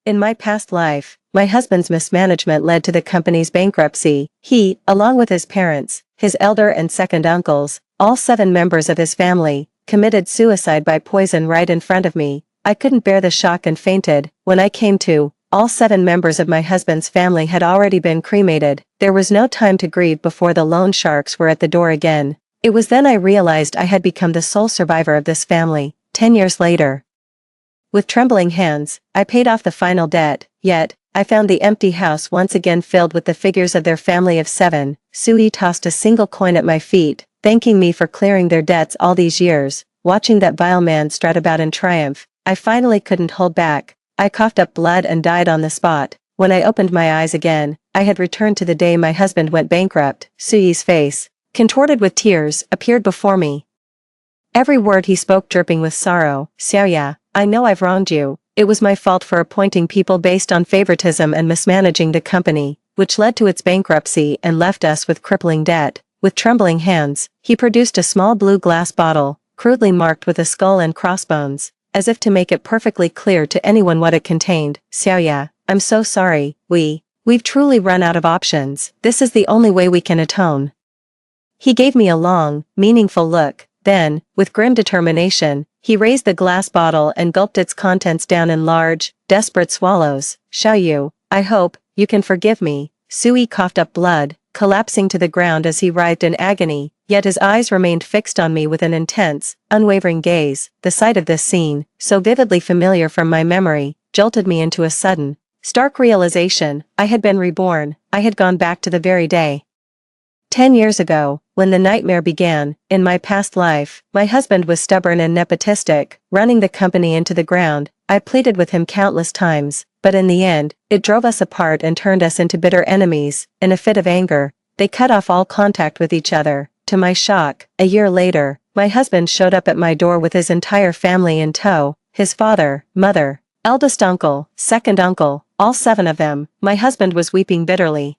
In my past life, my husband's mismanagement led to the company's bankruptcy. He, along with his parents, his elder and second uncles, all 7 members of his family, committed suicide by poison right in front of me. I couldn't bear the shock and fainted. When I came to, all 7 members of my husband's family had already been cremated. There was no time to grieve before the loan sharks were at the door again. It was then I realized I had become the sole survivor of this family. 10 years later. With trembling hands, I paid off the final debt, yet, I found the empty house once again filled with the figures of their family of 7. Sui tossed a single coin at my feet, thanking me for clearing their debts all these years. Watching that vile man strut about in triumph, I finally couldn't hold back. I coughed up blood and died on the spot. When I opened my eyes again, I had returned to the day my husband went bankrupt. Sui's face, contorted with tears, appeared before me. Every word he spoke dripping with sorrow. Xiaoya, I know I've wronged you. It was my fault for appointing people based on favoritism and mismanaging the company, which led to its bankruptcy and left us with crippling debt. With trembling hands, he produced a small blue glass bottle, crudely marked with a skull and crossbones, as if to make it perfectly clear to anyone what it contained. Xiaoya, I'm so sorry. We've truly run out of options. This is the only way we can atone. He gave me a long, meaningful look. Then, with grim determination, he raised the glass bottle and gulped its contents down in large, desperate swallows. Xiaoyu, I hope you can forgive me. Sui coughed up blood, collapsing to the ground as he writhed in agony, yet his eyes remained fixed on me with an intense, unwavering gaze. The sight of this scene, so vividly familiar from my memory, jolted me into a sudden, stark realization. I had been reborn. I had gone back to the very day. 10 years ago, when the nightmare began, in my past life, my husband was stubborn and nepotistic, running the company into the ground. I pleaded with him countless times, but in the end, it drove us apart and turned us into bitter enemies. In a fit of anger, they cut off all contact with each other. To my shock, a year later, my husband showed up at my door with his entire family in tow, his father, mother, eldest uncle, second uncle, all 7 of them. My husband was weeping bitterly.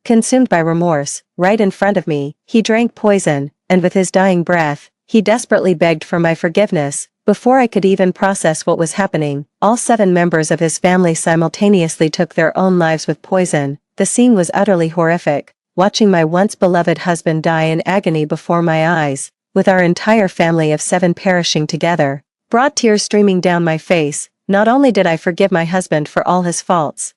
Consumed by remorse, right in front of me, he drank poison, and with his dying breath, he desperately begged for my forgiveness. Before I could even process what was happening, all 7 members of his family simultaneously took their own lives with poison. The scene was utterly horrific, watching my once beloved husband die in agony before my eyes, with our entire family of 7 perishing together, brought tears streaming down my face. Not only did I forgive my husband for all his faults,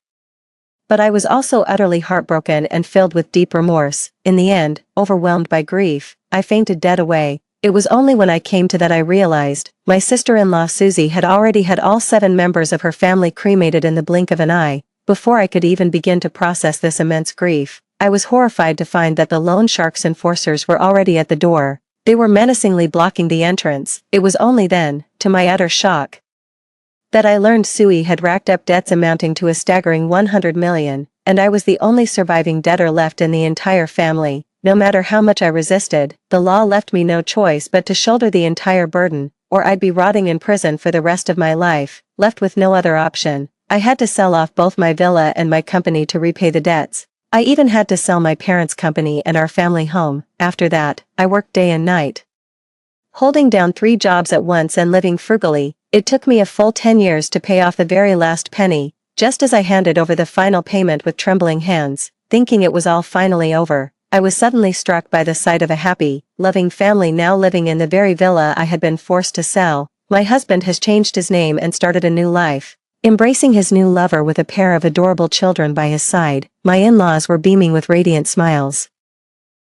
but I was also utterly heartbroken and filled with deep remorse. In the end, overwhelmed by grief, I fainted dead away. It was only when I came to that I realized, my sister-in-law Susie had already had all 7 members of her family cremated in the blink of an eye. Before I could even begin to process this immense grief, I was horrified to find that the loan shark's enforcers were already at the door. They were menacingly blocking the entrance. It was only then, to my utter shock, that I learned Sui had racked up debts amounting to a staggering 100 million, and I was the only surviving debtor left in the entire family. No matter how much I resisted, the law left me no choice but to shoulder the entire burden, or I'd be rotting in prison for the rest of my life. Left with no other option, I had to sell off both my villa and my company to repay the debts. I even had to sell my parents' company and our family home. After that, I worked day and night, holding down 3 jobs at once and living frugally. It took me a full 10 years to pay off the very last penny. Just as I handed over the final payment with trembling hands, thinking it was all finally over, I was suddenly struck by the sight of a happy, loving family now living in the very villa I had been forced to sell. My husband has changed his name and started a new life, embracing his new lover with a pair of adorable children by his side. My in-laws were beaming with radiant smiles,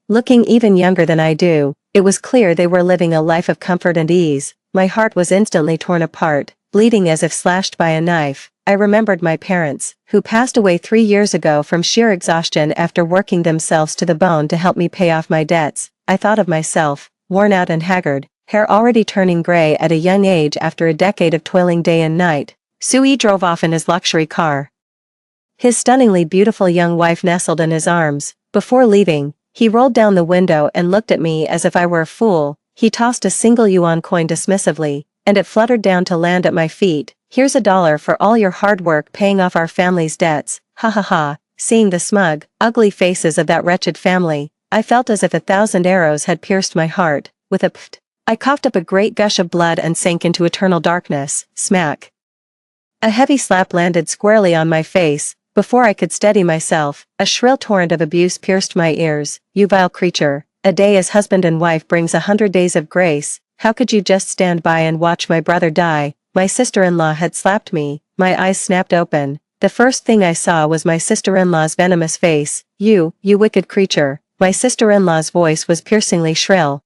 looking even younger than I do. It was clear they were living a life of comfort and ease. My heart was instantly torn apart, bleeding as if slashed by a knife. I remembered my parents, who passed away 3 years ago from sheer exhaustion after working themselves to the bone to help me pay off my debts. I thought of myself, worn out and haggard, hair already turning gray at a young age after a decade of toiling day and night. Sui drove off in his luxury car, his stunningly beautiful young wife nestled in his arms. Before leaving, he rolled down the window and looked at me as if I were a fool. He tossed a single yuan coin dismissively, and it fluttered down to land at my feet. Here's $1 for all your hard work paying off our family's debts. Ha ha ha. Seeing the smug, ugly faces of that wretched family, I felt as if 1,000 arrows had pierced my heart. With a pft, I coughed up a great gush of blood and sank into eternal darkness. Smack. A heavy slap landed squarely on my face. Before I could steady myself, a shrill torrent of abuse pierced my ears. "You vile creature. A day as husband and wife brings 100 days of grace. How could you just stand by and watch my brother die?" My sister-in-law had slapped me. My eyes snapped open. The first thing I saw was my sister-in-law's venomous face. You wicked creature." My sister-in-law's voice was piercingly shrill.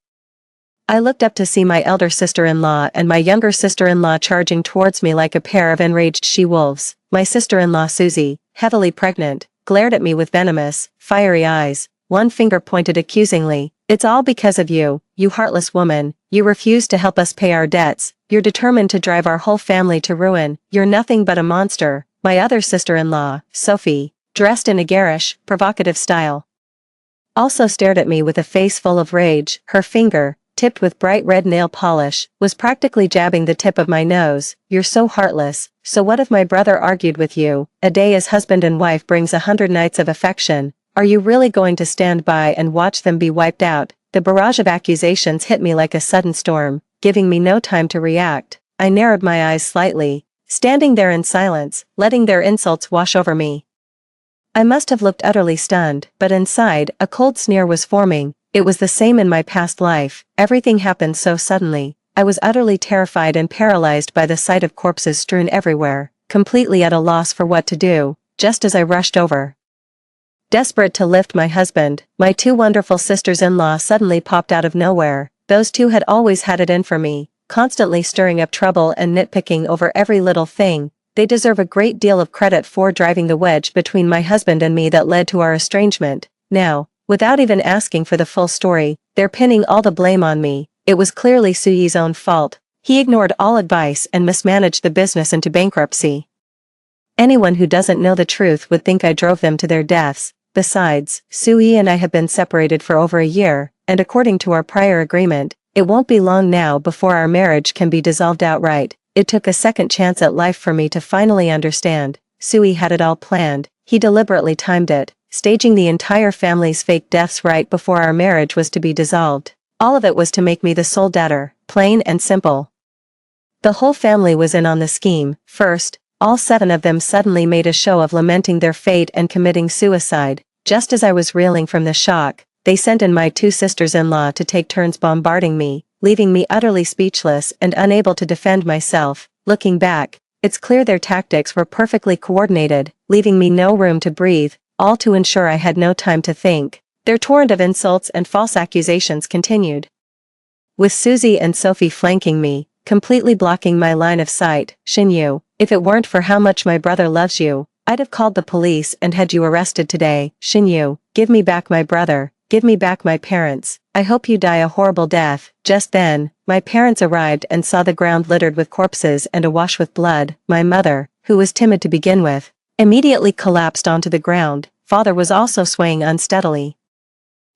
I looked up to see my elder sister-in-law and my younger sister-in-law charging towards me like a pair of enraged she-wolves. My sister-in-law Susie, heavily pregnant, glared at me with venomous, fiery eyes. One finger pointed accusingly. "It's all because of you, you heartless woman. You refuse to help us pay our debts. You're determined to drive our whole family to ruin. You're nothing but a monster." My other sister-in-law, Sophie, dressed in a garish, provocative style, also stared at me with a face full of rage. Her finger, tipped with bright red nail polish, was practically jabbing the tip of my nose. "You're so heartless. So what if my brother argued with you? A day as husband and wife brings 100 nights of affection. Are you really going to stand by and watch them be wiped out?" The barrage of accusations hit me like a sudden storm, giving me no time to react. I narrowed my eyes slightly, standing there in silence, letting their insults wash over me. I must have looked utterly stunned, but inside, a cold sneer was forming. It was the same in my past life. Everything happened so suddenly. I was utterly terrified and paralyzed by the sight of corpses strewn everywhere, completely at a loss for what to do, just as I rushed over. Desperate to lift my husband, my two wonderful sisters-in-law suddenly popped out of nowhere. Those two had always had it in for me, constantly stirring up trouble and nitpicking over every little thing. They deserve a great deal of credit for driving the wedge between my husband and me that led to our estrangement. Now, without even asking for the full story, they're pinning all the blame on me. It was clearly Suyi's own fault. He ignored all advice and mismanaged the business into bankruptcy. Anyone who doesn't know the truth would think I drove them to their deaths. Besides, Suyi and I have been separated for over a year, and according to our prior agreement, it won't be long now before our marriage can be dissolved outright. It took a second chance at life for me to finally understand. Suyi had it all planned. He deliberately timed it, staging the entire family's fake deaths right before our marriage was to be dissolved. All of it was to make me the sole debtor, plain and simple. The whole family was in on the scheme. First, all 7 of them suddenly made a show of lamenting their fate and committing suicide. Just as I was reeling from the shock, they sent in my 2 sisters-in-law to take turns bombarding me, leaving me utterly speechless and unable to defend myself. Looking back, it's clear their tactics were perfectly coordinated, leaving me no room to breathe, all to ensure I had no time to think. Their torrent of insults and false accusations continued, with Susie and Sophie flanking me, completely blocking my line of sight. "Shinyu, if it weren't for how much my brother loves you, I'd have called the police and had you arrested today. Shinyu, give me back my brother, give me back my parents. I hope you die a horrible death." Just then, my parents arrived and saw the ground littered with corpses and awash with blood. My mother, who was timid to begin with, immediately collapsed onto the ground. Father was also swaying unsteadily,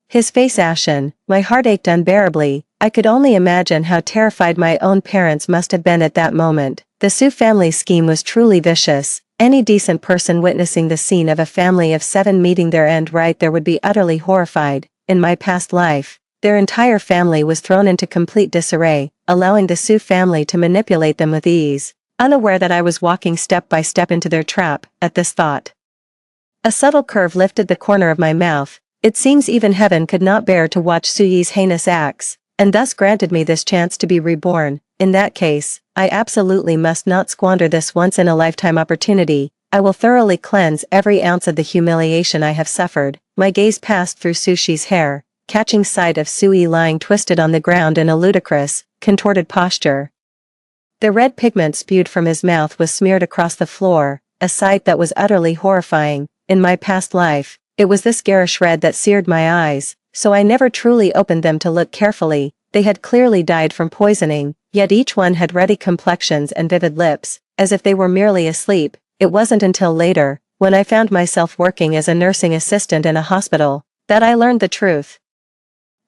his face ashen. My heart ached unbearably. I could only imagine how terrified my own parents must have been at that moment. The Su family's scheme was truly vicious. Any decent person witnessing the scene of a family of 7 meeting their end right there would be utterly horrified. In my past life, their entire family was thrown into complete disarray, allowing the Su family to manipulate them with ease, unaware that I was walking step by step into their trap. At this thought, a subtle curve lifted the corner of my mouth. It seems even heaven could not bear to watch Suyi's heinous acts, and thus granted me this chance to be reborn. In that case, I absolutely must not squander this once-in-a-lifetime opportunity. I will thoroughly cleanse every ounce of the humiliation I have suffered. My gaze passed through Sushi's hair, catching sight of Suyi lying twisted on the ground in a ludicrous, contorted posture. The red pigment spewed from his mouth was smeared across the floor, a sight that was utterly horrifying. In my past life, it was this garish red that seared my eyes, so I never truly opened them to look carefully. They had clearly died from poisoning, yet each one had ruddy complexions and vivid lips, as if they were merely asleep. It wasn't until later, when I found myself working as a nursing assistant in a hospital, that I learned the truth.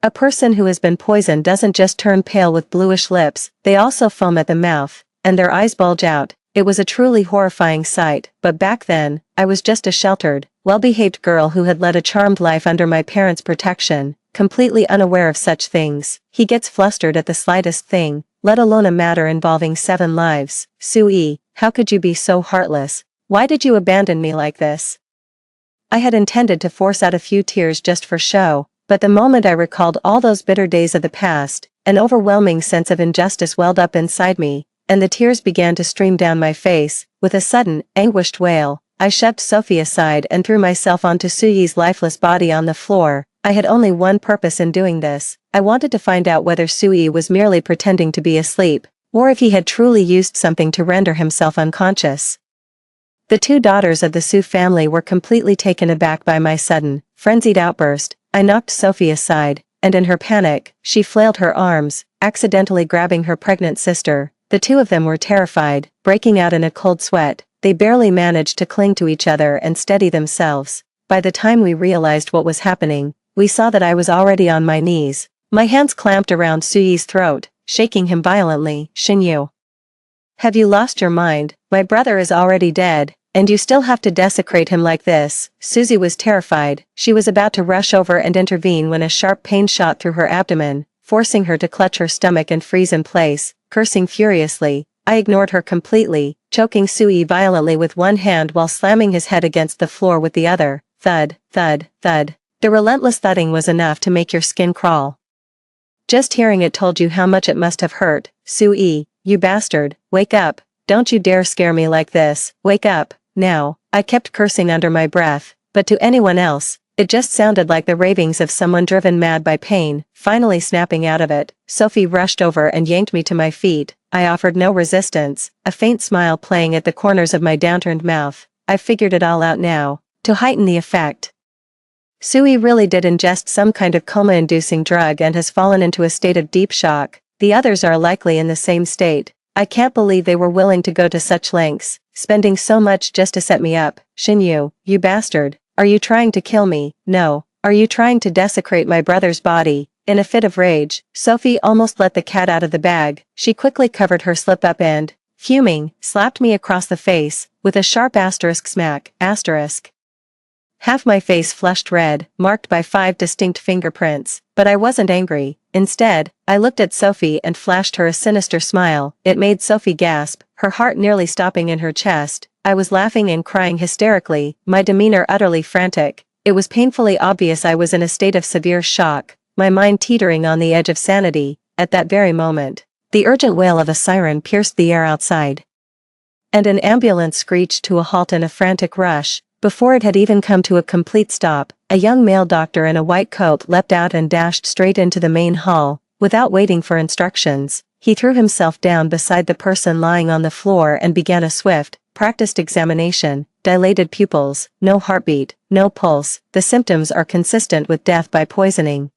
A person who has been poisoned doesn't just turn pale with bluish lips, they also foam at the mouth, and their eyes bulge out. It was a truly horrifying sight, but back then, I was just a sheltered, well-behaved girl who had led a charmed life under my parents' protection, completely unaware of such things. He gets flustered at the slightest thing, let alone a matter involving 7 lives. Suyi, how could you be so heartless? Why did you abandon me like this? I had intended to force out a few tears just for show, but the moment I recalled all those bitter days of the past, an overwhelming sense of injustice welled up inside me, and the tears began to stream down my face. With a sudden, anguished wail, I shoved Sophie aside and threw myself onto Suyi's lifeless body on the floor. I had only one purpose in doing this. I wanted to find out whether Suyi was merely pretending to be asleep, or if he had truly used something to render himself unconscious. The two daughters of the Su family were completely taken aback by my sudden, frenzied outburst. I knocked Sophie aside, and in her panic, she flailed her arms, accidentally grabbing her pregnant sister. The two of them were terrified, breaking out in a cold sweat. They barely managed to cling to each other and steady themselves. By the time we realized what was happening, we saw that I was already on my knees, my hands clamped around Suyi's throat, shaking him violently. Xinyu, have you lost your mind? My brother is already dead, and you still have to desecrate him like this. Suzy was terrified. She was about to rush over and intervene when a sharp pain shot through her abdomen, forcing her to clutch her stomach and freeze in place. Cursing furiously, I ignored her completely, choking Suyi violently with one hand while slamming his head against the floor with the other. Thud, thud, thud. The relentless thudding was enough to make your skin crawl. Just hearing it told you how much it must have hurt. Suyi, you bastard, wake up. Don't you dare scare me like this. Wake up, now. I kept cursing under my breath, but to anyone else, it just sounded like the ravings of someone driven mad by pain. Finally snapping out of it, Sophie rushed over and yanked me to my feet. I offered no resistance, a faint smile playing at the corners of my downturned mouth. I figured it all out now. To heighten the effect, Suyi really did ingest some kind of coma-inducing drug and has fallen into a state of deep shock. The others are likely in the same state. I can't believe they were willing to go to such lengths, spending so much just to set me up. Xinyu, you bastard, are you trying to kill me? No. Are you trying to desecrate my brother's body? In a fit of rage, Sophie almost let the cat out of the bag. She quickly covered her slip-up and, fuming, slapped me across the face, with a sharp asterisk smack. Asterisk. Half my face flushed red, marked by 5 distinct fingerprints, but I wasn't angry. Instead, I looked at Sophie and flashed her a sinister smile. It made Sophie gasp, her heart nearly stopping in her chest. I was laughing and crying hysterically, my demeanor utterly frantic. It was painfully obvious I was in a state of severe shock, my mind teetering on the edge of sanity. At that very moment, the urgent wail of a siren pierced the air outside, and an ambulance screeched to a halt in a frantic rush. Before it had even come to a complete stop, a young male doctor in a white coat leapt out and dashed straight into the main hall. Without waiting for instructions, he threw himself down beside the person lying on the floor and began a swift, practiced examination. Dilated pupils, no heartbeat, no pulse. The symptoms are consistent with death by poisoning.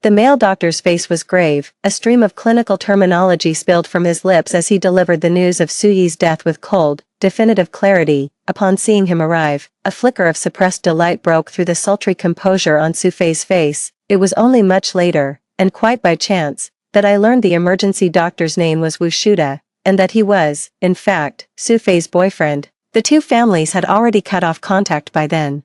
The male doctor's face was grave, a stream of clinical terminology spilled from his lips as he delivered the news of Suyi's death with cold, definitive clarity. Upon seeing him arrive, a flicker of suppressed delight broke through the sultry composure on Sufei's face. It was only much later, and quite by chance, that I learned the emergency doctor's name was Wushuda, and that he was, in fact, Sufei's boyfriend. The two families had already cut off contact by then,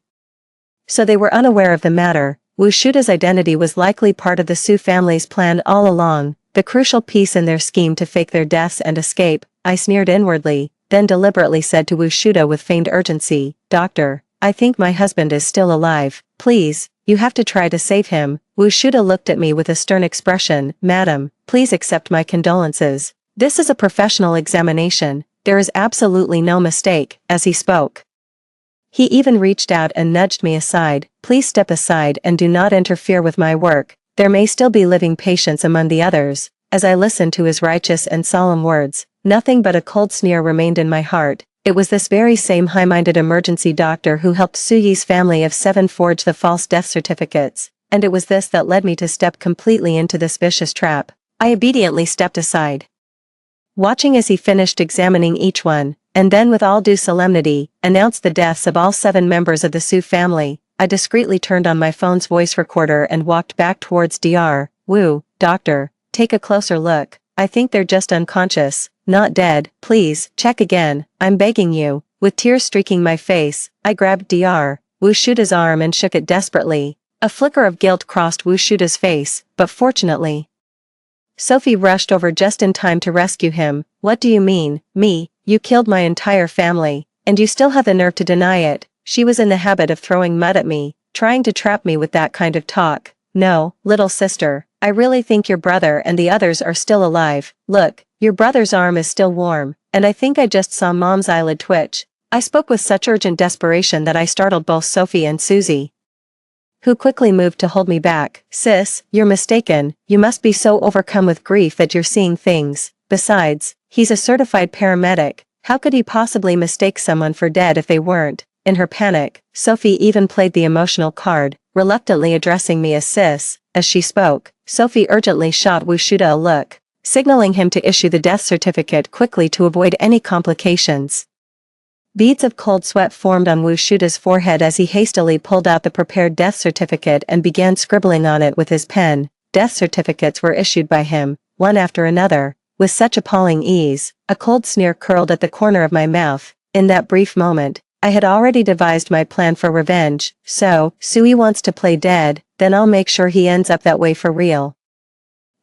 so they were unaware of the matter. Wushuda's identity was likely part of the Su family's plan all along, the crucial piece in their scheme to fake their deaths and escape. I sneered inwardly, then deliberately said to Wushuda with feigned urgency, "Doctor, I think my husband is still alive. Please, you have to try to save him." Wushuda looked at me with a stern expression. "Madam, please accept my condolences. This is a professional examination. There is absolutely no mistake." As he spoke, he even reached out and nudged me aside. "Please step aside and do not interfere with my work. There may still be living patients among the others." As I listened to his righteous and solemn words, nothing but a cold sneer remained in my heart. It was this very same high-minded emergency doctor who helped Suyi's family of 7 forge the false death certificates, and it was this that led me to step completely into this vicious trap. I obediently stepped aside, watching as he finished examining each one, and then with all due solemnity, announced the deaths of all 7 members of the Su family. I discreetly turned on my phone's voice recorder and walked back towards Dr. Wu. "Doctor, take a closer look. I think they're just unconscious, not dead. Please, check again, I'm begging you." With tears streaking my face, I grabbed Dr. Wushuda's arm and shook it desperately. A flicker of guilt crossed Wushuda's face, but fortunately, Sophie rushed over just in time to rescue him. "What do you mean, me?" You killed my entire family, and you still have the nerve to deny it. She was in the habit of throwing mud at me, trying to trap me with that kind of talk. No, little sister, I really think your brother and the others are still alive. Look, your brother's arm is still warm, and I think I just saw Mom's eyelid twitch. I spoke with such urgent desperation that I startled both Sophie and Susie, who quickly moved to hold me back. Sis, you're mistaken, you must be so overcome with grief that you're seeing things. Besides, he's a certified paramedic. How could he possibly mistake someone for dead if they weren't? In her panic, Sophie even played the emotional card, reluctantly addressing me as sis. As she spoke, Sophie urgently shot Wushuda a look, signaling him to issue the death certificate quickly to avoid any complications. Beads of cold sweat formed on Wushuda's forehead as he hastily pulled out the prepared death certificate and began scribbling on it with his pen. Death certificates were issued by him, one after another, with such appalling ease. A cold sneer curled at the corner of my mouth. In that brief moment, I had already devised my plan for revenge. So, Sui wants to play dead, then I'll make sure he ends up that way for real.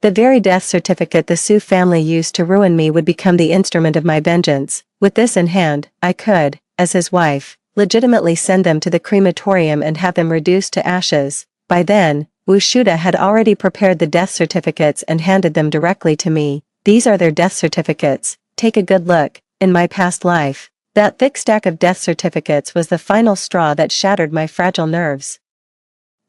The very death certificate the Su family used to ruin me would become the instrument of my vengeance. With this in hand, I could, as his wife, legitimately send them to the crematorium and have them reduced to ashes. By then, Wushuda had already prepared the death certificates and handed them directly to me. These are their death certificates. Take a good look. In my past life, that thick stack of death certificates was the final straw that shattered my fragile nerves.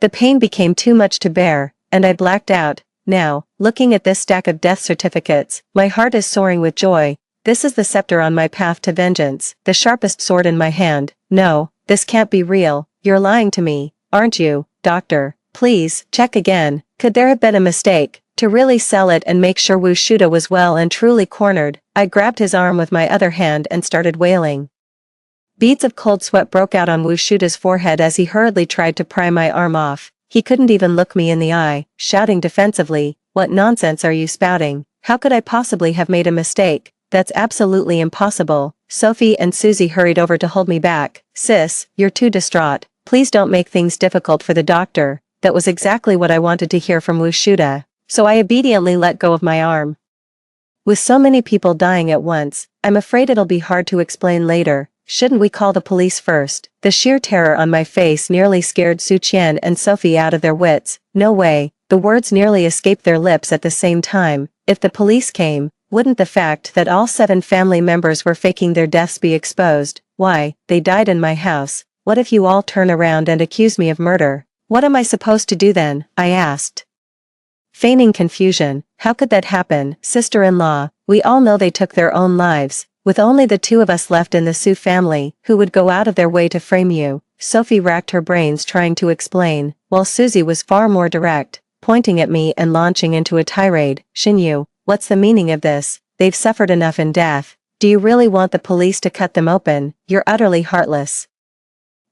The pain became too much to bear, and I blacked out. Now, looking at this stack of death certificates, my heart is soaring with joy. This is the scepter on my path to vengeance, the sharpest sword in my hand. No, this can't be real. You're lying to me, aren't you, doctor? Please, check again. Could there have been a mistake? To really sell it and make sure Wushuda was well and truly cornered, I grabbed his arm with my other hand and started wailing. Beads of cold sweat broke out on Wushuda's forehead as he hurriedly tried to pry my arm off. He couldn't even look me in the eye, shouting defensively, "What nonsense are you spouting? How could I possibly have made a mistake? That's absolutely impossible." Sophie and Susie hurried over to hold me back. "Sis, you're too distraught. Please don't make things difficult for the doctor." That was exactly what I wanted to hear from Wushuda, so I obediently let go of my arm. With so many people dying at once, I'm afraid it'll be hard to explain later. Shouldn't we call the police first? The sheer terror on my face nearly scared Su Qian and Sophie out of their wits. No way, the words nearly escaped their lips at the same time. If the police came, wouldn't the fact that all 7 family members were faking their deaths be exposed? Why, they died in my house. What if you all turn around and accuse me of murder? What am I supposed to do then? I asked, feigning confusion. How could that happen, sister-in-law? We all know they took their own lives. With only the 2 of us left in the Su family, who would go out of their way to frame you? Sophie racked her brains trying to explain, while Susie was far more direct, pointing at me and launching into a tirade. Xinyu, what's the meaning of this? They've suffered enough in death. Do you really want the police to cut them open? You're utterly heartless.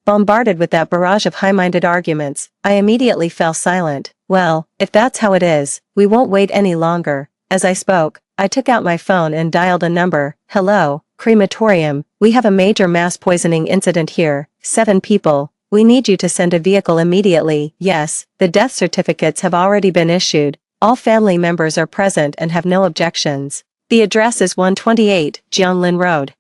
Bombarded with that barrage of high-minded arguments, I immediately fell silent. Well, if that's how it is, we won't wait any longer. As I spoke, I took out my phone and dialed a number. Hello, crematorium, we have a major mass poisoning incident here. 7 people. We need you to send a vehicle immediately. Yes, the death certificates have already been issued. All family members are present and have no objections. The address is 128 Jianglin Road.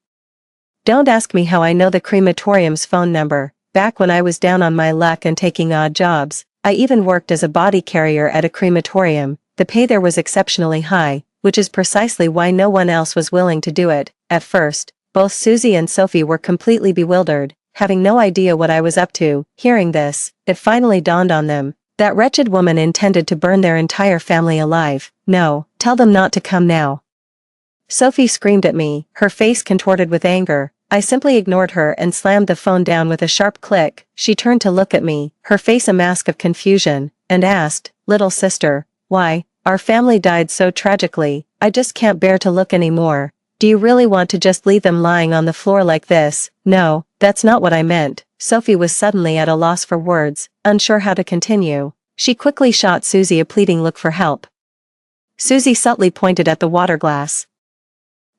Don't ask me how I know the crematorium's phone number. Back when I was down on my luck and taking odd jobs, I even worked as a body carrier at a crematorium. The pay there was exceptionally high, which is precisely why no one else was willing to do it. At first, both Susie and Sophie were completely bewildered, having no idea what I was up to. Hearing this, it finally dawned on them. That wretched woman intended to burn their entire family alive. No, tell them not to come now. Sophie screamed at me, her face contorted with anger. I simply ignored her and slammed the phone down with a sharp click. She turned to look at me, her face a mask of confusion, and asked, "Little sister, why? Our family died so tragically, I just can't bear to look anymore. Do you really want to just leave them lying on the floor like this?" "No, that's not what I meant." Sophie was suddenly at a loss for words, unsure how to continue. She quickly shot Susie a pleading look for help. Susie subtly pointed at the water glass.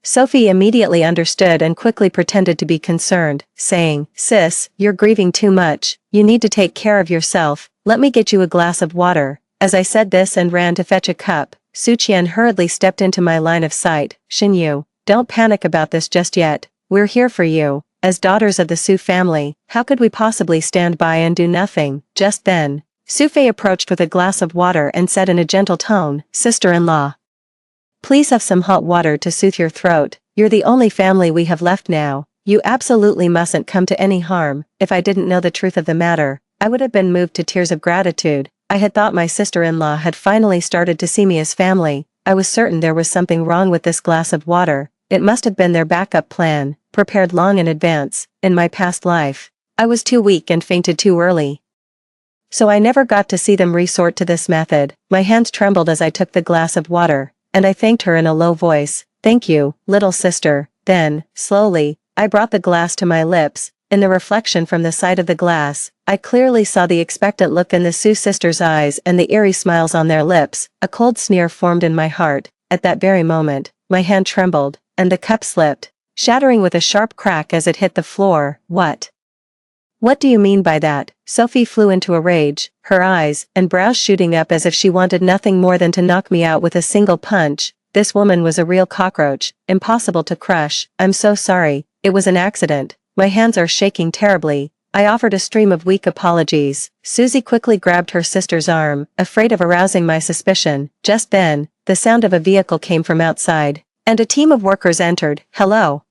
Sophie immediately understood and quickly pretended to be concerned, saying, "Sis, you're grieving too much. You need to take care of yourself. Let me get you a glass of water." As I said this and ran to fetch a cup, Su Qian hurriedly stepped into my line of sight. "Xinyu, don't panic about this just yet. We're here for you. As daughters of the Su family, how could we possibly stand by and do nothing? Just then, Sufei approached with a glass of water and said in a gentle tone, "Sister-in-law, please have some hot water to soothe your throat. You're the only family we have left now. You absolutely mustn't come to any harm." If I didn't know the truth of the matter, I would have been moved to tears of gratitude. I had thought my sister-in-law had finally started to see me as family. I was certain there was something wrong with this glass of water. It must have been their backup plan, prepared long in advance. In my past life, I was too weak and fainted too early, so I never got to see them resort to this method. My hands trembled as I took the glass of water, and I thanked her in a low voice. "Thank you, little sister." Then, slowly, I brought the glass to my lips. In the reflection from the side of the glass, I clearly saw the expectant look in the Su sisters' eyes and the eerie smiles on their lips. A cold sneer formed in my heart. At that very moment, my hand trembled, and the cup slipped, shattering with a sharp crack as it hit the floor. What do you mean by that?" Sophie flew into a rage, her eyes and brows shooting up as if she wanted nothing more than to knock me out with a single punch. This woman was a real cockroach, impossible to crush. "I'm so sorry, it was an accident. My hands are shaking terribly." I offered a stream of weak apologies. Susie quickly grabbed her sister's arm, afraid of arousing my suspicion. Just then, the sound of a vehicle came from outside, and a team of workers entered. "Hello.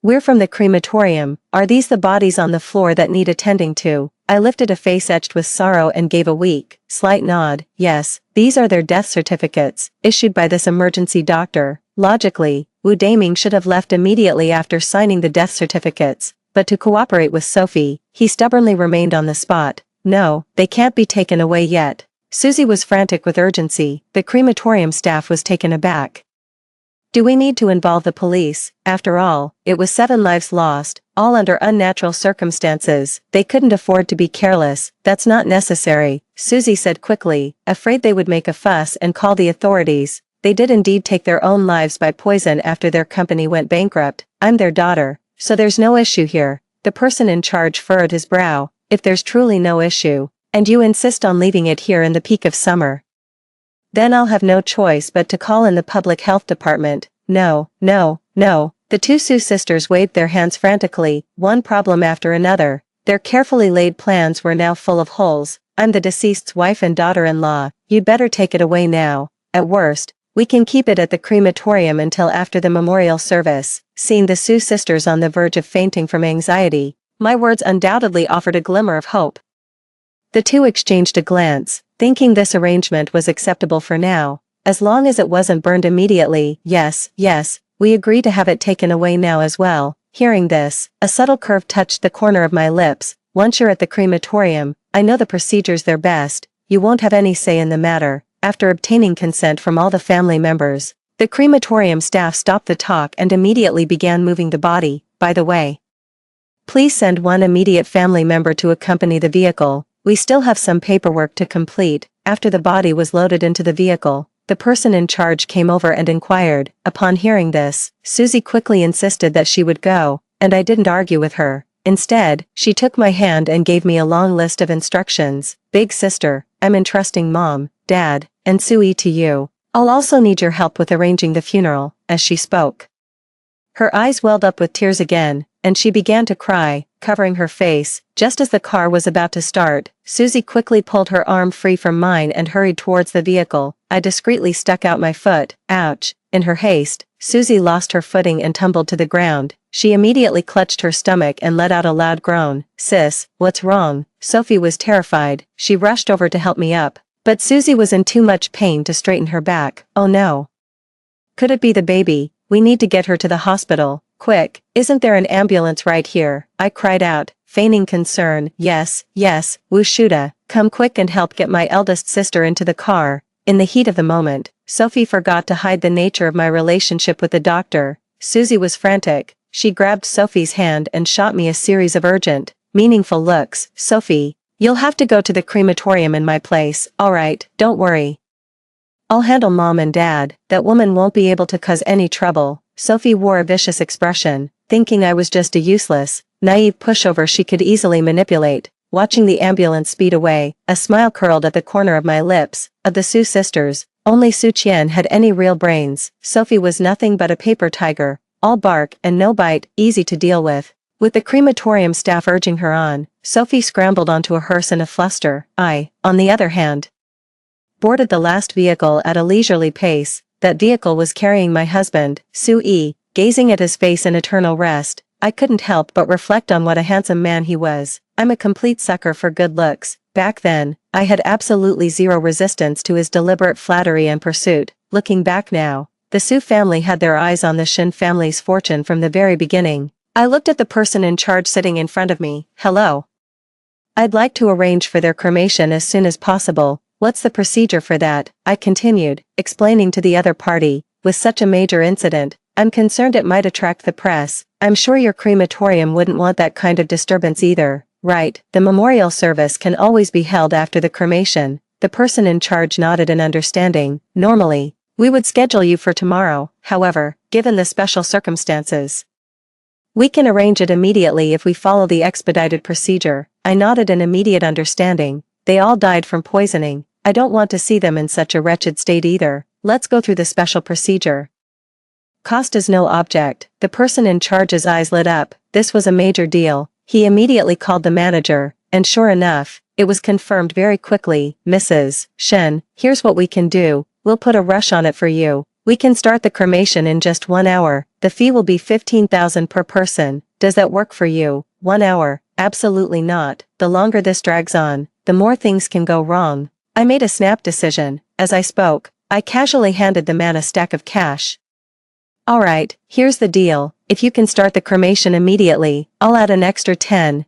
We're from the crematorium. Are these the bodies on the floor that need attending to?" I lifted a face etched with sorrow and gave a weak, slight nod. "Yes, these are their death certificates, issued by this emergency doctor." Logically, Wu Daming should have left immediately after signing the death certificates, but to cooperate with Sophie, he stubbornly remained on the spot. "No, they can't be taken away yet." Susie was frantic with urgency. The crematorium staff was taken aback. "Do we need to involve the police? After all, it was 7 lives lost, all under unnatural circumstances. They couldn't afford to be careless." "That's not necessary," Susie said quickly, afraid they would make a fuss and call the authorities. "They did indeed take their own lives by poison after their company went bankrupt. I'm their daughter, so there's no issue here." The person in charge furrowed his brow. "If there's truly no issue, and you insist on leaving it here in the peak of summer, then I'll have no choice but to call in the public health department." No. The two Su sisters waved their hands frantically, one problem after another. Their carefully laid plans were now full of holes. "I'm the deceased's wife and daughter-in-law. You'd better take it away now. At worst, we can keep it at the crematorium until after the memorial service." Seeing the Su sisters on the verge of fainting from anxiety, my words undoubtedly offered a glimmer of hope. The two exchanged a glance, thinking this arrangement was acceptable for now, as long as it wasn't burned immediately. Yes, we agree to have it taken away now as well." Hearing this, a subtle curve touched the corner of my lips. "Once you're at the crematorium, I know the procedures there best. You won't have any say in the matter." After obtaining consent from all the family members, the crematorium staff stopped the talk and immediately began moving the body. "By the way, please send one immediate family member to accompany the vehicle. We still have some paperwork to complete." After the body was loaded into the vehicle, the person in charge came over and inquired. Upon hearing this, Susie quickly insisted that she would go, and I didn't argue with her. Instead, she took my hand and gave me a long list of instructions. "Big sister, I'm entrusting Mom, Dad, and Sui to you. I'll also need your help with arranging the funeral." As she spoke, her eyes welled up with tears again, and she began to cry, covering her face. Just as the car was about to start, Susie quickly pulled her arm free from mine and hurried towards the vehicle. I discreetly stuck out my foot. Ouch! In her haste, Susie lost her footing and tumbled to the ground. She immediately clutched her stomach and let out a loud groan. "Sis, what's wrong?" Sophie was terrified. She rushed over to help me up, but Susie was in too much pain to straighten her back. "Oh no. Could it be the baby? We need to get her to the hospital. Quick, isn't there an ambulance right here?" I cried out, feigning concern. Yes, Wu Shuda, come quick and help get my eldest sister into the car." In the heat of the moment, Sophie forgot to hide the nature of my relationship with the doctor. Susie was frantic. She grabbed Sophie's hand and shot me a series of urgent, meaningful looks. "Sophie, you'll have to go to the crematorium in my place." "All right, don't worry. I'll handle Mom and Dad. That woman won't be able to cause any trouble." Sophie wore a vicious expression, thinking I was just a useless, naive pushover she could easily manipulate. Watching the ambulance speed away, a smile curled at the corner of my lips. Of the Su sisters, Only Su Qian had any real brains. Sophie was nothing but a paper tiger, all bark and no bite, easy to deal with. With the crematorium staff urging her on, Sophie scrambled onto a hearse in a fluster. I, on the other hand, boarded the last vehicle at a leisurely pace. That vehicle was carrying my husband, Su Yi. Gazing at his face in eternal rest, I couldn't help but reflect on what a handsome man he was. I'm a complete sucker for good looks. Back then, I had absolutely zero resistance to his deliberate flattery and pursuit. Looking back now, the Su family had their eyes on the Shin family's fortune from the very beginning. I looked at the person in charge sitting in front of me. Hello. I'd like to arrange for their cremation as soon as possible. What's the procedure for that? I continued, explaining to the other party. With such a major incident, I'm concerned it might attract the press. I'm sure your crematorium wouldn't want that kind of disturbance either. Right, the memorial service can always be held after the cremation. The person in charge nodded in understanding. Normally, we would schedule you for tomorrow. However, given the special circumstances, we can arrange it immediately if we follow the expedited procedure. I nodded in immediate understanding. They all died from poisoning. I don't want to see them in such a wretched state either. Let's go through the special procedure. Cost is no object. The person in charge's eyes lit up. This was a major deal. He immediately called the manager, and sure enough, it was confirmed very quickly. Mrs. Shen, here's what we can do. We'll put a rush on it for you. We can start the cremation in just 1 hour. The fee will be 15,000 per person. Does that work for you? 1 hour? Absolutely not. The longer this drags on, the more things can go wrong. I made a snap decision. As I spoke, I casually handed the man a stack of cash. Alright, here's the deal. If you can start the cremation immediately, I'll add an extra 10,000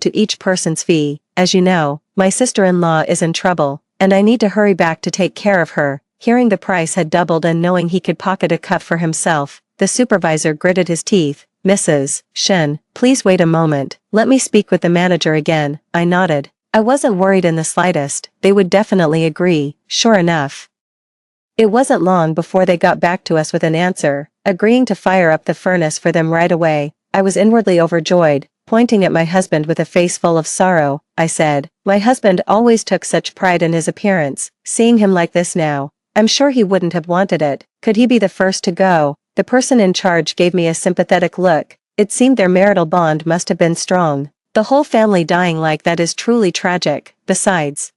to each person's fee. As you know, my sister-in-law is in trouble, and I need to hurry back to take care of her. Hearing the price had doubled and knowing he could pocket a cut for himself, the supervisor gritted his teeth. Mrs. Shen, please wait a moment. Let me speak with the manager again. I nodded. I wasn't worried in the slightest. They would definitely agree. Sure enough, it wasn't long before they got back to us with an answer, agreeing to fire up the furnace for them right away. I was inwardly overjoyed. Pointing at my husband with a face full of sorrow, I said, my husband always took such pride in his appearance. Seeing him like this now, I'm sure he wouldn't have wanted it. Could he be the first to go? The person in charge gave me a sympathetic look. It seemed their marital bond must have been strong. The whole family dying like that is truly tragic. Besides,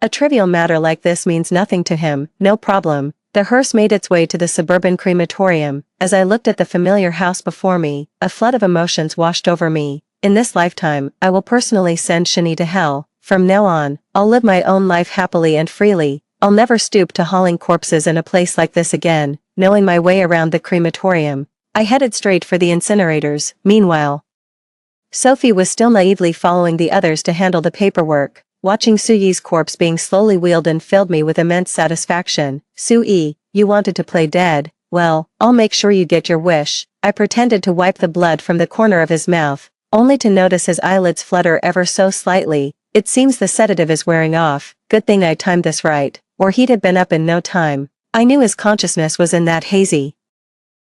a trivial matter like this means nothing to him. No problem. The hearse made its way to the suburban crematorium. As I looked at the familiar house before me, a flood of emotions washed over me. In this lifetime, I will personally send Shani to hell. From now on, I'll live my own life happily and freely. I'll never stoop to hauling corpses in a place like this again. Knowing my way around the crematorium, I headed straight for the incinerators. Meanwhile, Sophie was still naively following the others to handle the paperwork. Watching Su Yi's corpse being slowly wheeled in filled me with immense satisfaction. Su Yi, you wanted to play dead? Well, I'll make sure you get your wish. I pretended to wipe the blood from the corner of his mouth, only to notice his eyelids flutter ever so slightly. It seems the sedative is wearing off. Good thing I timed this right, or he'd have been up in no time. I knew his consciousness was in that hazy,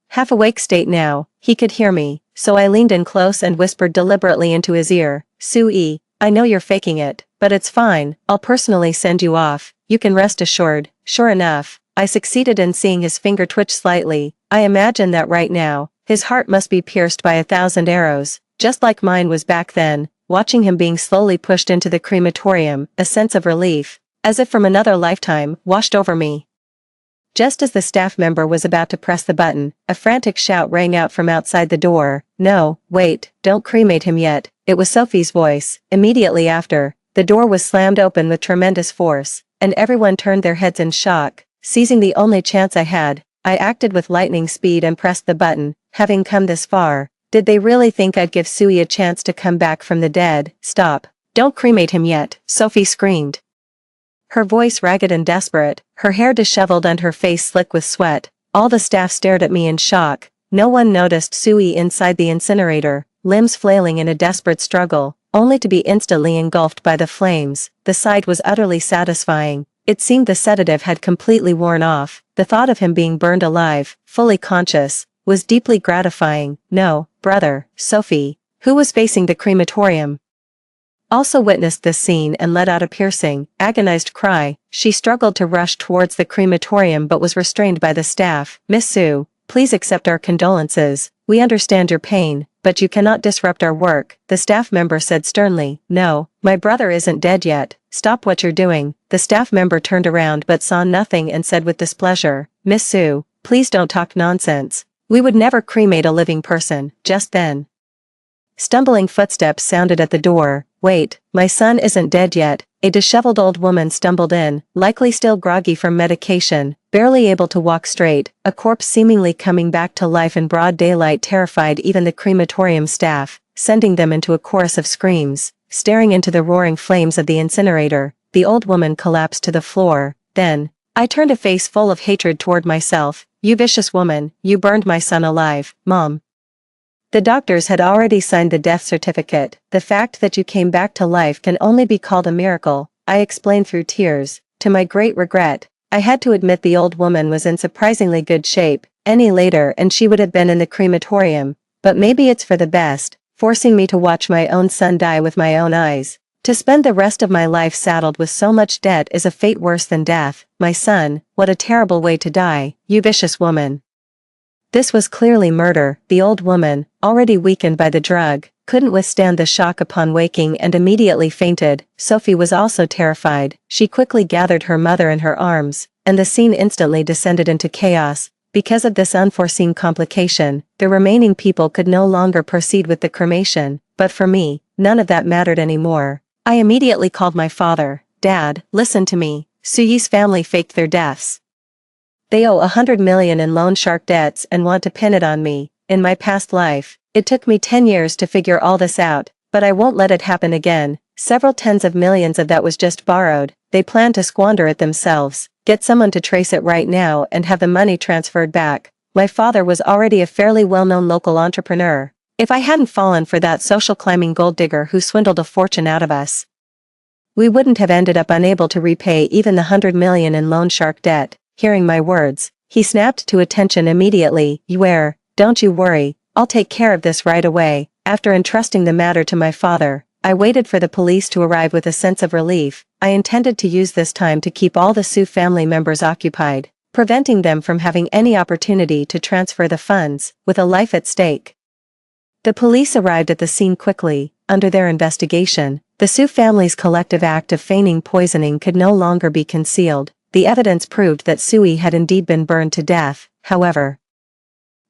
half-awake state now. He could hear me, so I leaned in close and whispered deliberately into his ear. Su Yi, I know you're faking it, but it's fine. I'll personally send you off. You can rest assured. Sure enough, I succeeded in seeing his finger twitch slightly. I imagine that right now, his heart must be pierced by 1,000 arrows, just like mine was back then. Watching him being slowly pushed into the crematorium, a sense of relief, as if from another lifetime, washed over me. Just as the staff member was about to press the button, a frantic shout rang out from outside the door. No, wait, don't cremate him yet. It was Sophie's voice. Immediately after, the door was slammed open with tremendous force, and everyone turned their heads in shock. Seizing the only chance I had, I acted with lightning speed and pressed the button. Having come this far, did they really think I'd give Sui a chance to come back from the dead? Stop. Don't cremate him yet, Sophie screamed. Her voice ragged and desperate, her hair disheveled and her face slick with sweat. All the staff stared at me in shock. No one noticed Sui inside the incinerator, limbs flailing in a desperate struggle, only to be instantly engulfed by the flames. The sight was utterly satisfying. It seemed the sedative had completely worn off. The thought of him being burned alive, fully conscious, was deeply gratifying. No, brother, Sophie, who was facing the crematorium, also witnessed this scene and let out a piercing, agonized cry. She struggled to rush towards the crematorium but was restrained by the staff. "Miss Sue, please accept our condolences. We understand your pain, but you cannot disrupt our work," the staff member said sternly. "No, my brother isn't dead yet. Stop what you're doing." The staff member turned around but saw nothing and said with displeasure, "Miss Sue, please don't talk nonsense. We would never cremate a living person." Just then, stumbling footsteps sounded at the door. "Wait, my son isn't dead yet." A disheveled old woman stumbled in, likely still groggy from medication, barely able to walk straight. A corpse seemingly coming back to life in broad daylight terrified even the crematorium staff, sending them into a chorus of screams. Staring into the roaring flames of the incinerator, the old woman collapsed to the floor. Then, I turned a face full of hatred toward myself. "You vicious woman, you burned my son alive, Mom." The doctors had already signed the death certificate. "The fact that you came back to life can only be called a miracle," I explained through tears. To my great regret, I had to admit the old woman was in surprisingly good shape. Any later and she would have been in the crematorium. But maybe it's for the best, forcing me to watch my own son die with my own eyes. To spend the rest of my life saddled with so much debt is a fate worse than death. My son, what a terrible way to die, you vicious woman. This was clearly murder. The old woman, already weakened by the drug, couldn't withstand the shock upon waking and immediately fainted. Sophie was also terrified. She quickly gathered her mother in her arms, and the scene instantly descended into chaos. Because of this unforeseen complication, the remaining people could no longer proceed with the cremation, but for me, none of that mattered anymore. I immediately called my father. "Dad, listen to me. Suyi's family faked their deaths. They owe 100 million in loan shark debts and want to pin it on me. In my past life, it took me 10 years to figure all this out, but I won't let it happen again. Several tens of millions of that was just borrowed. They plan to squander it themselves. Get someone to trace it right now and have the money transferred back." My father was already a fairly well-known local entrepreneur. If I hadn't fallen for that social climbing gold digger who swindled a fortune out of us, we wouldn't have ended up unable to repay even the 100 million in loan shark debt. Hearing my words, he snapped to attention immediately. Don't you worry, I'll take care of this right away." After entrusting the matter to my father, I waited for the police to arrive with a sense of relief. I intended to use this time to keep all the Sue family members occupied, preventing them from having any opportunity to transfer the funds, with a life at stake. The police arrived at the scene quickly. Under their investigation, the Sue family's collective act of feigning poisoning could no longer be concealed. The evidence proved that Sui had indeed been burned to death. However,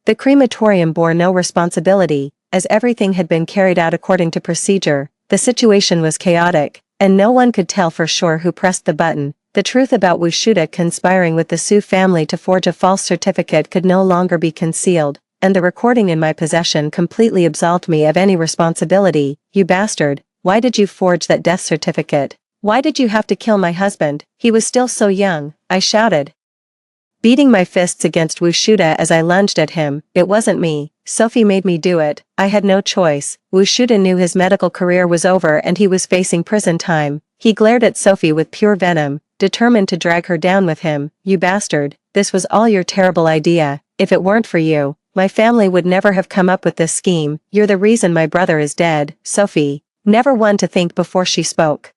the crematorium bore no responsibility, as everything had been carried out according to procedure. The situation was chaotic, and no one could tell for sure who pressed the button. The truth about Wushuda conspiring with the Sue family to forge a false certificate could no longer be concealed, and the recording in my possession completely absolved me of any responsibility. "You bastard, why did you forge that death certificate? Why did you have to kill my husband? He was still so young," I shouted, beating my fists against Wushuda as I lunged at him. "It wasn't me. Sophie made me do it. I had no choice." Wushuda knew his medical career was over and he was facing prison time. He glared at Sophie with pure venom, determined to drag her down with him. "You bastard, this was all your terrible idea. If it weren't for you, my family would never have come up with this scheme. You're the reason my brother is dead." Sophie, never one to think before she spoke,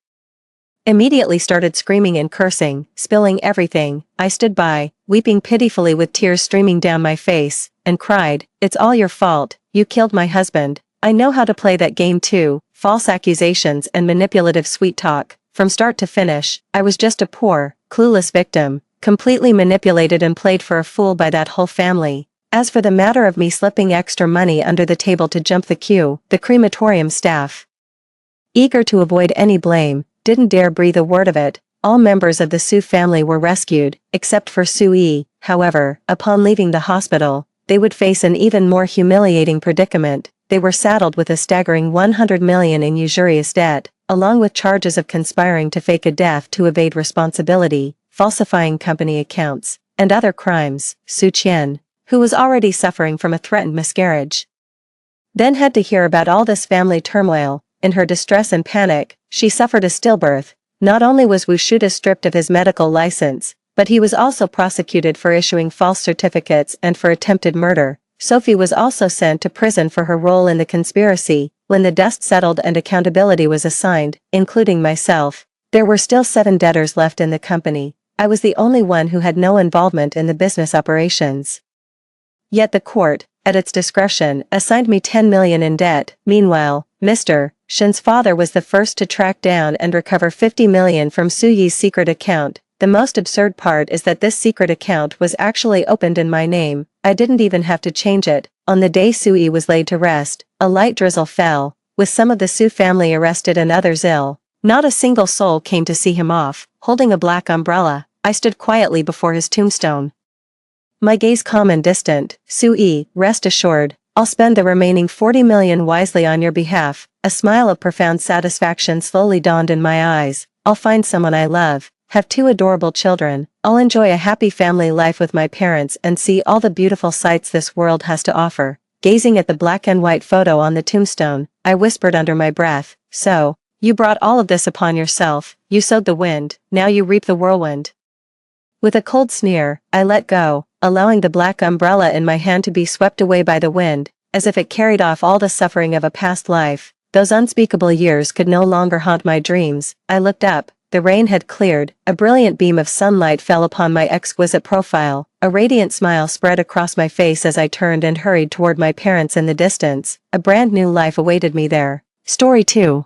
immediately started screaming and cursing, spilling everything. I stood by, weeping pitifully with tears streaming down my face, and cried, "It's all your fault. You killed my husband. I know how to play that game too." False accusations and manipulative sweet talk. From start to finish, I was just a poor, clueless victim, completely manipulated and played for a fool by that whole family. As for the matter of me slipping extra money under the table to jump the queue, the crematorium staff, eager to avoid any blame, didn't dare breathe a word of it. All members of the Sue family were rescued, except for Sui. However, upon leaving the hospital, they would face an even more humiliating predicament. They were saddled with a staggering 100 million in usurious debt, along with charges of conspiring to fake a death to evade responsibility, falsifying company accounts, and other crimes. Su Qian, who was already suffering from a threatened miscarriage, then had to hear about all this family turmoil. In her distress and panic, she suffered a stillbirth. Not only was Wushuda stripped of his medical license, but he was also prosecuted for issuing false certificates and for attempted murder. Sophie was also sent to prison for her role in the conspiracy. when the dust settled and accountability was assigned, including myself, there were still 7 debtors left in the company. I was the only one who had no involvement in the business operations. Yet the court, at its discretion, assigned me 10 million in debt. Meanwhile, Mr. Shin's father was the first to track down and recover 50 million from Su Yi's secret account. The most absurd part is that this secret account was actually opened in my name. I didn't even have to change it. On the day Su Yi was laid to rest, a light drizzle fell, with some of the Su family arrested and others ill. Not a single soul came to see him off. Holding a black umbrella, I stood quietly before his tombstone. My gaze calm and distant. Su Yi, rest assured, I'll spend the remaining 40 million wisely on your behalf. A smile of profound satisfaction slowly dawned in my eyes. I'll find someone I love, have 2 adorable children, I'll enjoy a happy family life with my parents and see all the beautiful sights this world has to offer. Gazing at the black and white photo on the tombstone, I whispered under my breath, so, you brought all of this upon yourself, you sowed the wind, now you reap the whirlwind. With a cold sneer, I let go, allowing the black umbrella in my hand to be swept away by the wind, as if it carried off all the suffering of a past life. Those unspeakable years could no longer haunt my dreams. I looked up, the rain had cleared, a brilliant beam of sunlight fell upon my exquisite profile, a radiant smile spread across my face as I turned and hurried toward my parents in the distance. A brand new life awaited me there. Story 2.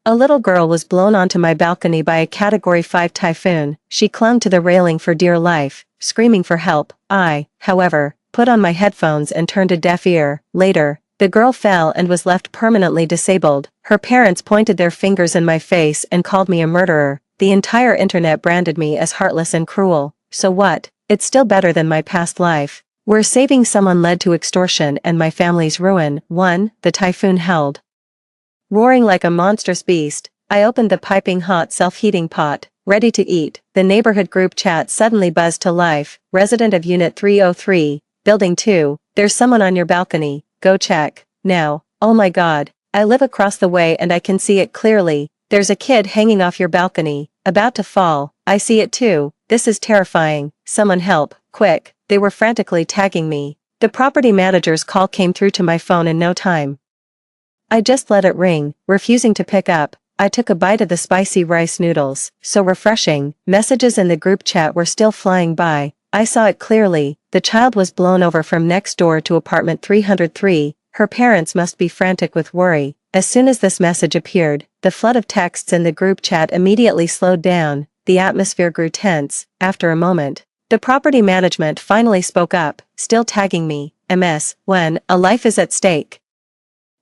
A little girl was blown onto my balcony by a Category 5 typhoon. She clung to the railing for dear life, screaming for help. I, however, put on my headphones and turned a deaf ear. Later, the girl fell and was left permanently disabled. Her parents pointed their fingers in my face and called me a murderer. The entire internet branded me as heartless and cruel. So what? It's still better than my past life, where saving someone led to extortion and my family's ruin. 1. The typhoon held. Roaring like a monstrous beast, I opened the piping hot self-heating pot, ready to eat. The neighborhood group chat suddenly buzzed to life. Resident of Unit 303, Building 2, there's someone on your balcony, go check. Now, oh my god, I live across the way and I can see it clearly. There's a kid hanging off your balcony, about to fall. I see it too. This is terrifying. Someone help, quick. They were frantically tagging me. The property manager's call came through to my phone in no time. I just let it ring, refusing to pick up. I took a bite of the spicy rice noodles. So refreshing. Messages in the group chat were still flying by. I saw it clearly. The child was blown over from next door to apartment 303. Her parents must be frantic with worry. As soon as this message appeared, the flood of texts in the group chat immediately slowed down. The atmosphere grew tense. After a moment, the property management finally spoke up, still tagging me. MS, when a life is at stake.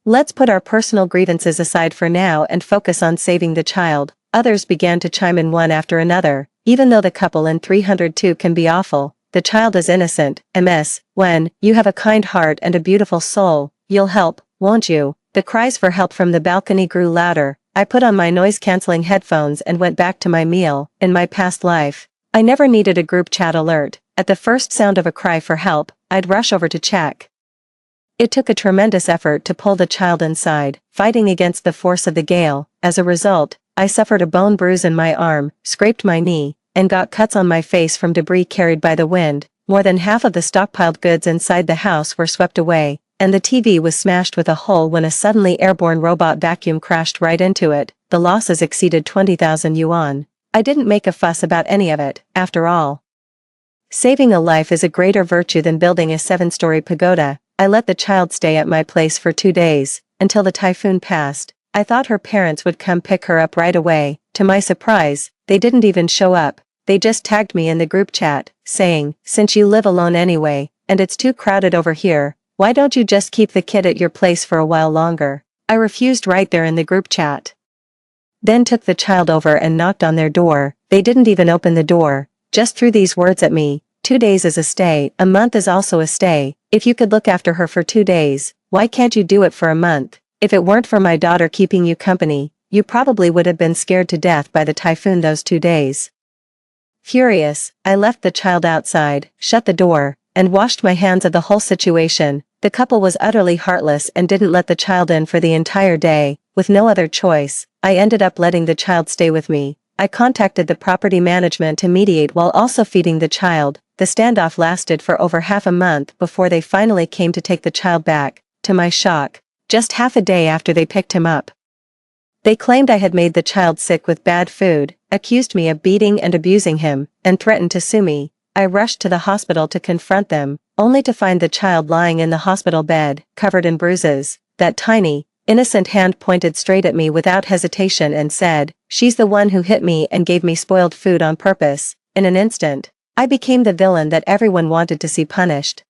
Let's put our personal grievances aside for now and focus on saving the child. Others began to chime in one after another. Even though the couple in 302 can be awful, the child is innocent. MS, when you have a kind heart and a beautiful soul, you'll help, won't you? The cries for help from the balcony grew louder. I put on my noise-canceling headphones and went back to my meal. In my past life, I never needed a group chat alert. At the first sound of a cry for help, I'd rush over to check. It took a tremendous effort to pull the child inside, fighting against the force of the gale. As a result, I suffered a bone bruise in my arm, scraped my knee, and got cuts on my face from debris carried by the wind. More than half of the stockpiled goods inside the house were swept away, and the TV was smashed with a hole when a suddenly airborne robot vacuum crashed right into it. The losses exceeded 20,000 yuan. I didn't make a fuss about any of it, after all. Saving a life is a greater virtue than building a 7-story pagoda. I let the child stay at my place for 2 days, until the typhoon passed. I thought her parents would come pick her up right away. To my surprise, they didn't even show up. They just tagged me in the group chat, saying, since you live alone anyway, and it's too crowded over here, why don't you just keep the kid at your place for a while longer? I refused right there in the group chat. Then took the child over and knocked on their door. They didn't even open the door, just threw these words at me. 2 days is a stay, a month is also a stay. If you could look after her for 2 days, why can't you do it for a month? If it weren't for my daughter keeping you company, you probably would have been scared to death by the typhoon those 2 days. Furious, I left the child outside, shut the door, and washed my hands of the whole situation. The couple was utterly heartless and didn't let the child in for the entire day. With no other choice, I ended up letting the child stay with me. I contacted the property management to mediate while also feeding the child. The standoff lasted for over half a month before they finally came to take the child back. To my shock, just half a day after they picked him up. They claimed I had made the child sick with bad food, accused me of beating and abusing him, and threatened to sue me. I rushed to the hospital to confront them, only to find the child lying in the hospital bed, covered in bruises. That tiny, innocent hand pointed straight at me without hesitation and said, "She's the one who hit me and gave me spoiled food on purpose." In an instant, I became the villain that everyone wanted to see punished.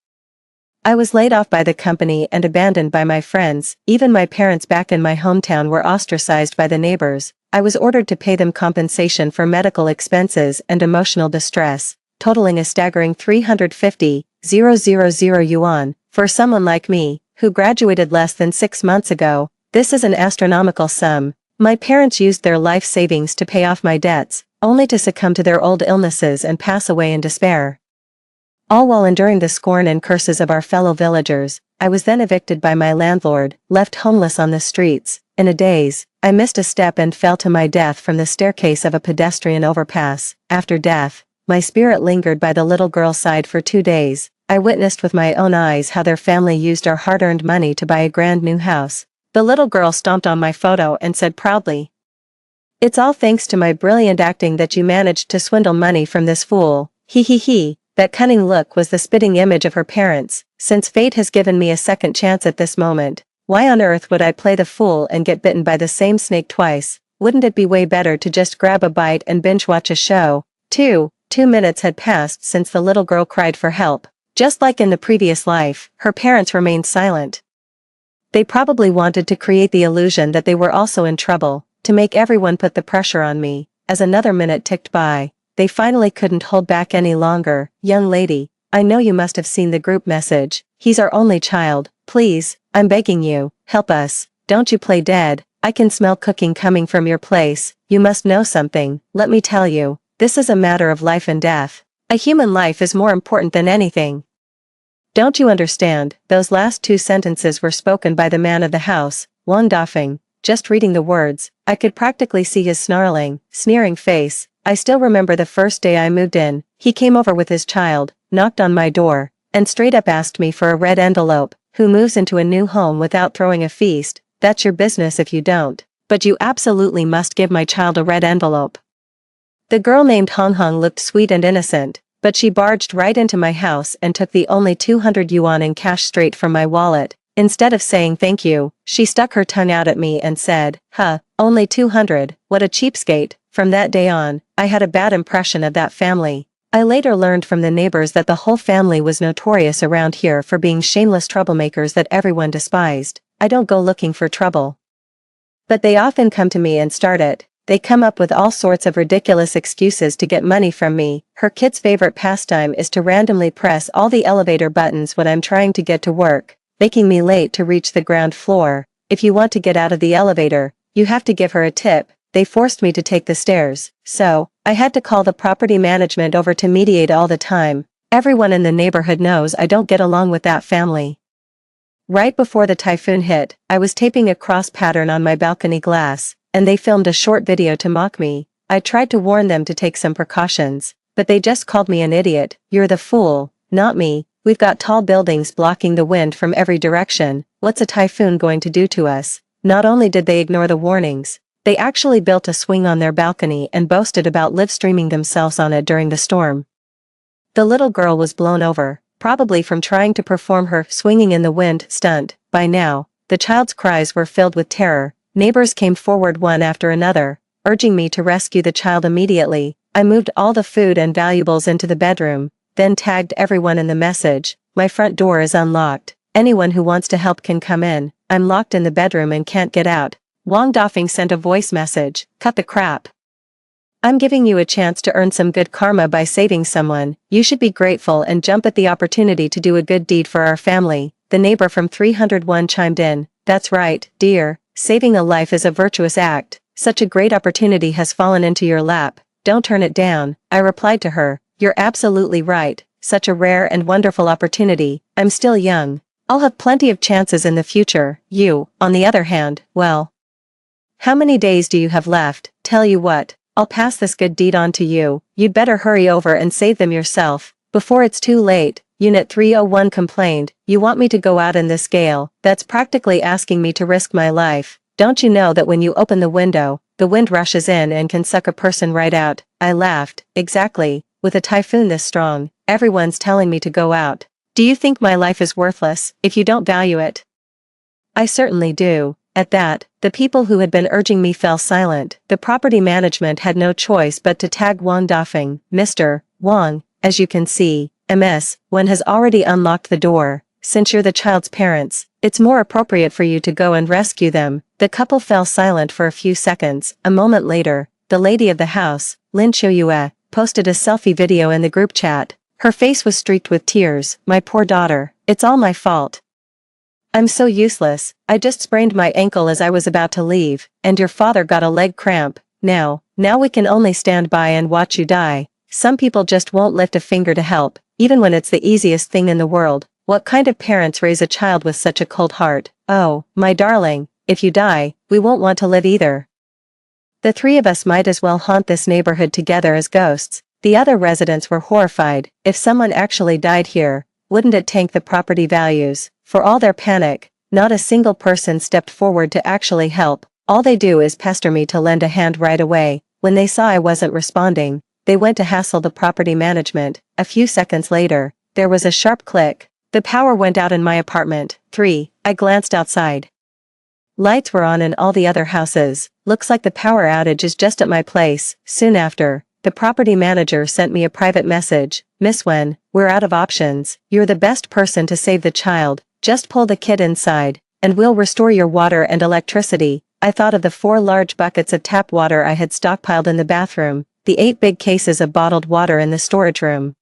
I was laid off by the company and abandoned by my friends. Even my parents back in my hometown were ostracized by the neighbors. I was ordered to pay them compensation for medical expenses and emotional distress, totaling a staggering 350,000 yuan. For someone like me, who graduated less than 6 months ago, this is an astronomical sum. My parents used their life savings to pay off my debts, only to succumb to their old illnesses and pass away in despair. All while enduring the scorn and curses of our fellow villagers. I was then evicted by my landlord, left homeless on the streets. In a daze, I missed a step and fell to my death from the staircase of a pedestrian overpass. After death, my spirit lingered by the little girl's side for 2 days. I witnessed with my own eyes how their family used our hard-earned money to buy a grand new house. The little girl stomped on my photo and said proudly, "It's all thanks to my brilliant acting that you managed to swindle money from this fool. He he he." That cunning look was the spitting image of her parents. Since fate has given me a second chance at this moment, why on earth would I play the fool and get bitten by the same snake twice? Wouldn't it be way better to just grab a bite and binge watch a show? 2 minutes had passed since the little girl cried for help. Just like in the previous life, her parents remained silent. They probably wanted to create the illusion that they were also in trouble, to make everyone put the pressure on me. As another minute ticked by, they finally couldn't hold back any longer. "Young lady, I know you must have seen the group message. He's our only child. Please, I'm begging you, help us. Don't you play dead. I can smell cooking coming from your place. You must know something. Let me tell you, this is a matter of life and death. A human life is more important than anything. Don't you understand?" Those last 2 sentences were spoken by the man of the house, Wang Dafeng. Just reading the words, I could practically see his snarling, sneering face. I still remember the first day I moved in. He came over with his child, knocked on my door, and straight up asked me for a red envelope. "Who moves into a new home without throwing a feast? That's your business if you don't. But you absolutely must give my child a red envelope." The girl named Hong Hong looked sweet and innocent, but she barged right into my house and took the only 200 yuan in cash straight from my wallet. Instead of saying thank you, she stuck her tongue out at me and said, "Huh, only 200, what a cheapskate." From that day on, I had a bad impression of that family. I later learned from the neighbors that the whole family was notorious around here for being shameless troublemakers that everyone despised. I don't go looking for trouble, but they often come to me and start it. They come up with all sorts of ridiculous excuses to get money from me. Her kid's favorite pastime is to randomly press all the elevator buttons when I'm trying to get to work, making me late to reach the ground floor. If you want to get out of the elevator, you have to give her a tip. They forced me to take the stairs, so I had to call the property management over to mediate all the time. Everyone in the neighborhood knows I don't get along with that family. Right before the typhoon hit, I was taping a cross pattern on my balcony glass, and they filmed a short video to mock me. I tried to warn them to take some precautions, but they just called me an idiot. "You're the fool, not me. We've got tall buildings blocking the wind from every direction. What's a typhoon going to do to us?" Not only did they ignore the warnings, they actually built a swing on their balcony and boasted about live streaming themselves on it during the storm. The little girl was blown over, probably from trying to perform her swinging in the wind stunt. By now, the child's cries were filled with terror. Neighbors came forward one after another, urging me to rescue the child immediately. I moved all the food and valuables into the bedroom, then tagged everyone in the message. "My front door is unlocked. Anyone who wants to help can come in. I'm locked in the bedroom and can't get out." Wang Dafeng sent a voice message, "Cut the crap. I'm giving you a chance to earn some good karma by saving someone. You should be grateful and jump at the opportunity to do a good deed for our family." The neighbor from 301 chimed in, "That's right, dear. Saving a life is a virtuous act. Such a great opportunity has fallen into your lap. Don't turn it down." I replied to her, "You're absolutely right. Such a rare and wonderful opportunity. I'm still young. I'll have plenty of chances in the future. You, on the other hand, well, how many days do you have left? Tell you what, I'll pass this good deed on to you. You'd better hurry over and save them yourself, before it's too late. Unit 301 complained, "You want me to go out in this gale? That's practically asking me to risk my life. Don't you know that when you open the window, the wind rushes in and can suck a person right out?" I laughed. "Exactly. With a typhoon this strong, everyone's telling me to go out. Do you think my life is worthless if you don't value it?" "I certainly do." At that, the people who had been urging me fell silent. The property management had no choice but to tag Wang Dafeng. "Mr. Wang, as you can see, Ms. Wen has already unlocked the door. Since you're the child's parents, it's more appropriate for you to go and rescue them." The couple fell silent for a few seconds. A moment later, the lady of the house, Lin Qiuyue, posted a selfie video in the group chat. Her face was streaked with tears. "My poor daughter, it's all my fault. I'm so useless. I just sprained my ankle as I was about to leave, and your father got a leg cramp. Now we can only stand by and watch you die." Some people just won't lift a finger to help, even when it's the easiest thing in the world. What kind of parents raise a child with such a cold heart? "Oh, my darling, if you die, we won't want to live either. The three of us might as well haunt this neighborhood together as ghosts." The other residents were horrified. If someone actually died here, wouldn't it tank the property values? For all their panic, not a single person stepped forward to actually help. All they do is pester me to lend a hand right away. When they saw I wasn't responding, they went to hassle the property management. A few seconds later, there was a sharp click. The power went out in my apartment. 3. I glanced outside. Lights were on in all the other houses. Looks like the power outage is just at my place. Soon after, the property manager sent me a private message. "Miss Wen, we're out of options. You're the best person to save the child. Just pull the kid inside, and we'll restore your water and electricity." I thought of the 4 large buckets of tap water I had stockpiled in the bathroom, the 8 big cases of bottled water in the storage room,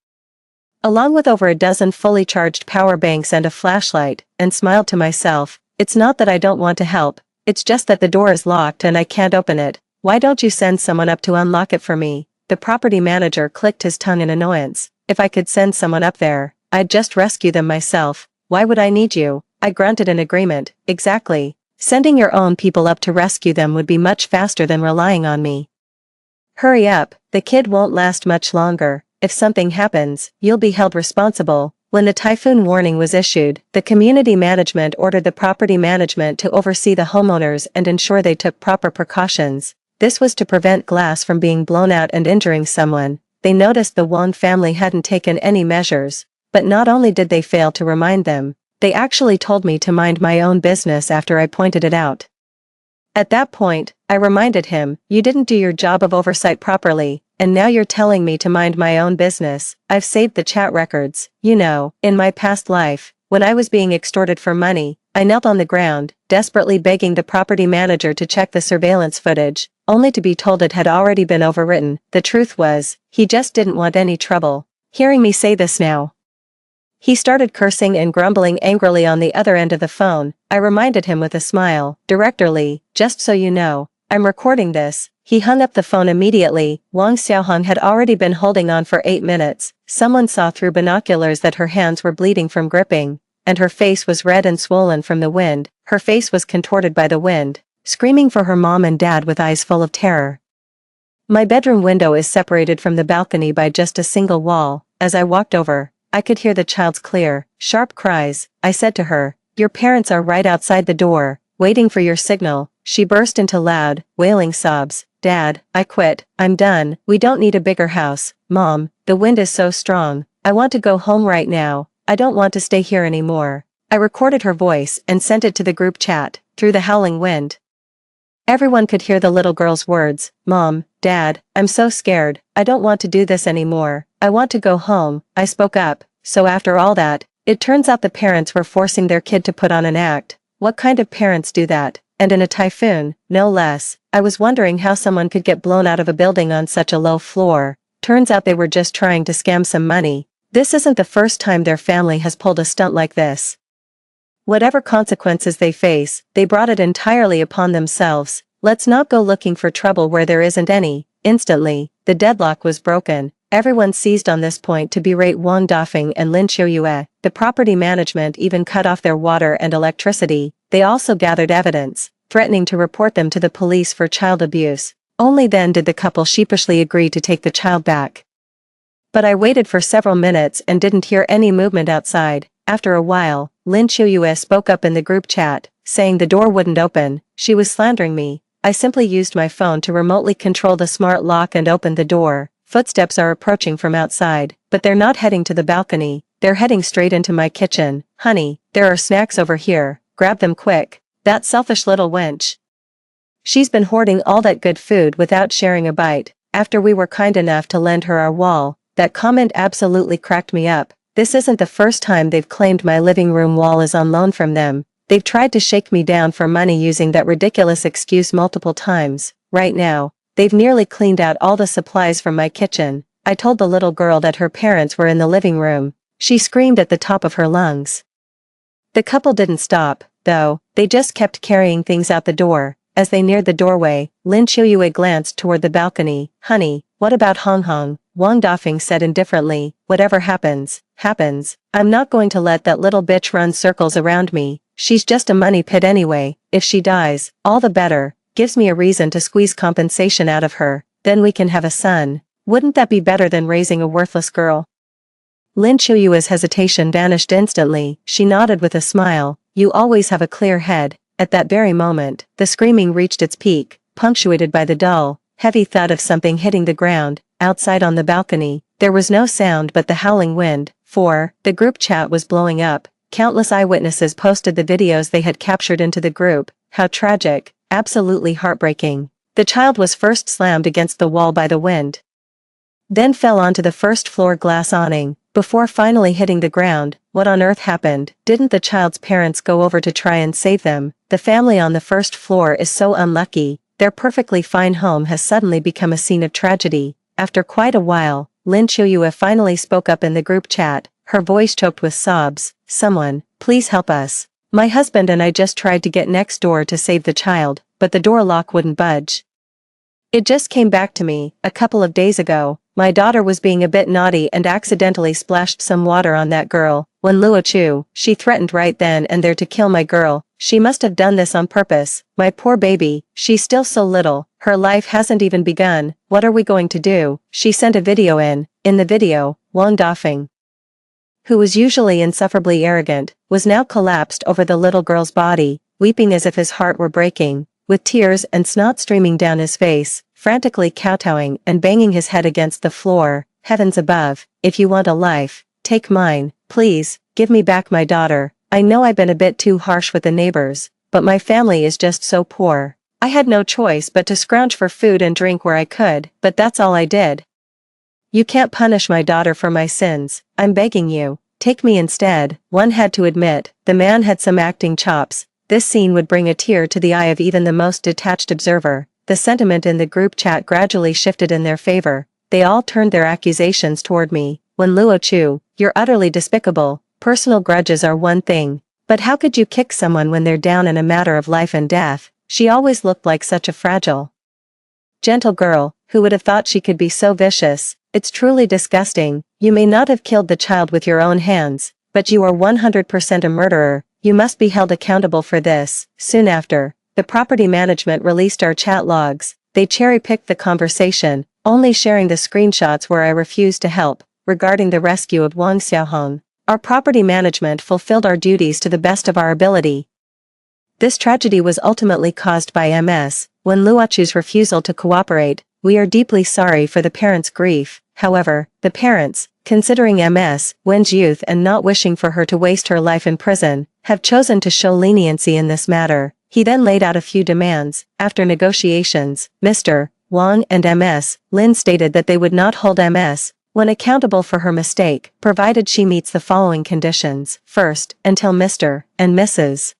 along with over a dozen fully charged power banks and a flashlight, and smiled to myself. It's not that I don't want to help, it's just that the door is locked and I can't open it. Why don't you send someone up to unlock it for me? The property manager clicked his tongue in annoyance. If I could send someone up there, I'd just rescue them myself. Why would I need you? I grunted in agreement. Exactly. Sending your own people up to rescue them would be much faster than relying on me. Hurry up, the kid won't last much longer. If something happens, you'll be held responsible. When the typhoon warning was issued, the community management ordered the property management to oversee the homeowners and ensure they took proper precautions. This was to prevent glass from being blown out and injuring someone. They noticed the Wan family hadn't taken any measures. But not only did they fail to remind them, they actually told me to mind my own business after I pointed it out. At that point, I reminded him, "You didn't do your job of oversight properly, and now you're telling me to mind my own business." I've saved the chat records. You know, in my past life, when I was being extorted for money, I knelt on the ground, desperately begging the property manager to check the surveillance footage, only to be told it had already been overwritten. The truth was, he just didn't want any trouble. Hearing me say this now, he started cursing and grumbling angrily on the other end of the phone. I reminded him with a smile, "Director Lee, just so you know, I'm recording this." He hung up the phone immediately. Wang Xiaohong had already been holding on for 8 minutes. Someone saw through binoculars that her hands were bleeding from gripping, and her face was red and swollen from the wind. Her face was contorted by the wind, screaming for her mom and dad with eyes full of terror. My bedroom window is separated from the balcony by just a single wall. As I walked over, I could hear the child's clear, sharp cries. I said to her, "Your parents are right outside the door, waiting for your signal." She burst into loud, wailing sobs. "Dad, I quit. I'm done. We don't need a bigger house. Mom, the wind is so strong. I want to go home right now. I don't want to stay here anymore." I recorded her voice and sent it to the group chat. Through the howling wind, everyone could hear the little girl's words. "Mom, Dad, I'm so scared. I don't want to do this anymore. I want to go home." I spoke up. So after all that, it turns out the parents were forcing their kid to put on an act. What kind of parents do that? And in a typhoon, no less. I was wondering how someone could get blown out of a building on such a low floor. Turns out they were just trying to scam some money. This isn't the first time their family has pulled a stunt like this. Whatever consequences they face, they brought it entirely upon themselves. Let's not go looking for trouble where there isn't any. Instantly, the deadlock was broken. Everyone seized on this point to berate Wang Dafeng and Lin Qiuyue. The property management even cut off their water and electricity. They also gathered evidence, threatening to report them to the police for child abuse. Only then did the couple sheepishly agree to take the child back. But I waited for several minutes and didn't hear any movement outside. After a while, Lin Chuyue spoke up in the group chat, saying the door wouldn't open. She was slandering me. I simply used my phone to remotely control the smart lock and opened the door. Footsteps are approaching from outside, but they're not heading to the balcony. They're heading straight into my kitchen. Honey, there are snacks over here. Grab them quick. That selfish little wench. She's been hoarding all that good food without sharing a bite. After we were kind enough to lend her our wall, that comment absolutely cracked me up. This isn't the first time they've claimed my living room wall is on loan from them. They've tried to shake me down for money using that ridiculous excuse multiple times. Right now, they've nearly cleaned out all the supplies from my kitchen. I told the little girl that her parents were in the living room. She screamed at the top of her lungs. The couple didn't stop, though. They just kept carrying things out the door. As they neared the doorway, Lin Chuyue glanced toward the balcony. Honey, what about Hong Hong? Wang Dafeng said indifferently. Whatever happens, happens. I'm not going to let that little bitch run circles around me. She's just a money pit anyway. If she dies, all the better. Gives me a reason to squeeze compensation out of her. Then we can have a son. Wouldn't that be better than raising a worthless girl? Lin Chuyue's hesitation vanished instantly. She nodded with a smile. You always have a clear head. At that very moment, the screaming reached its peak, punctuated by the dull, heavy thud of something hitting the ground. Outside on the balcony, there was no sound but the howling wind. The group chat was blowing up. Countless eyewitnesses posted the videos they had captured into the group. How tragic, absolutely heartbreaking. The child was first slammed against the wall by the wind, then fell onto the first-floor glass awning, before finally hitting the ground. What on earth happened? Didn't the child's parents go over to try and save them? The family on the first floor is so unlucky. Their perfectly fine home has suddenly become a scene of tragedy. After quite a while, Lin Chuyue finally spoke up in the group chat, her voice choked with sobs. Someone, please help us. My husband and I just tried to get next door to save the child, but the door lock wouldn't budge. It just came back to me, a couple of days ago. My daughter was being a bit naughty and accidentally splashed some water on that girl. When Luo Chu, she threatened right then and there to kill my girl. She must have done this on purpose. My poor baby, she's still so little. Her life hasn't even begun. What are we going to do? She sent a video in. In the video, Wang Dafeng, who was usually insufferably arrogant, was now collapsed over the little girl's body, weeping as if his heart were breaking, with tears and snot streaming down his face, frantically kowtowing and banging his head against the floor. Heavens above, if you want a life, take mine, please, give me back my daughter. I know I've been a bit too harsh with the neighbors, but my family is just so poor. I had no choice but to scrounge for food and drink where I could, but that's all I did. You can't punish my daughter for my sins. I'm begging you, take me instead. One had to admit, the man had some acting chops. This scene would bring a tear to the eye of even the most detached observer. The sentiment in the group chat gradually shifted in their favor. They all turned their accusations toward me. When Luo Chu, you're utterly despicable. Personal grudges are one thing, but how could you kick someone when they're down in a matter of life and death? She always looked like such a fragile, gentle girl. Who would have thought she could be so vicious? It's truly disgusting. You may not have killed the child with your own hands, but you are 100% a murderer. You must be held accountable for this. Soon after, the property management released our chat logs. They cherry-picked the conversation, only sharing the screenshots where I refused to help. Regarding the rescue of Wang Xiaohong, our property management fulfilled our duties to the best of our ability. This tragedy was ultimately caused by MS. When Luochu's refusal to cooperate, we are deeply sorry for the parents' grief. However, the parents, considering MS, Wen's youth and not wishing for her to waste her life in prison, have chosen to show leniency in this matter. He then laid out a few demands. After negotiations, Mr. Wang and MS. Lin stated that they would not hold MS when accountable for her mistake, provided she meets the following conditions. First, until Mr. and Mrs.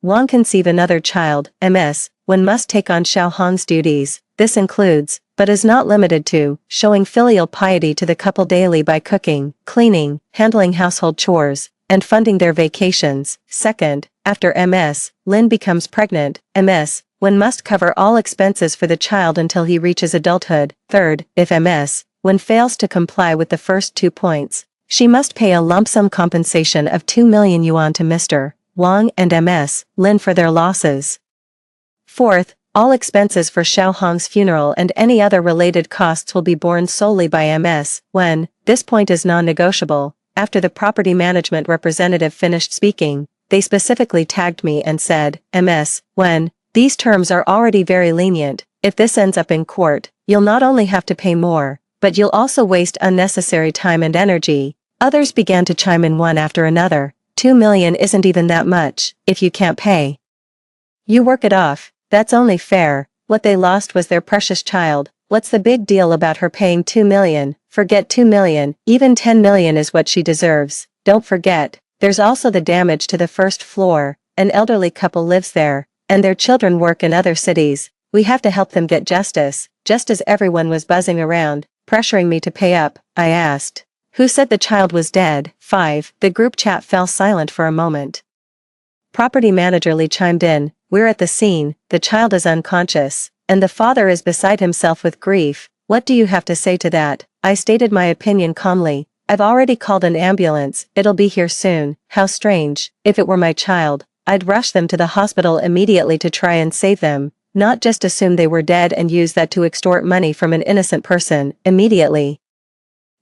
Wang conceive another child, MS. Wen must take on Xiaohong's duties. This includes, but is not limited to, showing filial piety to the couple daily by cooking, cleaning, handling household chores, and funding their vacations. Second, after MS. Lin becomes pregnant, MS. Wen must cover all expenses for the child until he reaches adulthood. Third, if MS. Wen fails to comply with the first 2 points, she must pay a lump sum compensation of 2 million yuan to Mr. Wang and MS. Lin for their losses. Fourth, All expenses for Xiaohong's funeral and any other related costs will be borne solely by MS. When, this point is non-negotiable. After the property management representative finished speaking, they specifically tagged me and said, MS, when, these terms are already very lenient. If this ends up in court, you'll not only have to pay more, but you'll also waste unnecessary time and energy. Others began to chime in one after another. 2 million isn't even that much, if you can't pay. You work it off, that's only fair. What they lost was their precious child. What's the big deal about her paying 2 million? Forget 2 million, even 10 million is what she deserves. Don't forget, there's also the damage to the first floor. An elderly couple lives there, and their children work in other cities. We have to help them get justice. Just as everyone was buzzing around, pressuring me to pay up, I asked, who said the child was dead? 5. The group chat fell silent for a moment. Property manager Lee chimed in, we're at the scene, the child is unconscious, and the father is beside himself with grief. What do you have to say to that? I stated my opinion calmly. I've already called an ambulance, it'll be here soon. How strange. If it were my child, I'd rush them to the hospital immediately to try and save them, not just assume they were dead and use that to extort money from an innocent person, immediately.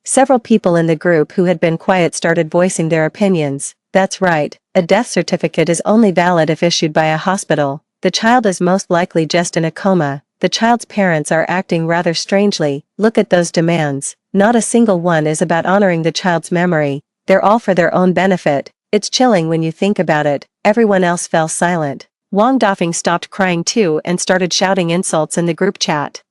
Several people in the group who had been quiet started voicing their opinions. That's right, a death certificate is only valid if issued by a hospital. The child is most likely just in a coma. The child's parents are acting rather strangely. Look at those demands. Not a single one is about honoring the child's memory. They're all for their own benefit. It's chilling when you think about it. Everyone else fell silent. Wang Dafeng stopped crying too and started shouting insults in the group chat.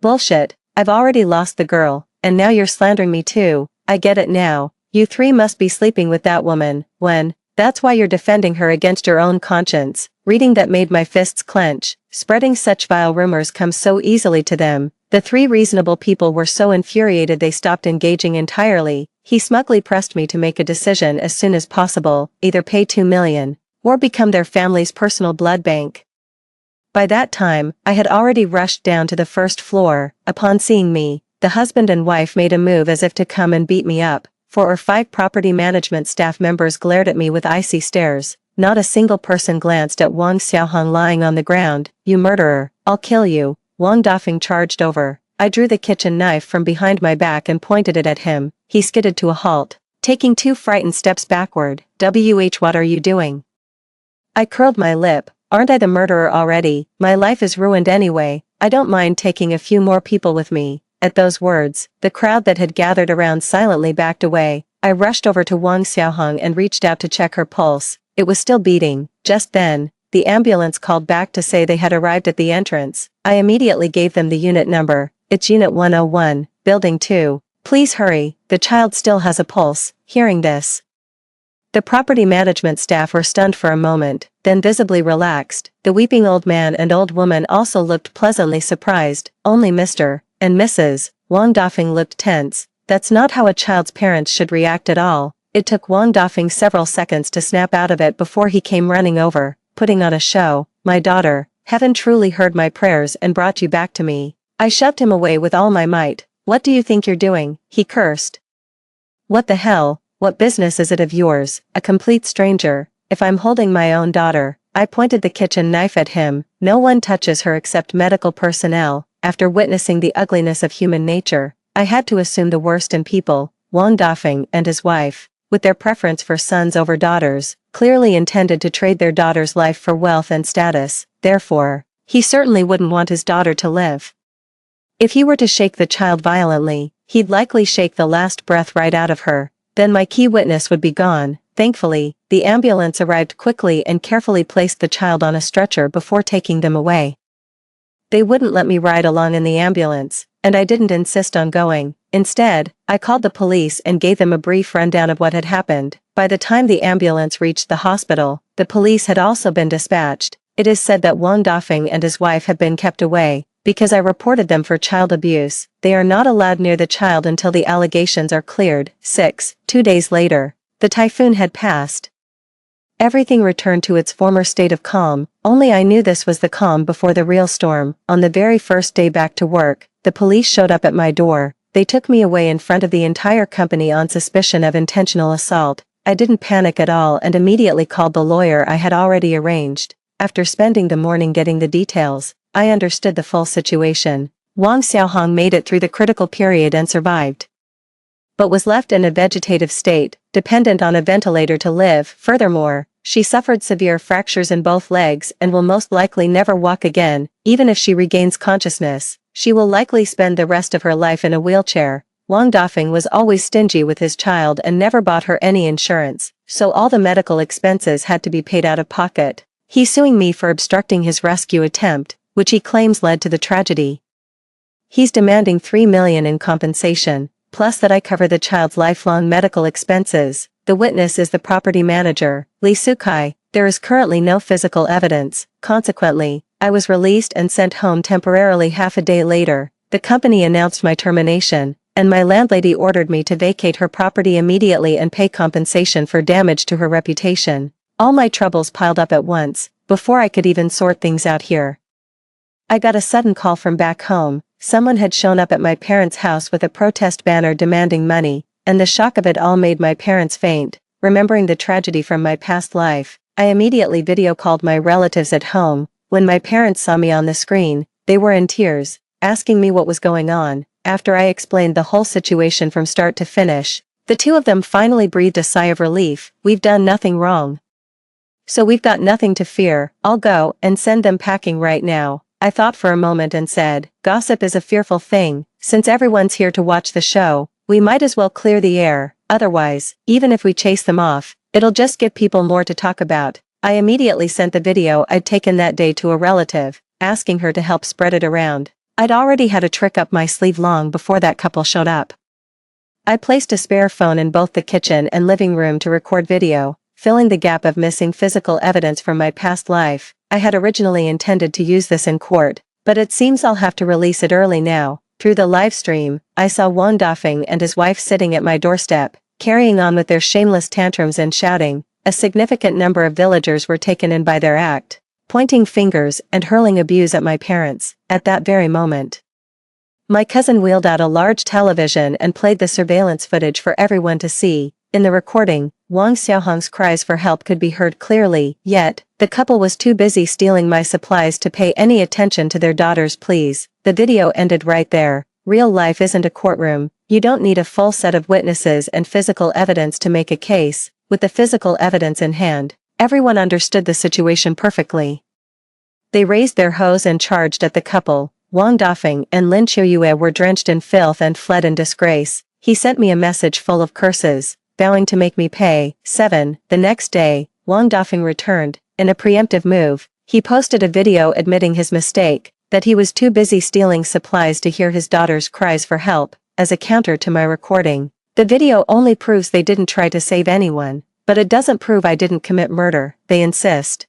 Bullshit. I've already lost the girl, and now you're slandering me too. I get it now. You three must be sleeping with that woman. When? That's why you're defending her against your own conscience. Reading that made my fists clench. Spreading such vile rumors comes so easily to them. The three reasonable people were so infuriated they stopped engaging entirely. He smugly pressed me to make a decision as soon as possible, either pay 2 million, or become their family's personal blood bank. By that time, I had already rushed down to the first floor. Upon seeing me, the husband and wife made a move as if to come and beat me up. 4 or 5 property management staff members glared at me with icy stares. Not a single person glanced at Wang Xiaohong lying on the ground. You murderer, I'll kill you. Wang Dafeng charged over. I drew the kitchen knife from behind my back and pointed it at him. He skidded to a halt, taking 2 frightened steps backward. What are you doing? I curled my lip. Aren't I the murderer already? My life is ruined anyway. I don't mind taking a few more people with me. At those words, the crowd that had gathered around silently backed away. I rushed over to Wang Xiaohong and reached out to check her pulse. It was still beating. Just then, the ambulance called back to say they had arrived at the entrance. I immediately gave them the unit number. It's Unit 101, Building 2. Please hurry, the child still has a pulse. Hearing this, the property management staff were stunned for a moment, then visibly relaxed. The weeping old man and old woman also looked pleasantly surprised. Only Mr. and Mrs. Wang Dafeng looked tense. That's not how a child's parents should react at all. It took Wang Dafeng several seconds to snap out of it before he came running over, putting on a show. My daughter, heaven truly heard my prayers and brought you back to me. I shoved him away with all my might. What do you think you're doing? He cursed. What the hell? What business is it of yours, a complete stranger? If I'm holding my own daughter, I pointed the kitchen knife at him. No one touches her except medical personnel. After witnessing the ugliness of human nature, I had to assume the worst in people. Wang Dafeng and his wife, with their preference for sons over daughters, clearly intended to trade their daughter's life for wealth and status. Therefore, he certainly wouldn't want his daughter to live. If he were to shake the child violently, he'd likely shake the last breath right out of her. Then my key witness would be gone. Thankfully, the ambulance arrived quickly and carefully placed the child on a stretcher before taking them away. They wouldn't let me ride along in the ambulance, and I didn't insist on going. Instead, I called the police and gave them a brief rundown of what had happened. By the time the ambulance reached the hospital, the police had also been dispatched. It is said that Wang Dafeng and his wife have been kept away, because I reported them for child abuse. They are not allowed near the child until the allegations are cleared. 6. 2 days later, the typhoon had passed. Everything returned to its former state of calm, only I knew this was the calm before the real storm. On the very first day back to work, the police showed up at my door. They took me away in front of the entire company on suspicion of intentional assault. I didn't panic at all and immediately called the lawyer I had already arranged. After spending the morning getting the details, I understood the full situation. Wang Xiaohong made it through the critical period and survived, but was left in a vegetative state, dependent on a ventilator to live. Furthermore, she suffered severe fractures in both legs and will most likely never walk again. Even if she regains consciousness, she will likely spend the rest of her life in a wheelchair. Wang Dafeng was always stingy with his child and never bought her any insurance, so all the medical expenses had to be paid out of pocket. He's suing me for obstructing his rescue attempt, which he claims led to the tragedy. He's demanding 3 million in compensation, plus that I cover the child's lifelong medical expenses. The witness is the property manager, Li Sukai. There is currently no physical evidence. Consequently, I was released and sent home temporarily. Half a day later, the company announced my termination, and my landlady ordered me to vacate her property immediately and pay compensation for damage to her reputation. All my troubles piled up at once, before I could even sort things out here. I got a sudden call from back home. Someone had shown up at my parents' house with a protest banner demanding money, and the shock of it all made my parents faint. Remembering the tragedy from my past life, I immediately video called my relatives at home. When my parents saw me on the screen, they were in tears, asking me what was going on. After I explained the whole situation from start to finish, the two of them finally breathed a sigh of relief. We've done nothing wrong, so we've got nothing to fear. I'll go and send them packing right now. I thought for a moment and said, gossip is a fearful thing. Since everyone's here to watch the show, we might as well clear the air. Otherwise, even if we chase them off, it'll just give people more to talk about. I immediately sent the video I'd taken that day to a relative, asking her to help spread it around. I'd already had a trick up my sleeve long before that couple showed up. I placed a spare phone in both the kitchen and living room to record video, filling the gap of missing physical evidence from my past life. I had originally intended to use this in court, but it seems I'll have to release it early now. Through the live stream, I saw Wang Dafeng and his wife sitting at my doorstep, carrying on with their shameless tantrums and shouting. A significant number of villagers were taken in by their act, pointing fingers and hurling abuse at my parents. At that very moment, my cousin wheeled out a large television and played the surveillance footage for everyone to see. In the recording, Wang Xiaohong's cries for help could be heard clearly, yet, the couple was too busy stealing my supplies to pay any attention to their daughter's pleas. The video ended right there. Real life isn't a courtroom. You don't need a full set of witnesses and physical evidence to make a case. With the physical evidence in hand, everyone understood the situation perfectly. They raised their hose and charged at the couple. Wang Dafeng and Lin Qiuyue were drenched in filth and fled in disgrace. He sent me a message full of curses, vowing to make me pay. 7. The next day, Wang Dafeng returned. In a preemptive move, he posted a video admitting his mistake, that he was too busy stealing supplies to hear his daughter's cries for help. As a counter to my recording, the video only proves they didn't try to save anyone, but it doesn't prove I didn't commit murder. They insist,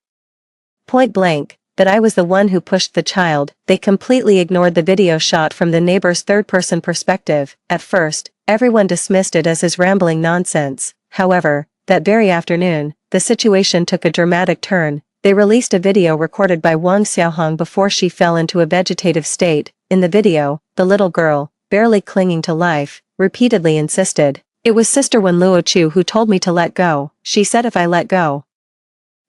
point blank, that I was the one who pushed the child. They completely ignored the video shot from the neighbor's third-person perspective. At first, everyone dismissed it as his rambling nonsense. However, that very afternoon, the situation took a dramatic turn. They released a video recorded by Wang Xiaohong before she fell into a vegetative state. In the video, the little girl, barely clinging to life, repeatedly insisted, "It was Sister Wen Luochu who told me to let go. She said if I let go,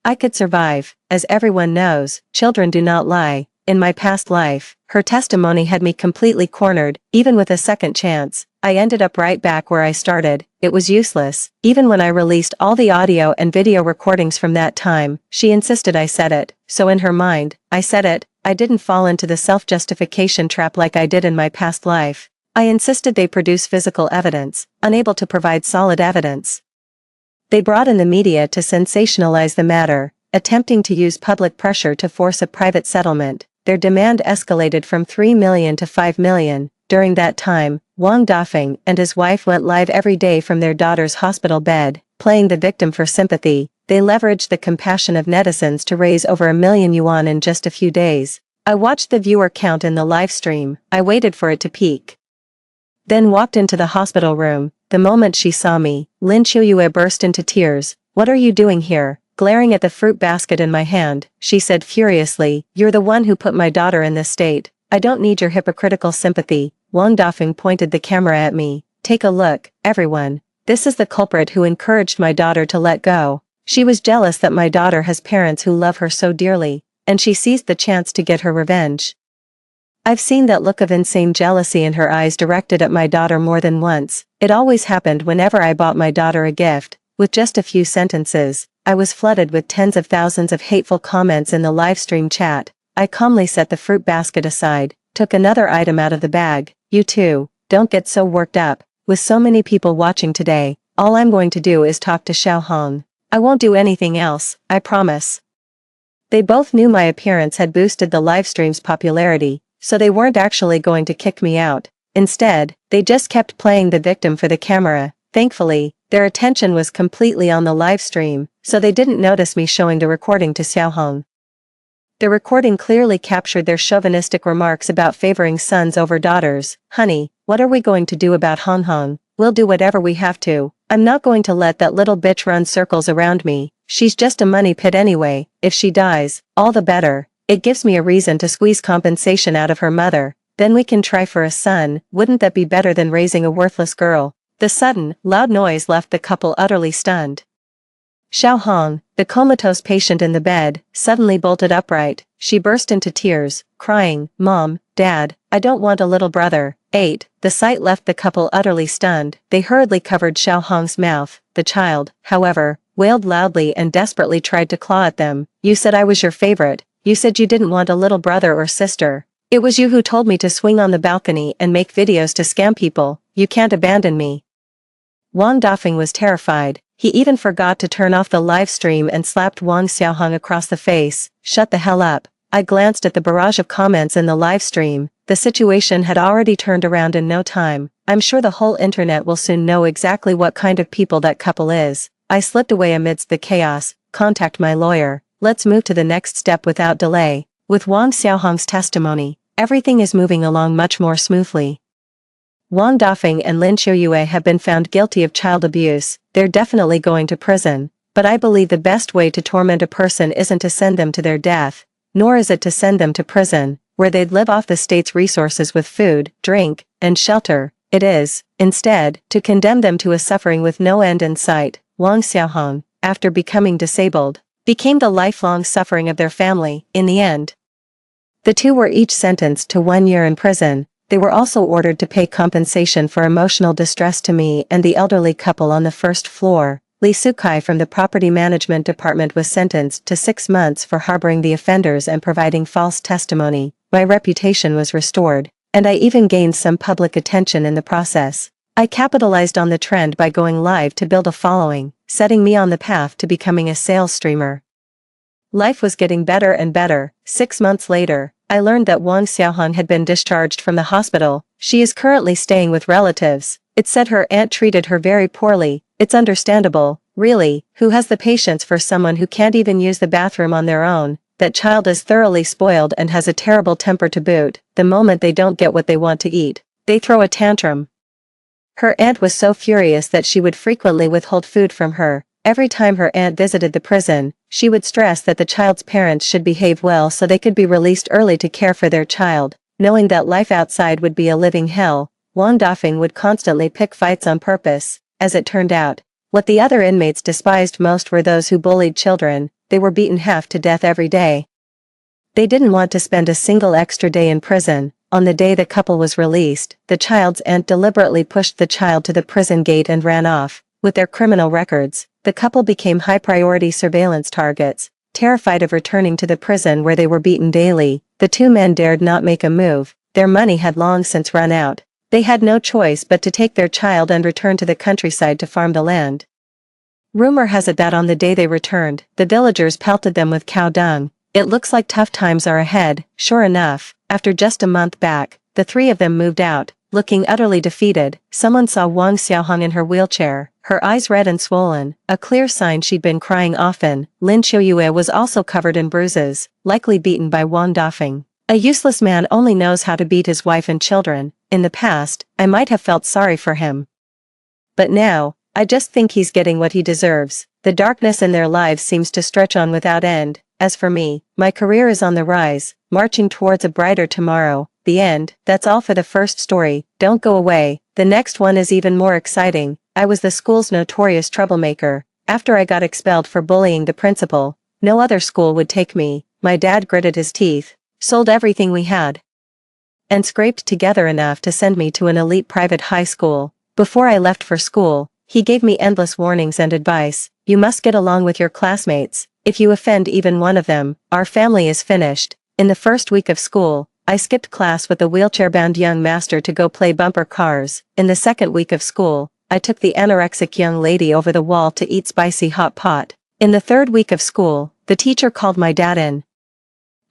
I could survive." As everyone knows, children do not lie. In my past life, her testimony had me completely cornered. Even with a second chance, I ended up right back where I started. It was useless. Even when I released all the audio and video recordings from that time, she insisted I said it. So in her mind, I said it. I didn't fall into the self-justification trap like I did in my past life. I insisted they produce physical evidence, unable to provide solid evidence. They brought in the media to sensationalize the matter, attempting to use public pressure to force a private settlement. Their demand escalated from 3 million to 5 million. During that time, Wang Dafeng and his wife went live every day from their daughter's hospital bed, playing the victim for sympathy. They leveraged the compassion of netizens to raise over 1 million yuan in just a few days. I watched the viewer count in the live stream. I waited for it to peak, then walked into the hospital room. The moment she saw me, Lin Qiuyue burst into tears. "What are you doing here?" Glaring at the fruit basket in my hand, she said furiously, "You're the one who put my daughter in this state. I don't need your hypocritical sympathy." Wang Dafeng pointed the camera at me. "Take a look, everyone. This is the culprit who encouraged my daughter to let go." She was jealous that my daughter has parents who love her so dearly, and she seized the chance to get her revenge. I've seen that look of insane jealousy in her eyes directed at my daughter more than once. It always happened whenever I bought my daughter a gift. With just a few sentences, I was flooded with tens of thousands of hateful comments in the livestream chat. I calmly set the fruit basket aside, took another item out of the bag. You too, don't get so worked up. With so many people watching today, all I'm going to do is talk to Xiao Hong. I won't do anything else, I promise. They both knew my appearance had boosted the livestream's popularity, so they weren't actually going to kick me out. Instead, they just kept playing the victim for the camera. Thankfully, their attention was completely on the livestream, so they didn't notice me showing the recording to Xiao Hong. The recording clearly captured their chauvinistic remarks about favoring sons over daughters. Honey, what are we going to do about Hong Hong? We'll do whatever we have to. I'm not going to let that little bitch run circles around me. She's just a money pit anyway. If she dies, all the better. It gives me a reason to squeeze compensation out of her mother. Then we can try for a son. Wouldn't that be better than raising a worthless girl? The sudden, loud noise left the couple utterly stunned. Xiao Hong, the comatose patient in the bed, suddenly bolted upright. She burst into tears, crying, Mom, Dad, I don't want a little brother. 8. The sight left the couple utterly stunned. They hurriedly covered Xiao Hong's mouth. The child, however, wailed loudly and desperately tried to claw at them. You said I was your favorite. You said you didn't want a little brother or sister. It was you who told me to swing on the balcony and make videos to scam people. You can't abandon me. Wang Dafeng was terrified. He even forgot to turn off the live stream and slapped Wang Xiaohong across the face. Shut the hell up. I glanced at the barrage of comments in the live stream. The situation had already turned around in no time. I'm sure the whole internet will soon know exactly what kind of people that couple is. I slipped away amidst the chaos. Contact my lawyer. Let's move to the next step without delay. With Wang Xiaohong's testimony, everything is moving along much more smoothly. Wang Dafeng and Lin Qiuyue have been found guilty of child abuse. They're definitely going to prison. But I believe the best way to torment a person isn't to send them to their death, nor is it to send them to prison, where they'd live off the state's resources with food, drink, and shelter. It is, instead, to condemn them to a suffering with no end in sight. Wang Xiaohong, after becoming disabled, became the lifelong suffering of their family. In the end, the two were each sentenced to 1 year in prison. They were also ordered to pay compensation for emotional distress to me and the elderly couple on the first floor. Li Sukai from the Property Management Department was sentenced to 6 months for harboring the offenders and providing false testimony. My reputation was restored, and I even gained some public attention in the process. I capitalized on the trend by going live to build a following, setting me on the path to becoming a sales streamer. Life was getting better and better. 6 months later, I learned that Wang Xiaohong had been discharged from the hospital. She is currently staying with relatives. It said her aunt treated her very poorly. It's understandable, really. Who has the patience for someone who can't even use the bathroom on their own? That child is thoroughly spoiled and has a terrible temper to boot. The moment they don't get what they want to eat, they throw a tantrum. Her aunt was so furious that she would frequently withhold food from her. Every time her aunt visited the prison, she would stress that the child's parents should behave well so they could be released early to care for their child. Knowing that life outside would be a living hell, Wang Dafeng would constantly pick fights on purpose. As it turned out, what the other inmates despised most were those who bullied children. They were beaten half to death every day. They didn't want to spend a single extra day in prison. On the day the couple was released, the child's aunt deliberately pushed the child to the prison gate and ran off. With their criminal records, the couple became high-priority surveillance targets. Terrified of returning to the prison where they were beaten daily, the two men dared not make a move. Their money had long since run out. They had no choice but to take their child and return to the countryside to farm the land. Rumor has it that on the day they returned, the villagers pelted them with cow dung. It looks like tough times are ahead. Sure enough, after just a month back, the three of them moved out. Looking utterly defeated, someone saw Wang Xiaohong in her wheelchair, her eyes red and swollen, a clear sign she'd been crying often. Lin Qiuyue was also covered in bruises, likely beaten by Wang Dafeng. A useless man only knows how to beat his wife and children. In the past, I might have felt sorry for him. But now, I just think he's getting what he deserves. The darkness in their lives seems to stretch on without end. As for me, my career is on the rise, marching towards a brighter tomorrow. The end. That's all for the first story. Don't go away. The next one is even more exciting. I was the school's notorious troublemaker. After I got expelled for bullying the principal, no other school would take me. My dad gritted his teeth, sold everything we had, and scraped together enough to send me to an elite private high school. Before I left for school, he gave me endless warnings and advice. You must get along with your classmates. If you offend even one of them, our family is finished. In the first week of school, I skipped class with the wheelchair-bound young master to go play bumper cars. In the second week of school, I took the anorexic young lady over the wall to eat spicy hot pot. In the third week of school, the teacher called my dad in.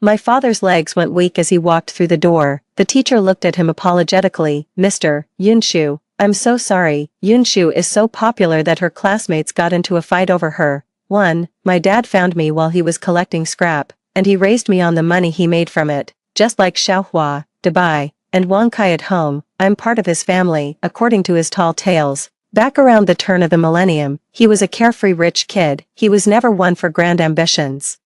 My father's legs went weak as he walked through the door. The teacher looked at him apologetically. Mr. Yunshu, I'm so sorry. Yunshu is so popular that her classmates got into a fight over her. 1. My dad found me while he was collecting scrap, and he raised me on the money he made from it. Just like Xiaohua, Dubai, and Wang Kai at home, I'm part of his family, according to his tall tales. Back around the turn of the millennium, he was a carefree rich kid. He was never one for grand ambitions.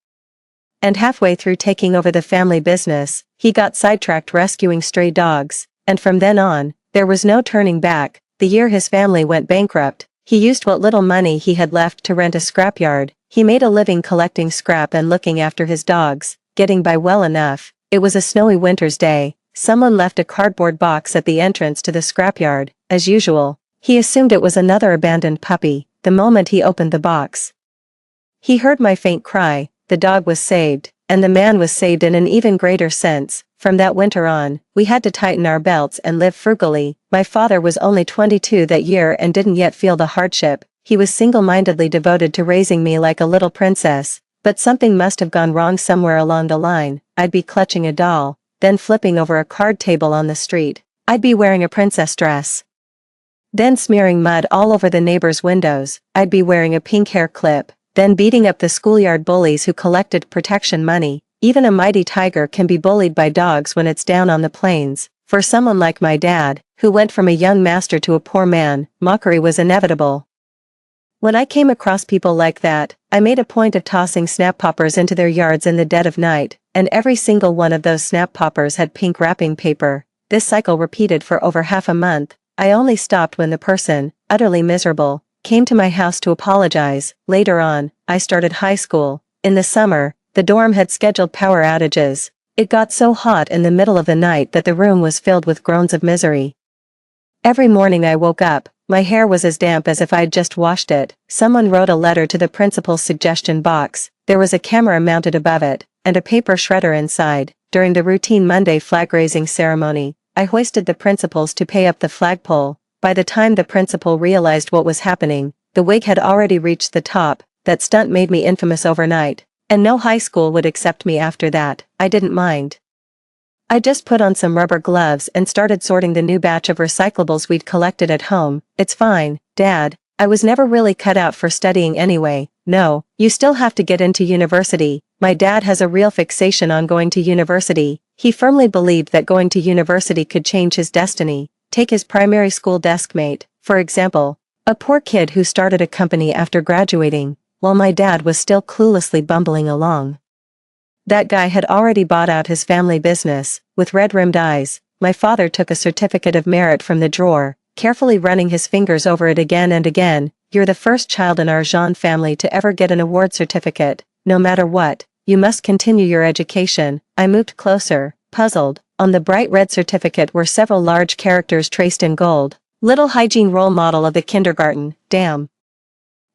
And halfway through taking over the family business, he got sidetracked rescuing stray dogs, and from then on, there was no turning back. The year his family went bankrupt, he used what little money he had left to rent a scrapyard. He made a living collecting scrap and looking after his dogs, getting by well enough. It was a snowy winter's day. Someone left a cardboard box at the entrance to the scrapyard. As usual, he assumed it was another abandoned puppy. The moment he opened the box, he heard my faint cry. The dog was saved, and the man was saved in an even greater sense. From that winter on, we had to tighten our belts and live frugally. My father was only 22 that year and didn't yet feel the hardship. He was single-mindedly devoted to raising me like a little princess. But something must have gone wrong somewhere along the line. I'd be clutching a doll, then flipping over a card table on the street. I'd be wearing a princess dress, then smearing mud all over the neighbors' windows. I'd be wearing a pink hair clip, then beating up the schoolyard bullies who collected protection money. Even a mighty tiger can be bullied by dogs when it's down on the plains. For someone like my dad, who went from a young master to a poor man, mockery was inevitable. When I came across people like that, I made a point of tossing snap poppers into their yards in the dead of night, and every single one of those snap poppers had pink wrapping paper. This cycle repeated for over half a month. I only stopped when the person, utterly miserable, came to my house to apologize. Later on, I started high school. In the summer, the dorm had scheduled power outages. It got so hot in the middle of the night that the room was filled with groans of misery. Every morning I woke up, my hair was as damp as if I'd just washed it. Someone wrote a letter to the principal's suggestion box. There was a camera mounted above it, and a paper shredder inside. During the routine Monday flag-raising ceremony, I hoisted the principals to pay up the flagpole. By the time the principal realized what was happening, the wig had already reached the top. That stunt made me infamous overnight, and no high school would accept me after that. I didn't mind. I just put on some rubber gloves and started sorting the new batch of recyclables we'd collected at home. It's fine, Dad. I was never really cut out for studying anyway. No, you still have to get into university. My dad has a real fixation on going to university. He firmly believed that going to university could change his destiny. Take his primary school deskmate, for example. A poor kid who started a company after graduating, while my dad was still cluelessly bumbling along. That guy had already bought out his family business. With red-rimmed eyes, my father took a certificate of merit from the drawer, carefully running his fingers over it again and again. You're the first child in our Jean family to ever get an award certificate. No matter what, you must continue your education. I moved closer, puzzled. On the bright red certificate were several large characters traced in gold. Little hygiene role model of the kindergarten. Damn.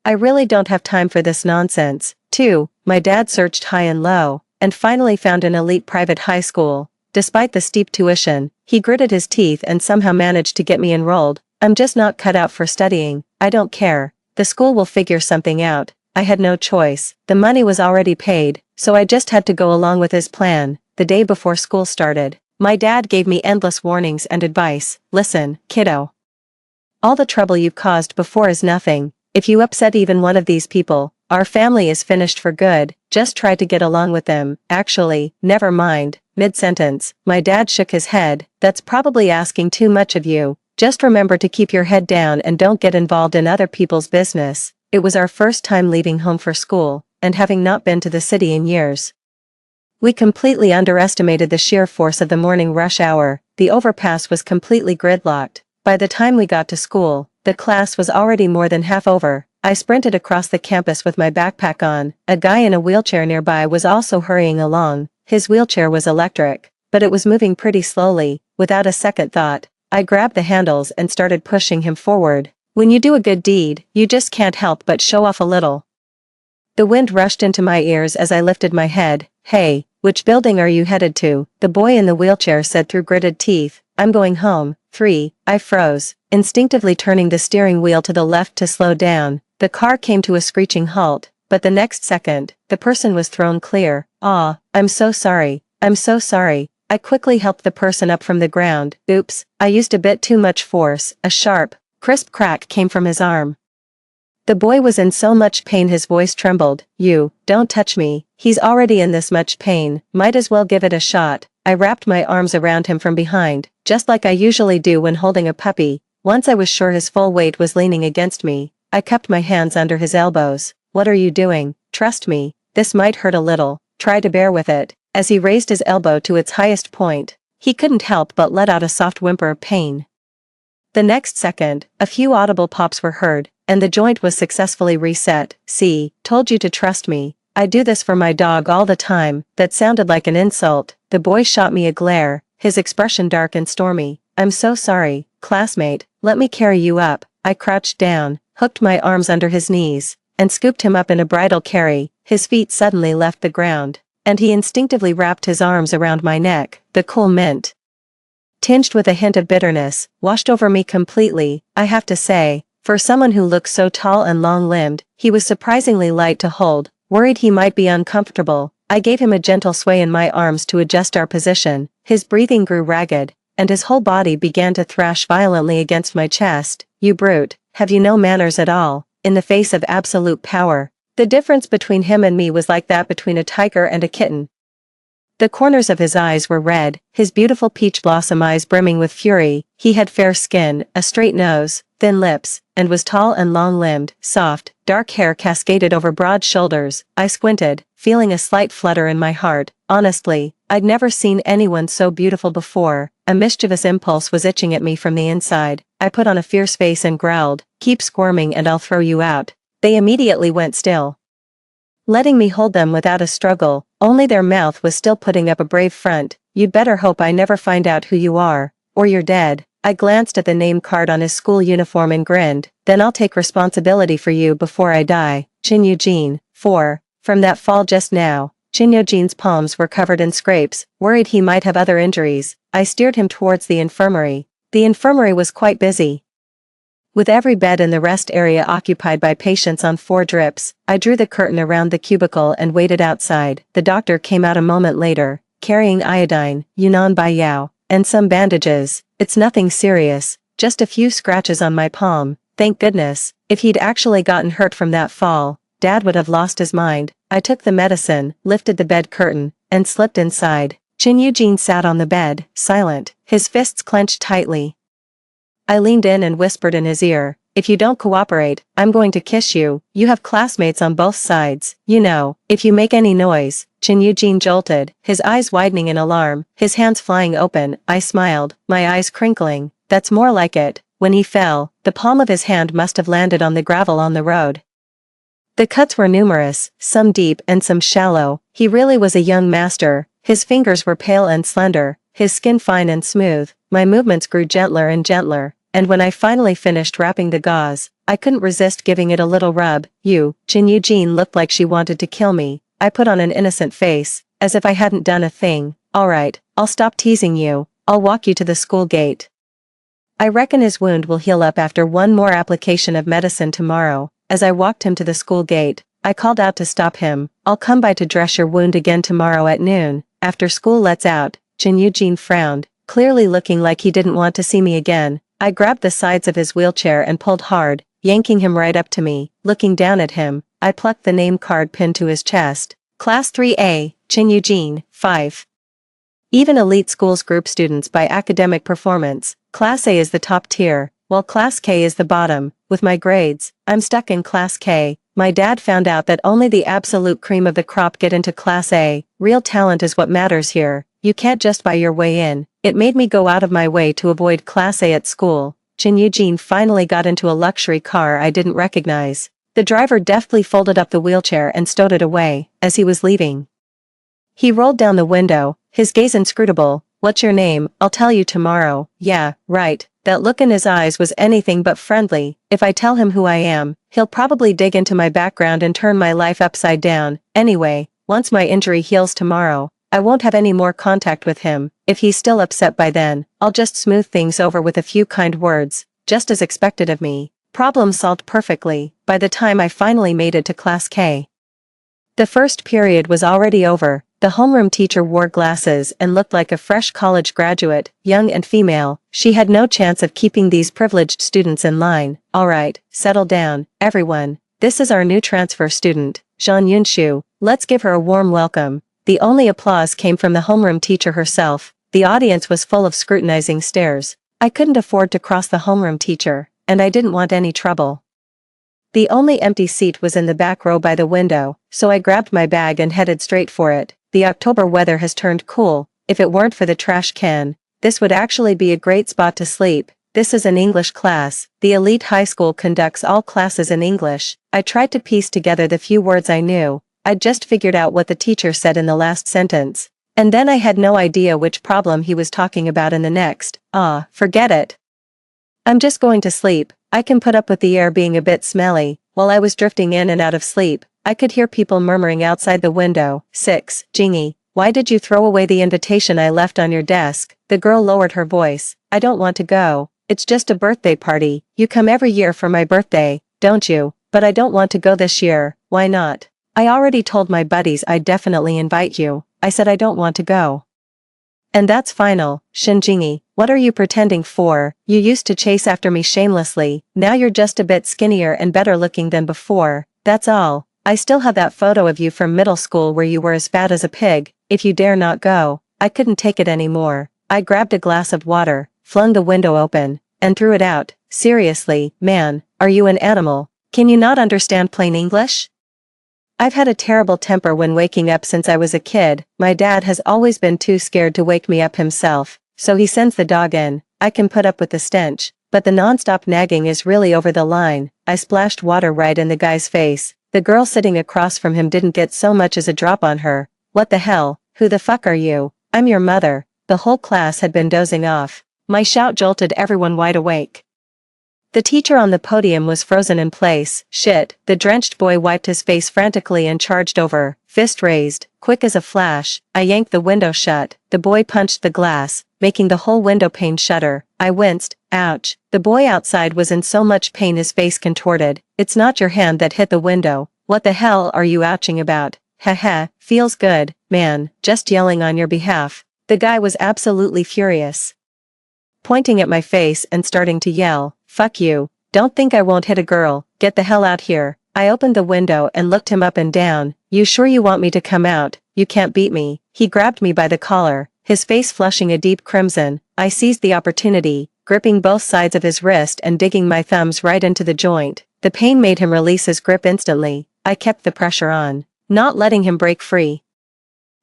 I really don't have time for this nonsense. 2. My dad searched high and low, and finally found an elite private high school. Despite the steep tuition, he gritted his teeth and somehow managed to get me enrolled. I'm just not cut out for studying. I don't care. The school will figure something out. I had no choice. The money was already paid, so I just had to go along with his plan. The day before school started, my dad gave me endless warnings and advice. Listen, kiddo. All the trouble you've caused before is nothing. If you upset even one of these people, our family is finished for good. Just try to get along with them. Actually, never mind. Mid-sentence, my dad shook his head. That's probably asking too much of you. Just remember to keep your head down and don't get involved in other people's business. It was our first time leaving home for school, and having not been to the city in years, we completely underestimated the sheer force of the morning rush hour. The overpass was completely gridlocked. By the time we got to school, the class was already more than half over. I sprinted across the campus with my backpack on. A guy in a wheelchair nearby was also hurrying along. His wheelchair was electric, but it was moving pretty slowly. Without a second thought, I grabbed the handles and started pushing him forward. When you do a good deed, you just can't help but show off a little. The wind rushed into my ears as I lifted my head. "Hey, which building are you headed to?" the boy in the wheelchair said through gritted teeth. "I'm going home." 3. I froze, instinctively turning the steering wheel to the left to slow down. The car came to a screeching halt, but the next second, the person was thrown clear. "Aw, I'm so sorry. I'm so sorry." I quickly helped the person up from the ground. "Oops, I used a bit too much force." A sharp, crisp crack came from his arm. The boy was in so much pain his voice trembled. "You, don't touch me. He's already in this much pain. Might as well give it a shot." I wrapped my arms around him from behind, just like I usually do when holding a puppy. Once I was sure his full weight was leaning against me, I cupped my hands under his elbows. "What are you doing? Trust me. This might hurt a little. Try to bear with it." As he raised his elbow to its highest point, he couldn't help but let out a soft whimper of pain. The next second, a few audible pops were heard, and the joint was successfully reset. "See, told you to trust me. I do this for my dog all the time." That sounded like an insult. The boy shot me a glare, his expression dark and stormy. "I'm so sorry, classmate. Let me carry you up." I crouched down, hooked my arms under his knees, and scooped him up in a bridal carry. His feet suddenly left the ground, and he instinctively wrapped his arms around my neck. The cool mint, tinged with a hint of bitterness, washed over me completely. I have to say, for someone who looked so tall and long-limbed, he was surprisingly light to hold. Worried he might be uncomfortable, I gave him a gentle sway in my arms to adjust our position. His breathing grew ragged, and his whole body began to thrash violently against my chest. "You brute, have you no manners at all?" In the face of absolute power. The difference between him and me was like that between a tiger and a kitten. The corners of his eyes were red, his beautiful peach blossom eyes brimming with fury. He had fair skin, a straight nose, thin lips, and was tall and long-limbed. Soft, dark hair cascaded over broad shoulders. I squinted, feeling a slight flutter in my heart. Honestly, I'd never seen anyone so beautiful before. A mischievous impulse was itching at me from the inside. I put on a fierce face and growled, "Keep squirming and I'll throw you out." They immediately went still, letting me hold them without a struggle. Only their mouth was still putting up a brave front. "You'd better hope I never find out who you are, or you're dead." I glanced at the name card on his school uniform and grinned. "Then I'll take responsibility for you before I die." Chin Eugene. 4. From that fall just now, Chin Eugene's palms were covered in scrapes. Worried he might have other injuries, I steered him towards the infirmary. The infirmary was quite busy, with every bed in the rest area occupied by patients on 4 drips. I drew the curtain around the cubicle and waited outside. The doctor came out a moment later, carrying iodine, Yunnan Bai Yao, and some bandages. "It's nothing serious, just a few scratches on my palm." Thank goodness. If he'd actually gotten hurt from that fall, Dad would have lost his mind. I took the medicine, lifted the bed curtain, and slipped inside. Chin Eugene sat on the bed, silent, his fists clenched tightly. I leaned in and whispered in his ear, "If you don't cooperate, I'm going to kiss you. You have classmates on both sides. You know, if you make any noise." Chin Eugene jolted, his eyes widening in alarm, his hands flying open. I smiled, my eyes crinkling. "That's more like it." When he fell, the palm of his hand must have landed on the gravel on the road. The cuts were numerous, some deep and some shallow. He really was a young master. His fingers were pale and slender, his skin fine and smooth. My movements grew gentler and gentler, and when I finally finished wrapping the gauze, I couldn't resist giving it a little rub. Chin Eugene looked like she wanted to kill me. I put on an innocent face, as if I hadn't done a thing. "All right, I'll stop teasing you. I'll walk you to the school gate. I reckon his wound will heal up after one more application of medicine tomorrow." As I walked him to the school gate, I called out to stop him. "I'll come by to dress your wound again tomorrow at noon, after school lets out." Chin Eugene frowned, clearly looking like he didn't want to see me again. I grabbed the sides of his wheelchair and pulled hard, yanking him right up to me. Looking down at him, I plucked the name card pinned to his chest. Class 3A, Chin Eugene, 5. Even elite schools group students by academic performance. Class A is the top tier, while Class K is the bottom. With my grades, I'm stuck in Class K. My dad found out that only the absolute cream of the crop get into Class A. Real talent is what matters here. You can't just buy your way in. It made me go out of my way to avoid Class A at school. Chin Eugene finally got into a luxury car I didn't recognize. The driver deftly folded up the wheelchair and stowed it away, as he was leaving. He rolled down the window, his gaze inscrutable. "What's your name? I'll tell you tomorrow." "Yeah, right." That look in his eyes was anything but friendly. If I tell him who I am, he'll probably dig into my background and turn my life upside down. Anyway, once my injury heals tomorrow, I won't have any more contact with him. If he's still upset by then, I'll just smooth things over with a few kind words, just as expected of me. Problem solved perfectly, by the time I finally made it to Class K. The first period was already over. The homeroom teacher wore glasses and looked like a fresh college graduate, young and female. She had no chance of keeping these privileged students in line. "All right, settle down, everyone. This is our new transfer student, Jean Yunshu. Let's give her a warm welcome." The only applause came from the homeroom teacher herself. The audience was full of scrutinizing stares. I couldn't afford to cross the homeroom teacher, and I didn't want any trouble. The only empty seat was in the back row by the window, so I grabbed my bag and headed straight for it. The October weather has turned cool. If it weren't for the trash can, this would actually be a great spot to sleep. This is an English class. The elite high school conducts all classes in English. I tried to piece together the few words I knew. I'd just figured out what the teacher said in the last sentence. And then I had no idea which problem he was talking about in the next. Forget it. I'm just going to sleep. I can put up with the air being a bit smelly. While I was drifting in and out of sleep, I could hear people murmuring outside the window. 6. Jingy, why did you throw away the invitation I left on your desk? The girl lowered her voice. I don't want to go. It's just a birthday party. You come every year for my birthday, don't you? But I don't want to go this year. Why not? I already told my buddies I'd definitely invite you. I said I don't want to go. And that's final. Shinjingi, what are you pretending for? You used to chase after me shamelessly. Now you're just a bit skinnier and better looking than before. That's all. I still have that photo of you from middle school where you were as fat as a pig. If you dare not go. I couldn't take it anymore. I grabbed a glass of water, flung the window open, and threw it out. Seriously, man, are you an animal? Can you not understand plain English? I've had a terrible temper when waking up since I was a kid. My dad has always been too scared to wake me up himself, so he sends the dog in. I can put up with the stench, but the non-stop nagging is really over the line. I splashed water right in the guy's face. The girl sitting across from him didn't get so much as a drop on her. What the hell? Who the fuck are you? I'm your mother. The whole class had been dozing off. My shout jolted everyone wide awake. The teacher on the podium was frozen in place. Shit, the drenched boy wiped his face frantically and charged over, fist raised. Quick as a flash, I yanked the window shut. The boy punched the glass, making the whole window pane shudder. I winced. Ouch. The boy outside was in so much pain his face contorted. It's not your hand that hit the window. What the hell are you ouching about? Heh, feels good, man, just yelling on your behalf. The guy was absolutely furious, pointing at my face and starting to yell. Fuck you. Don't think I won't hit a girl. Get the hell out here. I opened the window and looked him up and down. You sure you want me to come out? You can't beat me. He grabbed me by the collar, his face flushing a deep crimson. I seized the opportunity, gripping both sides of his wrist and digging my thumbs right into the joint. The pain made him release his grip instantly. I kept the pressure on, not letting him break free.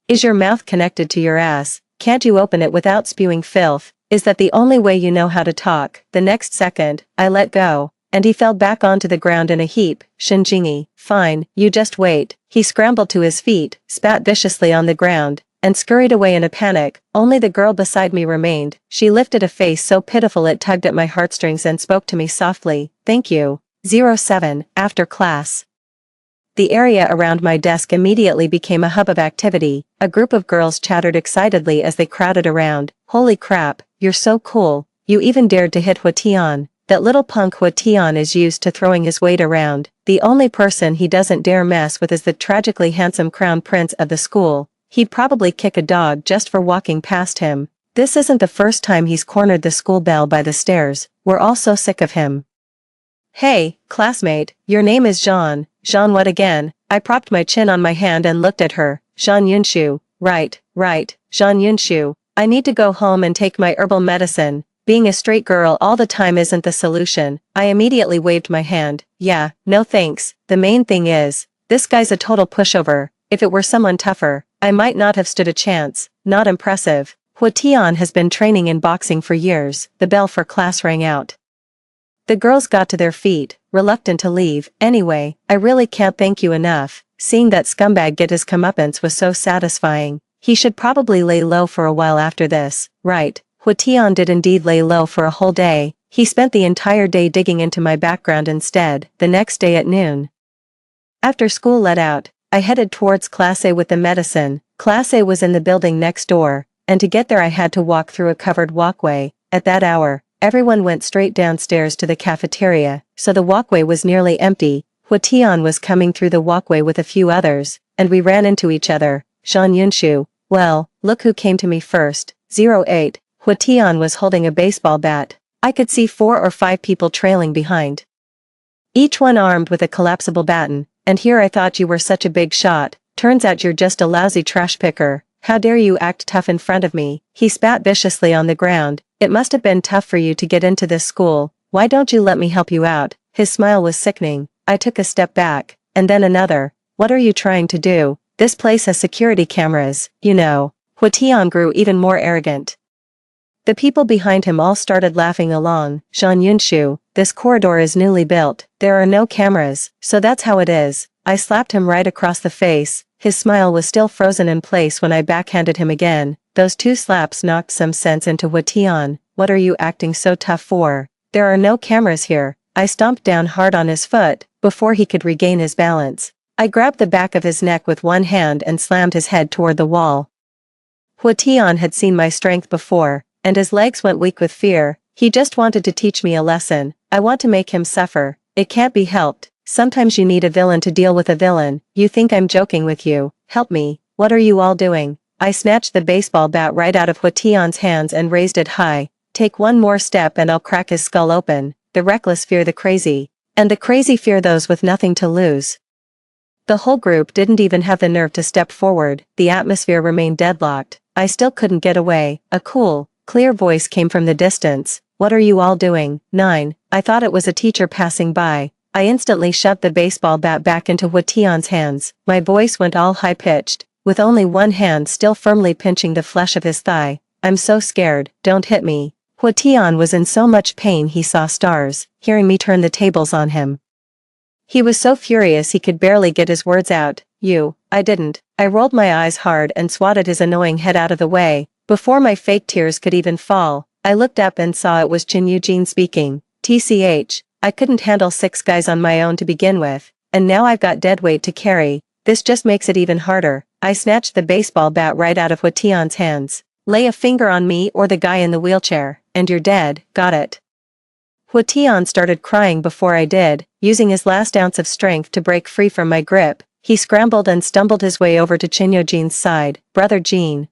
Is your mouth connected to your ass? Can't you open it without spewing filth? Is that the only way you know how to talk? The next second, I let go, and he fell back onto the ground in a heap. Shinjingi, fine, you just wait. He scrambled to his feet, spat viciously on the ground, and scurried away in a panic. Only the girl beside me remained. She lifted a face so pitiful it tugged at my heartstrings and spoke to me softly. Thank you. 07, after class. The area around my desk immediately became a hub of activity. A group of girls chattered excitedly as they crowded around. Holy crap, you're so cool. You even dared to hit Hwatian. That little punk Hwatian is used to throwing his weight around. The only person he doesn't dare mess with is the tragically handsome crown prince of the school. He'd probably kick a dog just for walking past him. This isn't the first time he's cornered the school belle by the stairs. We're all so sick of him. Hey, classmate, your name is Jean. Jean what again? I propped my chin on my hand and looked at her. Jean Yunshu. Right, Jean Yunshu. I need to go home and take my herbal medicine. Being a straight girl all the time isn't the solution. I immediately waved my hand. Yeah, no thanks. The main thing is, this guy's a total pushover. If it were someone tougher, I might not have stood a chance. Not impressive. Hwatian has been training in boxing for years. The bell for class rang out. The girls got to their feet, reluctant to leave. Anyway, I really can't thank you enough. Seeing that scumbag get his comeuppance was so satisfying. He should probably lay low for a while after this, right? Hwatian did indeed lay low for a whole day. He spent the entire day digging into my background instead. The next day at noon, after school let out, I headed towards Class A with the medicine. Class A was in the building next door, and to get there I had to walk through a covered walkway. At that hour, everyone went straight downstairs to the cafeteria, so the walkway was nearly empty. Hwatian was coming through the walkway with a few others, and we ran into each other. Jean Yunshu. Well, look who came to me first. 08. Hwatian was holding a baseball bat. I could see 4 or 5 people trailing behind, each one armed with a collapsible baton. And here I thought you were such a big shot. Turns out you're just a lousy trash picker. How dare you act tough in front of me? He spat viciously on the ground. It must have been tough for you to get into this school. Why don't you let me help you out? His smile was sickening. I took a step back, and then another. What are you trying to do? This place has security cameras, you know. Hwatian grew even more arrogant. The people behind him all started laughing along. Jean Yunshu, this corridor is newly built. There are no cameras, so that's how it is. I slapped him right across the face. His smile was still frozen in place when I backhanded him again. Those 2 slaps knocked some sense into Hwatian. What are you acting so tough for? There are no cameras here. I stomped down hard on his foot, before he could regain his balance. I grabbed the back of his neck with one hand and slammed his head toward the wall. Hwatian had seen my strength before, and his legs went weak with fear. He just wanted to teach me a lesson. I want to make him suffer. It can't be helped. Sometimes you need a villain to deal with a villain. You think I'm joking with you? Help me. What are you all doing? I snatched the baseball bat right out of Hwatian's hands and raised it high. Take one more step and I'll crack his skull open. The reckless fear the crazy, and the crazy fear those with nothing to lose. The whole group didn't even have the nerve to step forward. The atmosphere remained deadlocked. I still couldn't get away. A cool, clear voice came from the distance. What are you all doing? 9. I thought it was a teacher passing by. I instantly shoved the baseball bat back into Hwatian's hands. My voice went all high-pitched, with only one hand still firmly pinching the flesh of his thigh. I'm so scared, don't hit me. Hwatian was in so much pain he saw stars, hearing me turn the tables on him. He was so furious he could barely get his words out. I didn't. I rolled my eyes hard and swatted his annoying head out of the way. Before my fake tears could even fall, I looked up and saw it was Chin Eugene speaking. TCH, I couldn't handle 6 guys on my own to begin with, and now I've got dead weight to carry. This just makes it even harder. I snatched the baseball bat right out of Hwatian's hands. Lay a finger on me or the guy in the wheelchair, and you're dead, got it? Hwatian started crying before I did, using his last ounce of strength to break free from my grip. He scrambled and stumbled his way over to Chin-Eugene's side. Brother Gene,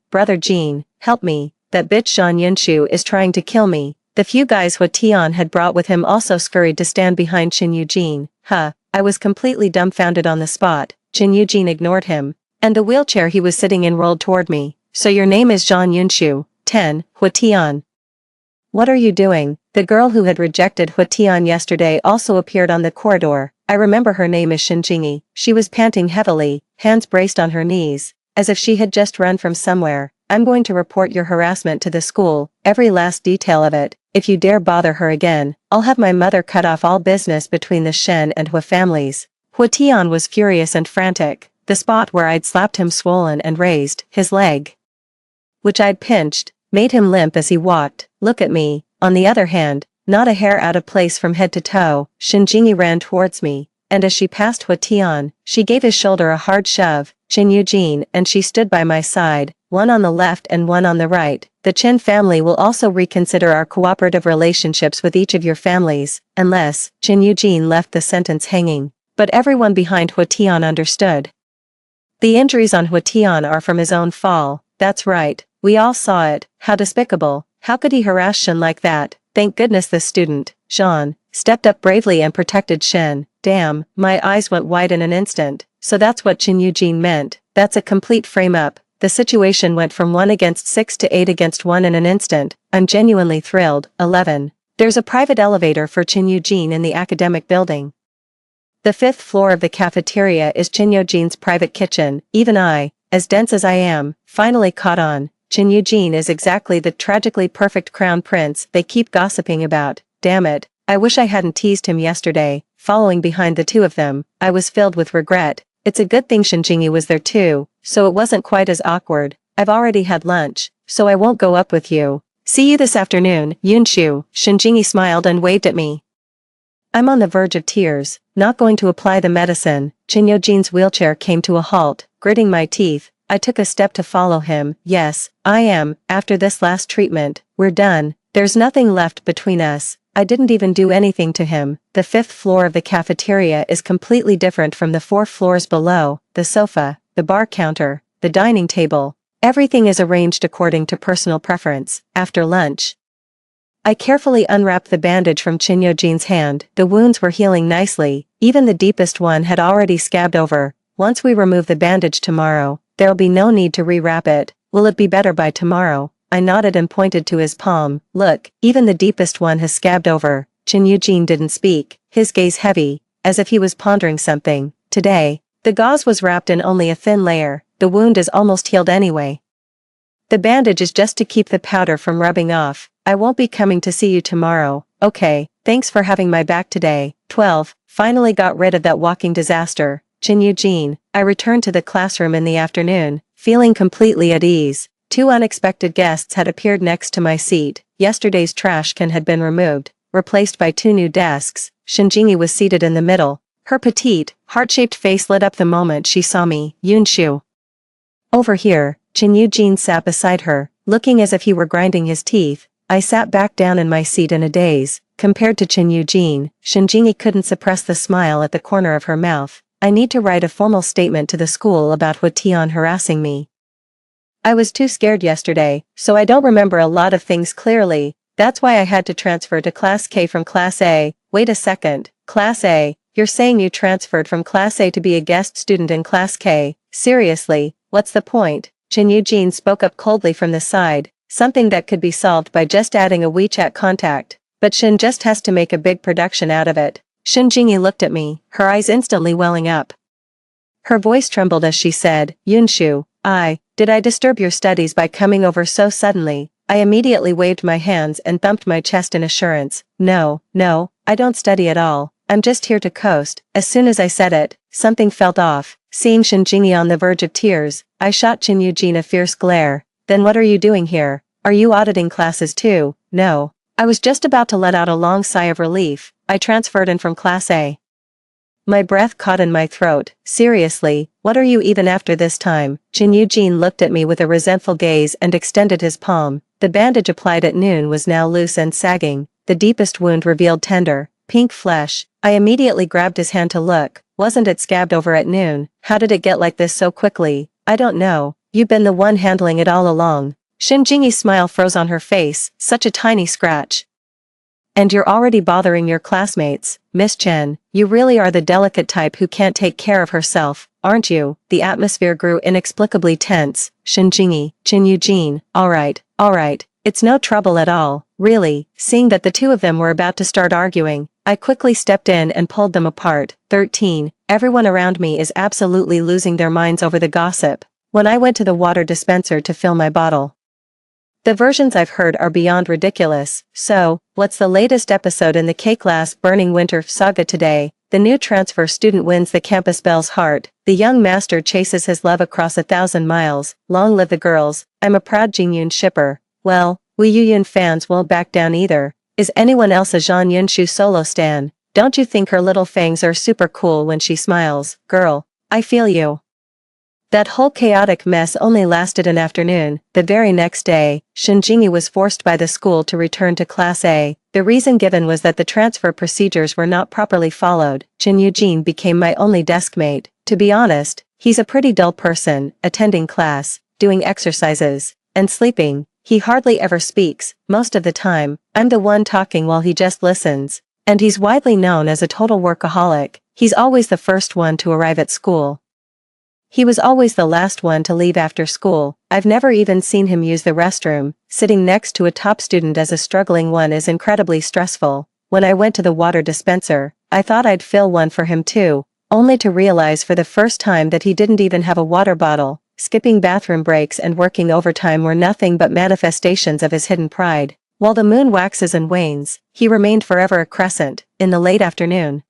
help me. That bitch Jean Yunshu is trying to kill me. The few guys Hwatian had brought with him also scurried to stand behind Chin-Eugene. I was completely dumbfounded on the spot. Chin-Eugene ignored him, and the wheelchair he was sitting in rolled toward me. So your name is Jean Yunshu. 10. Hwatian. What are you doing? The girl who had rejected Hwatian yesterday also appeared on the corridor. I remember her name is Shinjingi. She was panting heavily, hands braced on her knees, as if she had just run from somewhere. I'm going to report your harassment to the school, every last detail of it. If you dare bother her again, I'll have my mother cut off all business between the Shen and Hua families. Hwatian was furious and frantic. The spot where I'd slapped him swollen and raised, his leg, which I'd pinched, made him limp as he walked. Look at me. On the other hand, not a hair out of place from head to toe. Shinjingi ran towards me, and as she passed Hwatian, she gave his shoulder a hard shove. Chin Eugene and she stood by my side, one on the left and one on the right. The Chin family will also reconsider our cooperative relationships with each of your families, unless, Chin Eugene left the sentence hanging. But everyone behind Hwatian understood. The injuries on Hwatian are from his own fall. That's right, we all saw it. How despicable. How could he harass Shen like that? Thank goodness this student, Jean, stepped up bravely and protected Shen. Damn, my eyes went wide in an instant. So that's what Chin Eugene meant. That's a complete frame-up. The situation went from 1 against 6 to 8 against 1 in an instant. I'm genuinely thrilled. 11. There's a private elevator for Chin Eugene in the academic building. The 5th floor of the cafeteria is Chin Eugene's private kitchen. Even I, as dense as I am, finally caught on. Chin Eugene is exactly the tragically perfect crown prince they keep gossiping about. Damn it, I wish I hadn't teased him yesterday. Following behind the two of them, I was filled with regret. It's a good thing Shinjingi was there too, so it wasn't quite as awkward. I've already had lunch, so I won't go up with you. See you this afternoon, Yunshu. Shinjingi smiled and waved at me. I'm on the verge of tears, not going to apply the medicine. Chinyojin's wheelchair came to a halt, gritting my teeth. I took a step to follow him. Yes, I am. After this last treatment, we're done. There's nothing left between us. I didn't even do anything to him. The 5th floor of the cafeteria is completely different from the 4 floors below. The sofa, the bar counter, the dining table. Everything is arranged according to personal preference. After lunch, I carefully unwrapped the bandage from Chinyojin's hand. The wounds were healing nicely. Even the deepest one had already scabbed over. Once we remove the bandage tomorrow, there'll be no need to rewrap it. Will it be better by tomorrow? I nodded and pointed to his palm. Look, even the deepest one has scabbed over. Chinyojin didn't speak, his gaze heavy, as if he was pondering something. Today, the gauze was wrapped in only a thin layer. The wound is almost healed anyway. The bandage is just to keep the powder from rubbing off. I won't be coming to see you tomorrow. Okay, thanks for having my back today. 12. Finally got rid of that walking disaster. Chinyojin. I returned to the classroom in the afternoon, feeling completely at ease. 2 unexpected guests had appeared next to my seat. Yesterday's trash can had been removed, replaced by 2 new desks. Shinjingi was seated in the middle. Her petite, heart-shaped face lit up the moment she saw me. Yunshu. Over here. Chinyojin sat beside her, looking as if he were grinding his teeth. I sat back down in my seat in a daze. Compared to Chinyojin, Shinjingi couldn't suppress the smile at the corner of her mouth. I need to write a formal statement to the school about Huatian harassing me. I was too scared yesterday, so I don't remember a lot of things clearly. That's why I had to transfer to Class K from Class A. Wait a second, Class A? You're saying you transferred from Class A to be a guest student in Class K? Seriously, what's the point? Chinyojin spoke up coldly from the side, something that could be solved by just adding a WeChat contact. But Shin just has to make a big production out of it. Shinjingi looked at me, her eyes instantly welling up. Her voice trembled as she said, Yunshu, did I disturb your studies by coming over so suddenly? I immediately waved my hands and thumped my chest in assurance. No, I don't study at all. I'm just here to coast. As soon as I said it, something felt off. Seeing Shinjingi on the verge of tears, I shot Chinyojin a fierce glare. Then what are you doing here? Are you auditing classes too? No. I was just about to let out a long sigh of relief. I transferred in from Class A. My breath caught in my throat. Seriously, what are you even after this time? Chinyojin looked at me with a resentful gaze and extended his palm. The bandage applied at noon was now loose and sagging. The deepest wound revealed tender, pink flesh. I immediately grabbed his hand to look. Wasn't it scabbed over at noon? How did it get like this so quickly? I don't know. You've been the one handling it all along. Shinjingi's smile froze on her face. Such a tiny scratch. And you're already bothering your classmates. Miss Chen, you really are the delicate type who can't take care of herself, aren't you? The atmosphere grew inexplicably tense. Shinjingi, Chinyojin, alright. It's no trouble at all, really. Seeing that the two of them were about to start arguing, I quickly stepped in and pulled them apart. 13. Everyone around me is absolutely losing their minds over the gossip. When I went to the water dispenser to fill my bottle, the versions I've heard are beyond ridiculous. So, what's the latest episode in the K-Class Burning Winter saga today? The new transfer student wins the campus belle's heart. The young master chases his love across 1,000 miles. Long live the girls. I'm a proud Jingyun shipper. Well, we Yuyun fans won't back down either. Is anyone else a Zhang Yunshu solo stan? Don't you think her little fangs are super cool when she smiles? Girl, I feel you. That whole chaotic mess only lasted an afternoon. The very next day, Shinjingi was forced by the school to return to Class A. The reason given was that the transfer procedures were not properly followed. Chinyojin became my only deskmate. To be honest, he's a pretty dull person, attending class, doing exercises, and sleeping. He hardly ever speaks. Most of the time, I'm the one talking while he just listens. And he's widely known as a total workaholic. He's always the first one to arrive at school. He was always the last one to leave after school. I've never even seen him use the restroom. Sitting next to a top student as a struggling one is incredibly stressful. When I went to the water dispenser, I thought I'd fill one for him too, only to realize for the first time that he didn't even have a water bottle. Skipping bathroom breaks and working overtime were nothing but manifestations of his hidden pride. While the moon waxes and wanes, he remained forever a crescent, in the late afternoon.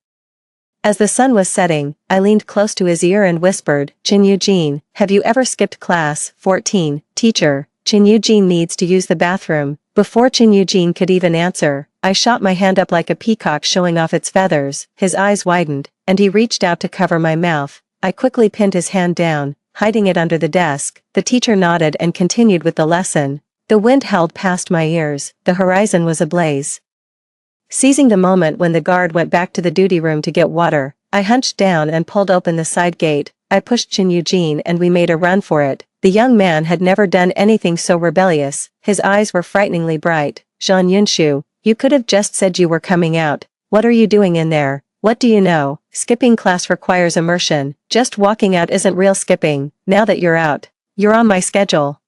As the sun was setting, I leaned close to his ear and whispered, "Chin Eugene, have you ever skipped class? 14, teacher, Chin Eugene needs to use the bathroom." Before Chin Eugene could even answer, I shot my hand up like a peacock showing off its feathers. His eyes widened, and he reached out to cover my mouth. I quickly pinned his hand down, hiding it under the desk. The teacher nodded and continued with the lesson. The wind howled past my ears, the horizon was ablaze. Seizing the moment when the guard went back to the duty room to get water, I hunched down and pulled open the side gate. I pushed Chin Eugene and we made a run for it. The young man had never done anything so rebellious. His eyes were frighteningly bright. "Zhang Yunshu, you could have just said you were coming out. What are you doing in there? What do you know? Skipping class requires immersion. Just walking out isn't real skipping. Now that you're out, you're on my schedule.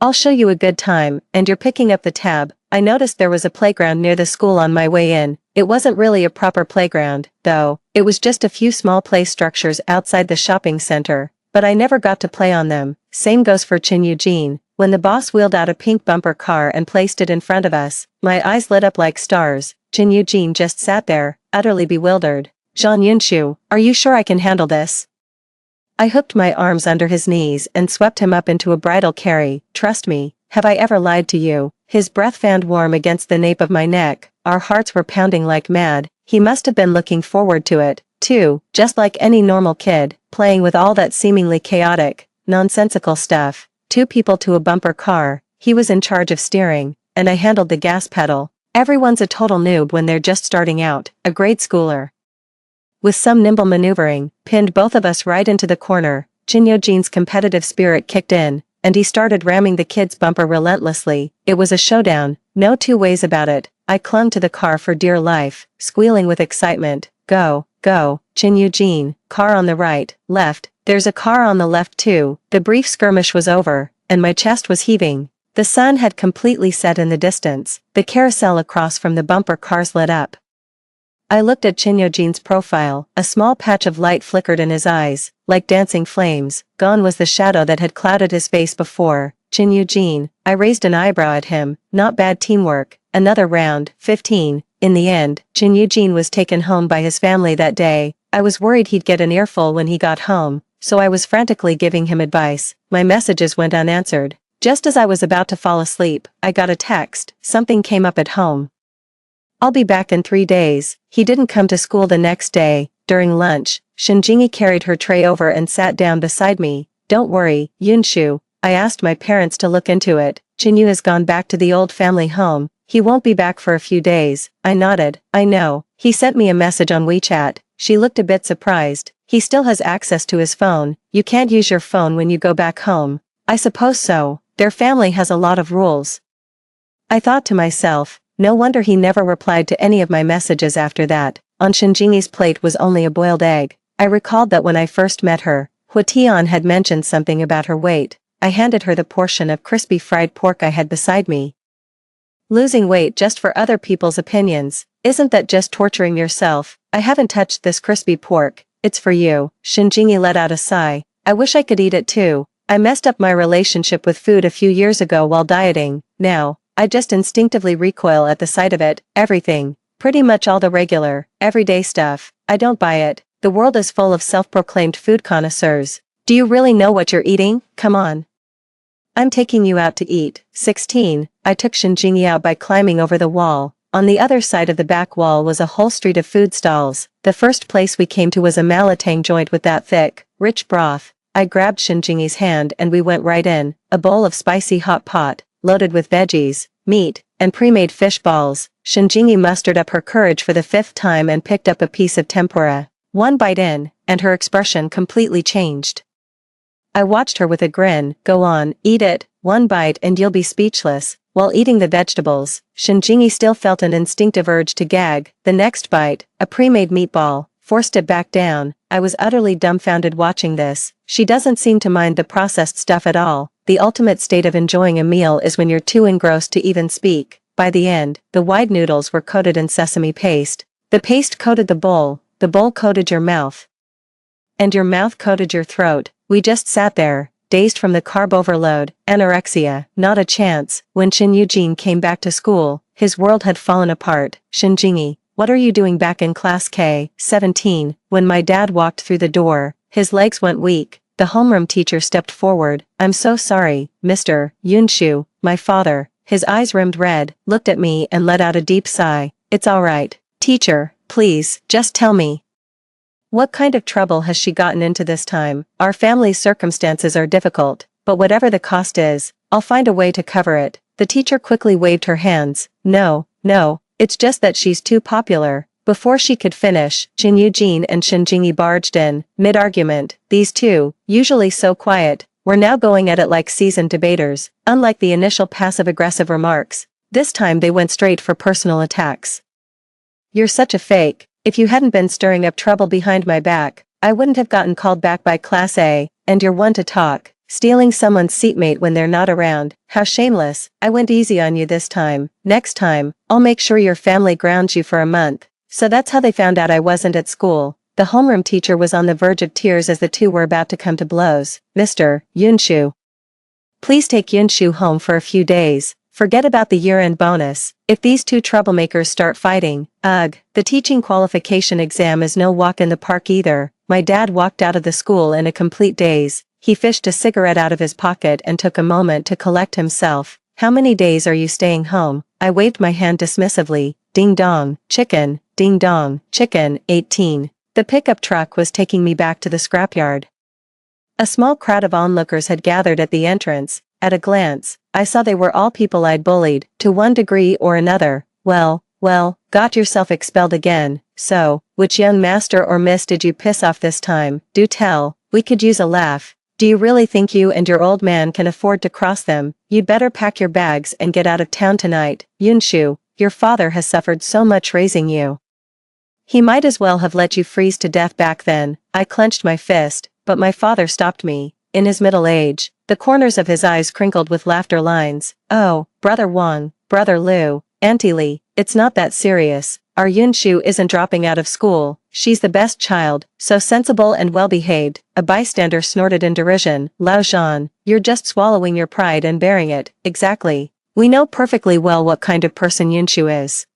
I'll show you a good time, and you're picking up the tab." I noticed there was a playground near the school on my way in. It wasn't really a proper playground, though. It was just a few small play structures outside the shopping center, but I never got to play on them. Same goes for Chin Eugene. When the boss wheeled out a pink bumper car and placed it in front of us, my eyes lit up like stars. Chin Eugene just sat there, utterly bewildered. "Zhang Yunshu, are you sure I can handle this?" I hooked my arms under his knees and swept him up into a bridal carry. "Trust me, have I ever lied to you?" His breath fanned warm against the nape of my neck. Our hearts were pounding like mad. He must have been looking forward to it, too, just like any normal kid, playing with all that seemingly chaotic, nonsensical stuff. 2 people to a bumper car. He was in charge of steering, and I handled the gas pedal. Everyone's a total noob when they're just starting out, a grade schooler. With some nimble maneuvering, pinned both of us right into the corner. Chin Eugene's competitive spirit kicked in, and he started ramming the kid's bumper relentlessly. It was a showdown, no two ways about it. I clung to the car for dear life, squealing with excitement. "Go, go, Chin Eugene, car on the right, left, there's a car on the left too." The brief skirmish was over, and my chest was heaving. The sun had completely set in the distance. The carousel across from the bumper cars lit up. I looked at Chin Eugene's profile. A small patch of light flickered in his eyes, like dancing flames. Gone was the shadow that had clouded his face before. "Chin Eugene," I raised an eyebrow at him. "Not bad teamwork." Another round, 15. In the end, Chin Eugene was taken home by his family that day. I was worried he'd get an earful when he got home, so I was frantically giving him advice. My messages went unanswered. Just as I was about to fall asleep, I got a text. Something came up at home. "I'll be back in 3 days." He didn't come to school the next day. During lunch, Shinjingi carried her tray over and sat down beside me. "Don't worry, Yunshu. I asked my parents to look into it. Chinyu has gone back to the old family home. He won't be back for a few days." I nodded. "I know. He sent me a message on WeChat." She looked a bit surprised. "He still has access to his phone. You can't use your phone when you go back home." "I suppose so. Their family has a lot of rules." I thought to myself, no wonder he never replied to any of my messages after that. On Shinjingi's plate was only a boiled egg. I recalled that when I first met her, Huatian had mentioned something about her weight. I handed her the portion of crispy fried pork I had beside me. "Losing weight just for other people's opinions, isn't that just torturing yourself?" "I haven't touched this crispy pork, it's for you." Shinjingi let out a sigh. "I wish I could eat it too. I messed up my relationship with food a few years ago while dieting. Now, I just instinctively recoil at the sight of it. Everything. Pretty much all the regular, everyday stuff. I don't buy it. The world is full of self-proclaimed food connoisseurs. Do you really know what you're eating? Come on. I'm taking you out to eat." 16. I took Shinjingi out by climbing over the wall. On the other side of the back wall was a whole street of food stalls. The first place we came to was a malatang joint with that thick, rich broth. I grabbed Shinjingi's hand and we went right in. A bowl of spicy hot pot, loaded with veggies, meat, and pre-made fish balls. Shinjingi mustered up her courage for the 5th time and picked up a piece of tempura. One bite in, and her expression completely changed. I watched her with a grin. "Go on, eat it, one bite and you'll be speechless." While eating the vegetables, Shinjingi still felt an instinctive urge to gag. The next bite, a pre-made meatball, forced it back down. I was utterly dumbfounded watching this. She doesn't seem to mind the processed stuff at all. The ultimate state of enjoying a meal is when you're too engrossed to even speak. By the end, the wide noodles were coated in sesame paste. The paste coated the bowl coated your mouth. And your mouth coated your throat. We just sat there, dazed from the carb overload, anorexia, not a chance. When Shin Eugene came back to school, his world had fallen apart. Shinjingi, what are you doing back in class K-17? When my dad walked through the door, his legs went weak. The homeroom teacher stepped forward. I'm so sorry, Mr. Yunshu. My father, his eyes rimmed red, looked at me and let out a deep sigh. It's all right, teacher, please, just tell me. What kind of trouble has she gotten into this time? Our family's circumstances are difficult, but whatever the cost is, I'll find a way to cover it. The teacher quickly waved her hands. No, it's just that she's too popular. Before she could finish, Shin Eugene and Shinjingi barged in, mid-argument. These two, usually so quiet, were now going at it like seasoned debaters. Unlike the initial passive-aggressive remarks, this time they went straight for personal attacks. You're such a fake. If you hadn't been stirring up trouble behind my back, I wouldn't have gotten called back by Class A, and you're one to talk. Stealing someone's seatmate when they're not around. How shameless. I went easy on you this time. Next time, I'll make sure your family grounds you for a month. So that's how they found out I wasn't at school. The homeroom teacher was on the verge of tears as the two were about to come to blows. Mr. Yunshu, please take Yunshu home for a few days. Forget about the year-end bonus. If these two troublemakers start fighting, ugh, the teaching qualification exam is no walk in the park either. My dad walked out of the school in a complete daze. He fished a cigarette out of his pocket and took a moment to collect himself. How many days are you staying home? I waved my hand dismissively. Ding dong, chicken, ding dong, chicken, 18. The pickup truck was taking me back to the scrapyard. A small crowd of onlookers had gathered at the entrance. At a glance, I saw they were all people I'd bullied, to one degree or another. Well, got yourself expelled again. So, which young master or miss did you piss off this time? Do tell, we could use a laugh. Do you really think you and your old man can afford to cross them? You'd better pack your bags and get out of town tonight. Yunshu, your father has suffered so much raising you. He might as well have let you freeze to death back then. I clenched my fist, but my father stopped me. In his middle age, the corners of his eyes crinkled with laughter lines. Oh, Brother Wang, Brother Liu, Auntie Li, it's not that serious. Our Yunshu isn't dropping out of school. She's the best child, so sensible and well-behaved. A bystander snorted in derision. Lao Zhan, you're just swallowing your pride and bearing it. Exactly. We know perfectly well what kind of person Yunshu is.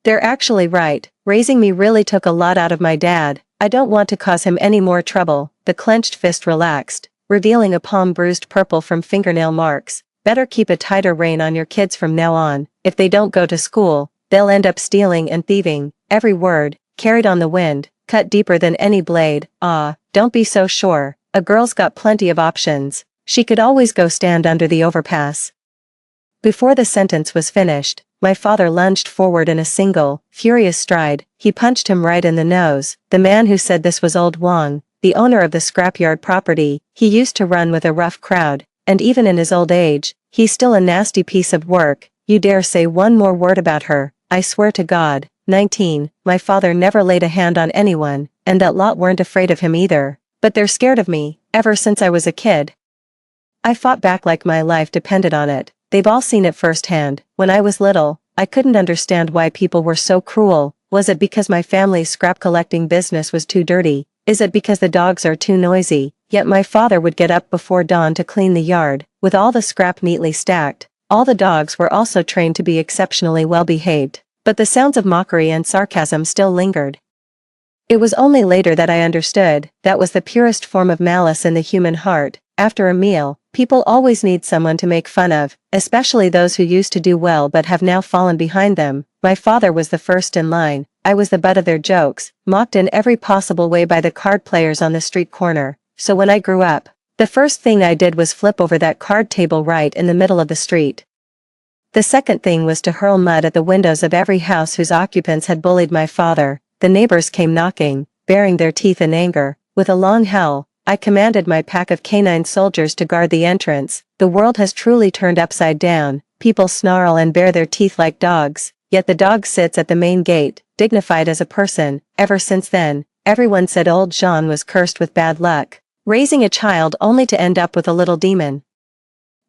They're actually right. Raising me really took a lot out of my dad. I don't want to cause him any more trouble. The clenched fist relaxed, revealing a palm bruised purple from fingernail marks. Better keep a tighter rein on your kids from now on. If they don't go to school, they'll end up stealing and thieving. Every word, carried on the wind, cut deeper than any blade. Ah, don't be so sure. A girl's got plenty of options. She could always go stand under the overpass. Before the sentence was finished, my father lunged forward in a single, furious stride. He punched him right in the nose. The man who said this was old Wang, the owner of the scrapyard property. He used to run with a rough crowd, and even in his old age, he's still a nasty piece of work. You dare say one more word about her, I swear to God. 19. My father never laid a hand on anyone, and that lot weren't afraid of him either. But they're scared of me, ever since I was a kid. I fought back like my life depended on it. They've all seen it firsthand. When I was little, I couldn't understand why people were so cruel. Was it because my family's scrap collecting business was too dirty? Is it because the dogs are too noisy? Yet my father would get up before dawn to clean the yard, with all the scrap neatly stacked. All the dogs were also trained to be exceptionally well behaved. But the sounds of mockery and sarcasm still lingered. It was only later that I understood that was the purest form of malice in the human heart. After a meal, people always need someone to make fun of, especially those who used to do well but have now fallen behind them. My father was the first in line. I was the butt of their jokes, mocked in every possible way by the card players on the street corner. So when I grew up, the first thing I did was flip over that card table right in the middle of the street. The second thing was to hurl mud at the windows of every house whose occupants had bullied my father. The neighbors came knocking, baring their teeth in anger. With a long howl, I commanded my pack of canine soldiers to guard the entrance. The world has truly turned upside down. People snarl and bare their teeth like dogs, yet the dog sits at the main gate, dignified as a person. Ever since then, everyone said old Jean was cursed with bad luck, raising a child only to end up with a little demon.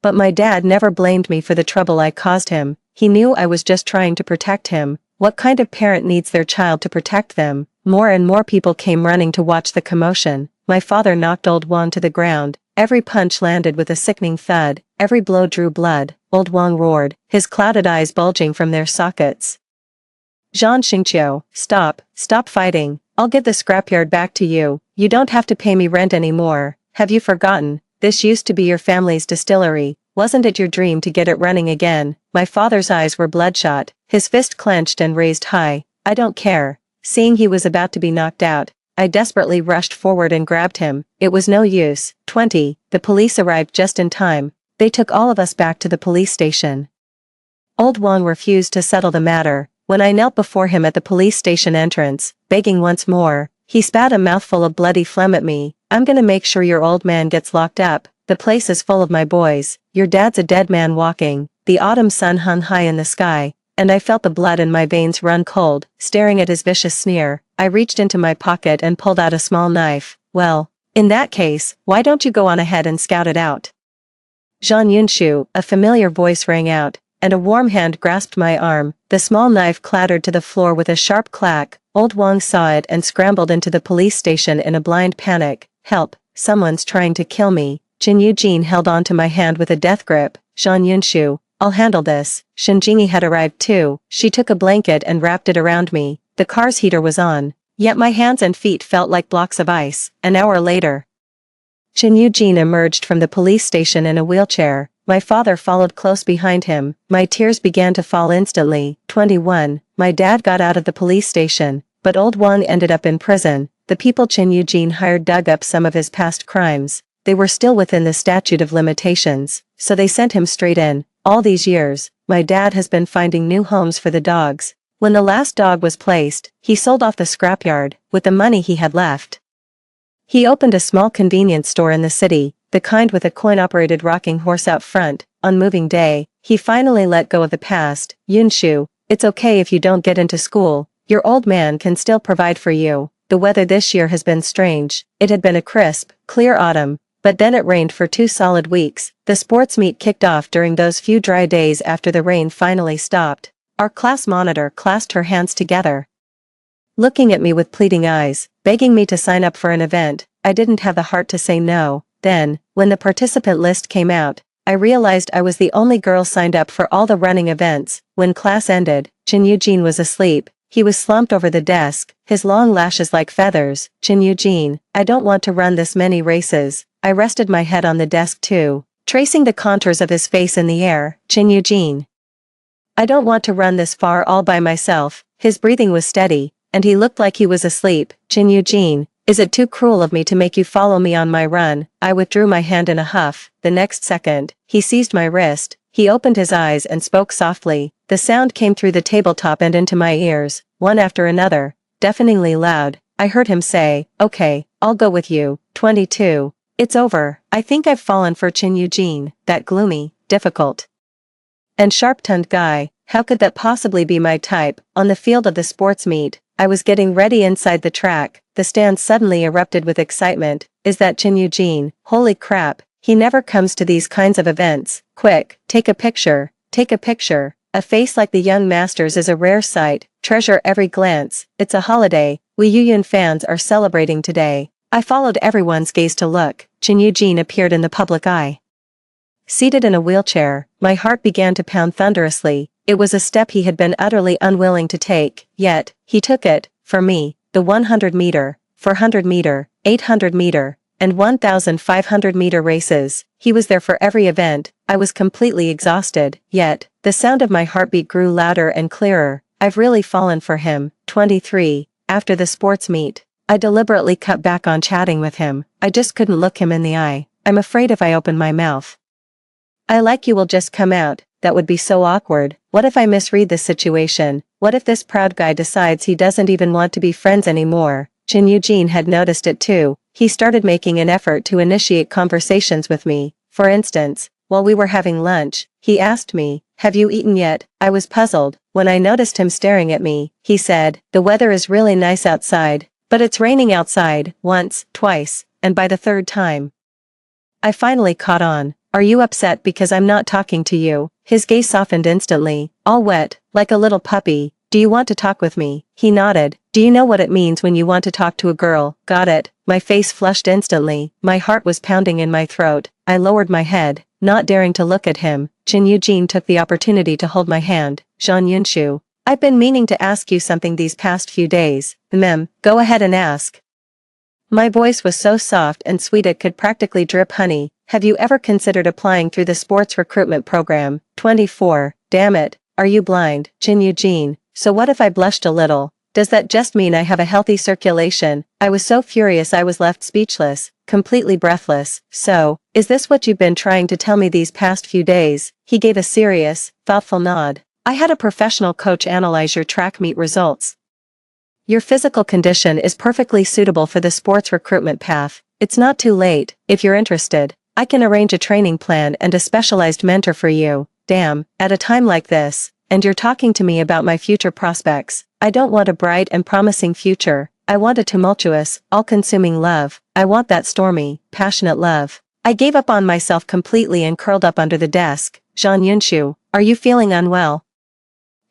But my dad never blamed me for the trouble I caused him. He knew I was just trying to protect him. What kind of parent needs their child to protect them? More and more people came running to watch the commotion. My father knocked old Juan to the ground. Every punch landed with a sickening thud, every blow drew blood. Old Wang roared, his clouded eyes bulging from their sockets. Zhang Xingqiu, stop fighting. I'll give the scrapyard back to you. You don't have to pay me rent anymore. Have you forgotten? This used to be your family's distillery. Wasn't it your dream to get it running again? My father's eyes were bloodshot, his fist clenched and raised high. I don't care. Seeing he was about to be knocked out, I desperately rushed forward and grabbed him. It was no use. 20. The police arrived just in time. They took all of us back to the police station. Old Wang refused to settle the matter. When I knelt before him at the police station entrance, begging once more, he spat a mouthful of bloody phlegm at me. I'm gonna make sure your old man gets locked up. The place is full of my boys. Your dad's a dead man walking. The autumn sun hung high in the sky, and I felt the blood in my veins run cold. Staring at his vicious sneer, I reached into my pocket and pulled out a small knife. Well, in that case, why don't you go on ahead and scout it out? Zhang Yunshu, a familiar voice rang out, and a warm hand grasped my arm. The small knife clattered to the floor with a sharp clack. Old Wang saw it and scrambled into the police station in a blind panic. Help, someone's trying to kill me. Qin Yujin held onto my hand with a death grip. Zhang Yunshu, I'll handle this. Shen Jingyi had arrived too. She took a blanket and wrapped it around me. The car's heater was on, yet my hands and feet felt like blocks of ice. An hour later, Qin Yujin emerged from the police station in a wheelchair. My father followed close behind him. My tears began to fall instantly. 21. My dad got out of the police station, but old Wang ended up in prison. The people Qin Yujin hired dug up some of his past crimes. They were still within the statute of limitations, so they sent him straight in. All these years, my dad has been finding new homes for the dogs. When the last dog was placed, he sold off the scrapyard. With the money he had left, he opened a small convenience store in the city, the kind with a coin-operated rocking horse out front. On moving day, he finally let go of the past. Yunshu, it's okay if you don't get into school. Your old man can still provide for you. The weather this year has been strange. It had been a crisp, clear autumn, but then it rained for 2 solid weeks. The sports meet kicked off during those few dry days after the rain finally stopped. Our class monitor clasped her hands together, looking at me with pleading eyes, begging me to sign up for an event. I didn't have the heart to say no. Then, when the participant list came out, I realized I was the only girl signed up for all the running events. When class ended, Qin Yujin was asleep. He was slumped over the desk, his long lashes like feathers. Qin Yujin, I don't want to run this many races. I rested my head on the desk too, tracing the contours of his face in the air. Qin Yujin, I don't want to run this far all by myself. His breathing was steady, and he looked like he was asleep. Qin Yujin, is it too cruel of me to make you follow me on my run? I withdrew my hand in a huff. The next second, he seized my wrist. He opened his eyes and spoke softly. The sound came through the tabletop and into my ears, one after another, deafeningly loud. I heard him say, okay, I'll go with you. 22. It's over. I think I've fallen for Qin Yujin, that gloomy, difficult, and sharp-tongued guy. How could that possibly be my type? On the field of the sports meet, I was getting ready inside the track. The stand suddenly erupted with excitement. Is that Qin Yujin? Holy crap, he never comes to these kinds of events. Quick, take a picture, take a picture. A face like the young master's is a rare sight. Treasure every glance. It's a holiday. We Yuyun fans are celebrating today. I followed everyone's gaze to look. Qin Yujin appeared in the public eye. Seated in a wheelchair, my heart began to pound thunderously. It was a step he had been utterly unwilling to take, yet, he took it. For me, the 100-meter, 400-meter, 800-meter, and 1,500-meter races, he was there for every event. I was completely exhausted, yet, the sound of my heartbeat grew louder and clearer. I've really fallen for him. 23. After the sports meet, I deliberately cut back on chatting with him. I just couldn't look him in the eye. I'm afraid if I open my mouth, I like you will just come out. That would be so awkward. What if I misread this situation? What if this proud guy decides he doesn't even want to be friends anymore? Qin Yujin had noticed it too. He started making an effort to initiate conversations with me. For instance, while we were having lunch, he asked me, have you eaten yet? I was puzzled. When I noticed him staring at me, he said, the weather is really nice outside, but it's raining outside. Once, twice, and by the third time, I finally caught on. Are you upset because I'm not talking to you? His gaze softened instantly, all wet, like a little puppy. Do you want to talk with me? He nodded, Do you know what it means when you want to talk to a girl? Got it. My face flushed instantly, my heart was pounding in my throat. I lowered my head, not daring to look at him. Chin Eugene took the opportunity to hold my hand. Jean Yunshu, I've been meaning to ask you something these past few days. Go ahead and ask. My voice was so soft and sweet it could practically drip honey. Have you ever considered applying through the sports recruitment program? 24. Damn it. Are you blind? Chin Eugene. So what if I blushed a little? Does that just mean I have a healthy circulation? I was so furious I was left speechless, completely breathless. So, is this what you've been trying to tell me these past few days? He gave a serious, thoughtful nod. I had a professional coach analyze your track meet results. Your physical condition is perfectly suitable for the sports recruitment path. It's not too late. If you're interested, I can arrange a training plan and a specialized mentor for you. Damn, at a time like this, and you're talking to me about my future prospects. I don't want a bright and promising future. I want a tumultuous, all-consuming love. I want that stormy, passionate love. I gave up on myself completely and curled up under the desk. Jean Yunshu, are you feeling unwell?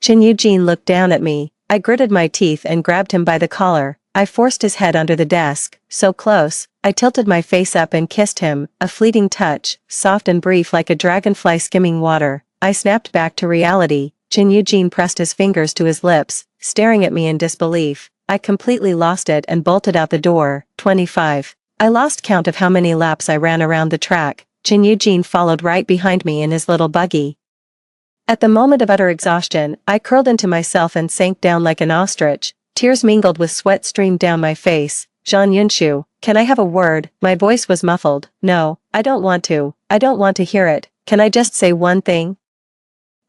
Chin Eugene looked down at me. I gritted my teeth and grabbed him by the collar. I forced his head under the desk, so close. I tilted my face up and kissed him, a fleeting touch, soft and brief like a dragonfly skimming water. I snapped back to reality. Chin Eugene pressed his fingers to his lips, staring at me in disbelief. I completely lost it and bolted out the door. 25. I lost count of how many laps I ran around the track. Chin Eugene followed right behind me in his little buggy. At the moment of utter exhaustion, I curled into myself and sank down like an ostrich. Tears mingled with sweat streamed down my face. Jean Yunshu, can I have a word? My voice was muffled. No, I don't want to. I don't want to hear it. Can I just say one thing?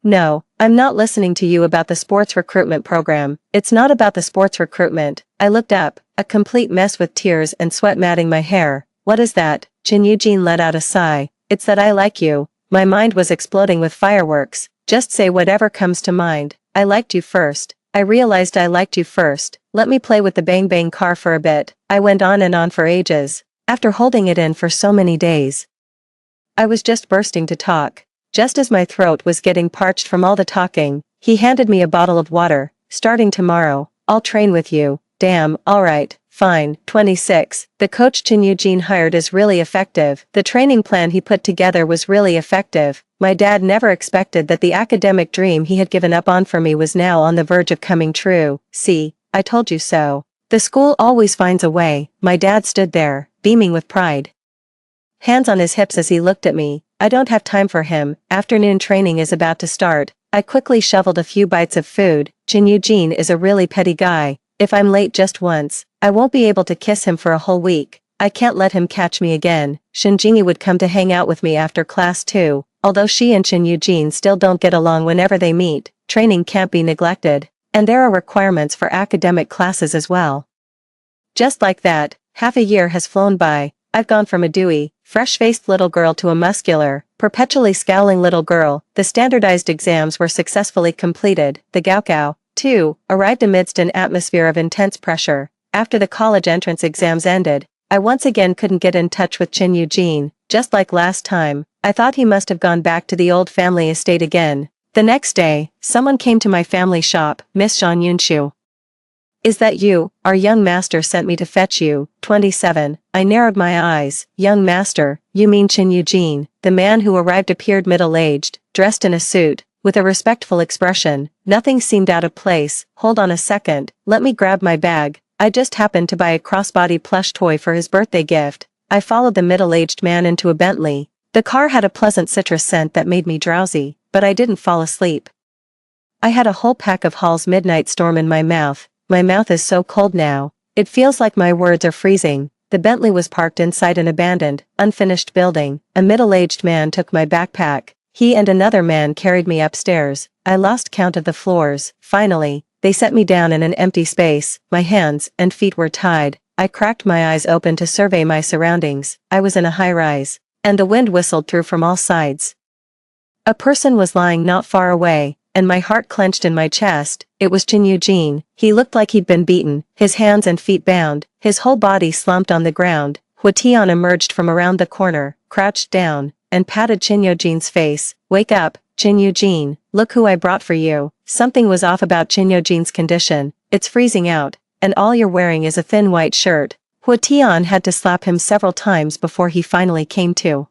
No, I'm not listening to you about the sports recruitment program. It's not about the sports recruitment. I looked up, a complete mess with tears and sweat matting my hair. What is that? Chin Eugene let out a sigh. It's that I like you. My mind was exploding with fireworks. Just say whatever comes to mind. I liked you first. I realized I liked you first. Let me play with the bang bang car for a bit. I went on and on for ages. After holding it in for so many days, I was just bursting to talk. Just as my throat was getting parched from all the talking, he handed me a bottle of water. Starting tomorrow, I'll train with you. Damn, alright, fine. 26. The coach Chin Eugene hired is really effective. The training plan he put together was really effective. My dad never expected that the academic dream he had given up on for me was now on the verge of coming true. See, I told you so. The school always finds a way. My dad stood there, beaming with pride, hands on his hips as he looked at me. I don't have time for him. Afternoon training is about to start. I quickly shoveled a few bites of food. Chin Eugene is a really petty guy. If I'm late just once, I won't be able to kiss him for a whole week. I can't let him catch me again. Shinjingi would come to hang out with me after class too. Although she and Chin Eugene still don't get along whenever they meet, training can't be neglected. And there are requirements for academic classes as well. Just like that, half a year has flown by. I've gone from a dewy, fresh-faced little girl to a muscular, perpetually scowling little girl. The standardized exams were successfully completed. The Gaokao, too, arrived amidst an atmosphere of intense pressure. After the college entrance exams ended, I once again couldn't get in touch with Chin Eugene. Just like last time, I thought he must have gone back to the old family estate again. The next day, someone came to my family shop. Miss Jean Yunshu. Is that you? Our young master sent me to fetch you. 27. I narrowed my eyes. Young master, you mean Chin Eugene? The man who arrived appeared middle-aged, dressed in a suit, with a respectful expression. Nothing seemed out of place. Hold on a second, let me grab my bag. I just happened to buy a crossbody plush toy for his birthday gift. I followed the middle-aged man into a Bentley. The car had a pleasant citrus scent that made me drowsy, but I didn't fall asleep. I had a whole pack of Hall's Midnight Storm in my mouth. My mouth is so cold now. It feels like my words are freezing. The Bentley was parked inside an abandoned, unfinished building. A middle-aged man took my backpack. He and another man carried me upstairs. I lost count of the floors. Finally, they set me down in an empty space. My hands and feet were tied. I cracked my eyes open to survey my surroundings. I was in a high-rise, and the wind whistled through from all sides. A person was lying not far away, and my heart clenched in my chest. It was Chin Eugene. He looked like he'd been beaten, his hands and feet bound, his whole body slumped on the ground. Huatian emerged from around the corner, crouched down, and patted Chin Eugene's face. Wake up, Chin Eugene, look who I brought for you. Something was off about Chin Eugene's condition. It's freezing out, and all you're wearing is a thin white shirt. Hua Tian had to slap him several times before he finally came to.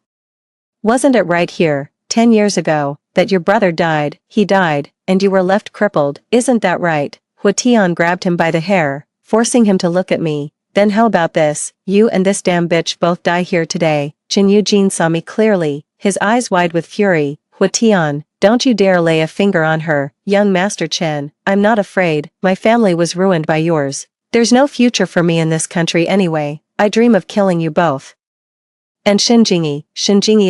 Wasn't it right here, 10 years ago, that your brother died, he died, and you were left crippled, isn't that right? Hua Tian grabbed him by the hair, forcing him to look at me. Then how about this, you and this damn bitch both die here today. Chen Yujin saw me clearly, his eyes wide with fury. Hua Tian, don't you dare lay a finger on her, young Master Chen, I'm not afraid, my family was ruined by yours. There's no future for me in this country anyway, I dream of killing you both. And Shinjingi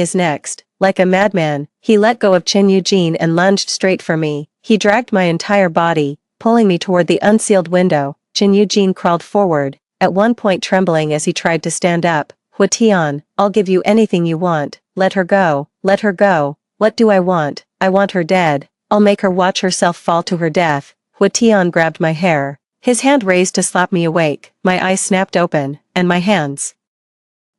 is next. Like a madman, he let go of Chen Yujin and lunged straight for me. He dragged my entire body, pulling me toward the unsealed window. Chen Yujin crawled forward, at one point trembling as he tried to stand up. Hua Tian, I'll give you anything you want, let her go, let her go. What do I want? I want her dead. I'll make her watch herself fall to her death. Hua Tian grabbed my hair, his hand raised to slap me awake. My eyes snapped open, and my hands,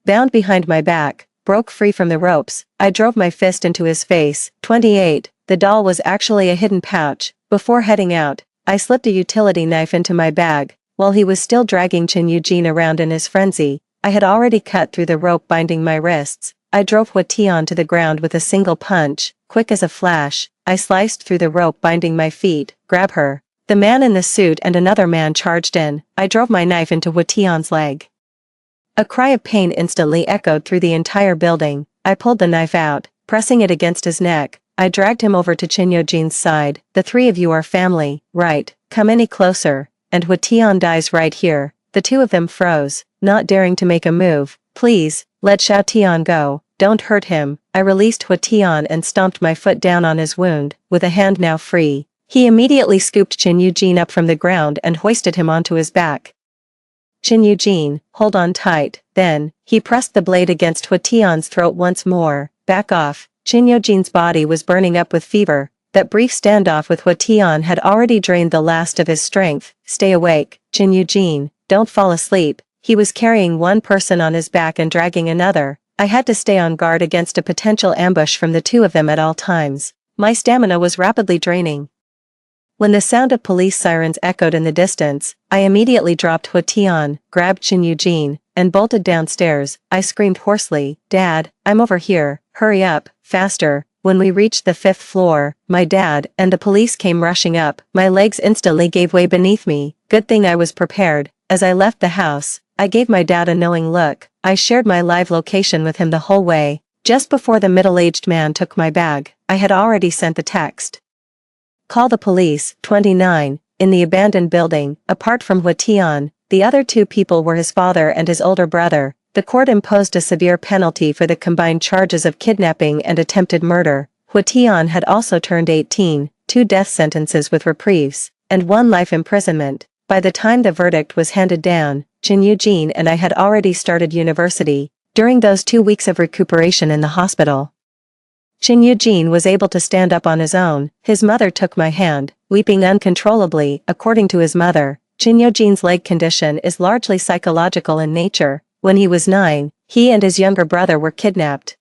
bound behind my back, broke free from the ropes. I drove my fist into his face. 28. The doll was actually a hidden pouch. Before heading out, I slipped a utility knife into my bag. While he was still dragging Chen Yujin around in his frenzy, I had already cut through the rope binding my wrists. I drove Hua Tian to the ground with a single punch. Quick as a flash, I sliced through the rope binding my feet. Grab her. The man in the suit and another man charged in. I drove my knife into Hua Tian's leg. A cry of pain instantly echoed through the entire building. I pulled the knife out, pressing it against his neck. I dragged him over to Chen Yujin's side. The three of you are family, right? Come any closer, and Hua Tian dies right here. The two of them froze, not daring to make a move. Please, let Xiao Tian go, don't hurt him. I released Hua Tian and stomped my foot down on his wound, with a hand now free. He immediately scooped Chen Yujin up from the ground and hoisted him onto his back. Chen Yujin, hold on tight. Then, he pressed the blade against Hua Tian's throat once more. Back off. Chen Yujin's body was burning up with fever. That brief standoff with Hua Tian had already drained the last of his strength. Stay awake, Chen Yujin, don't fall asleep. He was carrying one person on his back and dragging another. I had to stay on guard against a potential ambush from the two of them at all times. My stamina was rapidly draining. When the sound of police sirens echoed in the distance, I immediately dropped Hua Tian, grabbed Chen Yujin, and bolted downstairs. I screamed hoarsely, Dad, I'm over here, hurry up, faster. When we reached the 5th floor, my dad and the police came rushing up. My legs instantly gave way beneath me. Good thing I was prepared. As I left the house, I gave my dad a knowing look. I shared my live location with him the whole way. Just before the middle-aged man took my bag, I had already sent the text. Call the police. 29. In the abandoned building, apart from Hua Tian, the other two people were his father and his older brother. The court imposed a severe penalty for the combined charges of kidnapping and attempted murder. Hua Tian had also turned 18, 2 death sentences with reprieves, and 1 life imprisonment. By the time the verdict was handed down, Chen Yujin and I had already started university. During those 2 weeks of recuperation in the hospital, Chen Yujin was able to stand up on his own. His mother took my hand, weeping uncontrollably. According to his mother, Chen Yujin's leg condition is largely psychological in nature. When he was 9, he and his younger brother were kidnapped.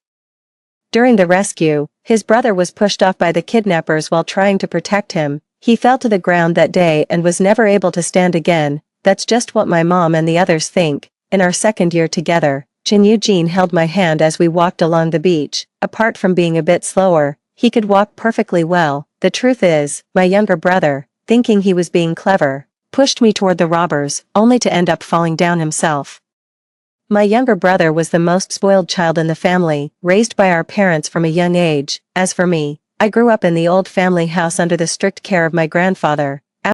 During the rescue, his brother was pushed off by the kidnappers while trying to protect him. He fell to the ground that day and was never able to stand again. That's just what my mom and the others think. In our 2nd year together, Chen Yujin held my hand as we walked along the beach. Apart from being a bit slower, he could walk perfectly well. The truth is, my younger brother, thinking he was being clever, pushed me toward the robbers, only to end up falling down himself. My younger brother was the most spoiled child in the family, raised by our parents from a young age. As for me, I grew up in the old family house under the strict care of my grandfather.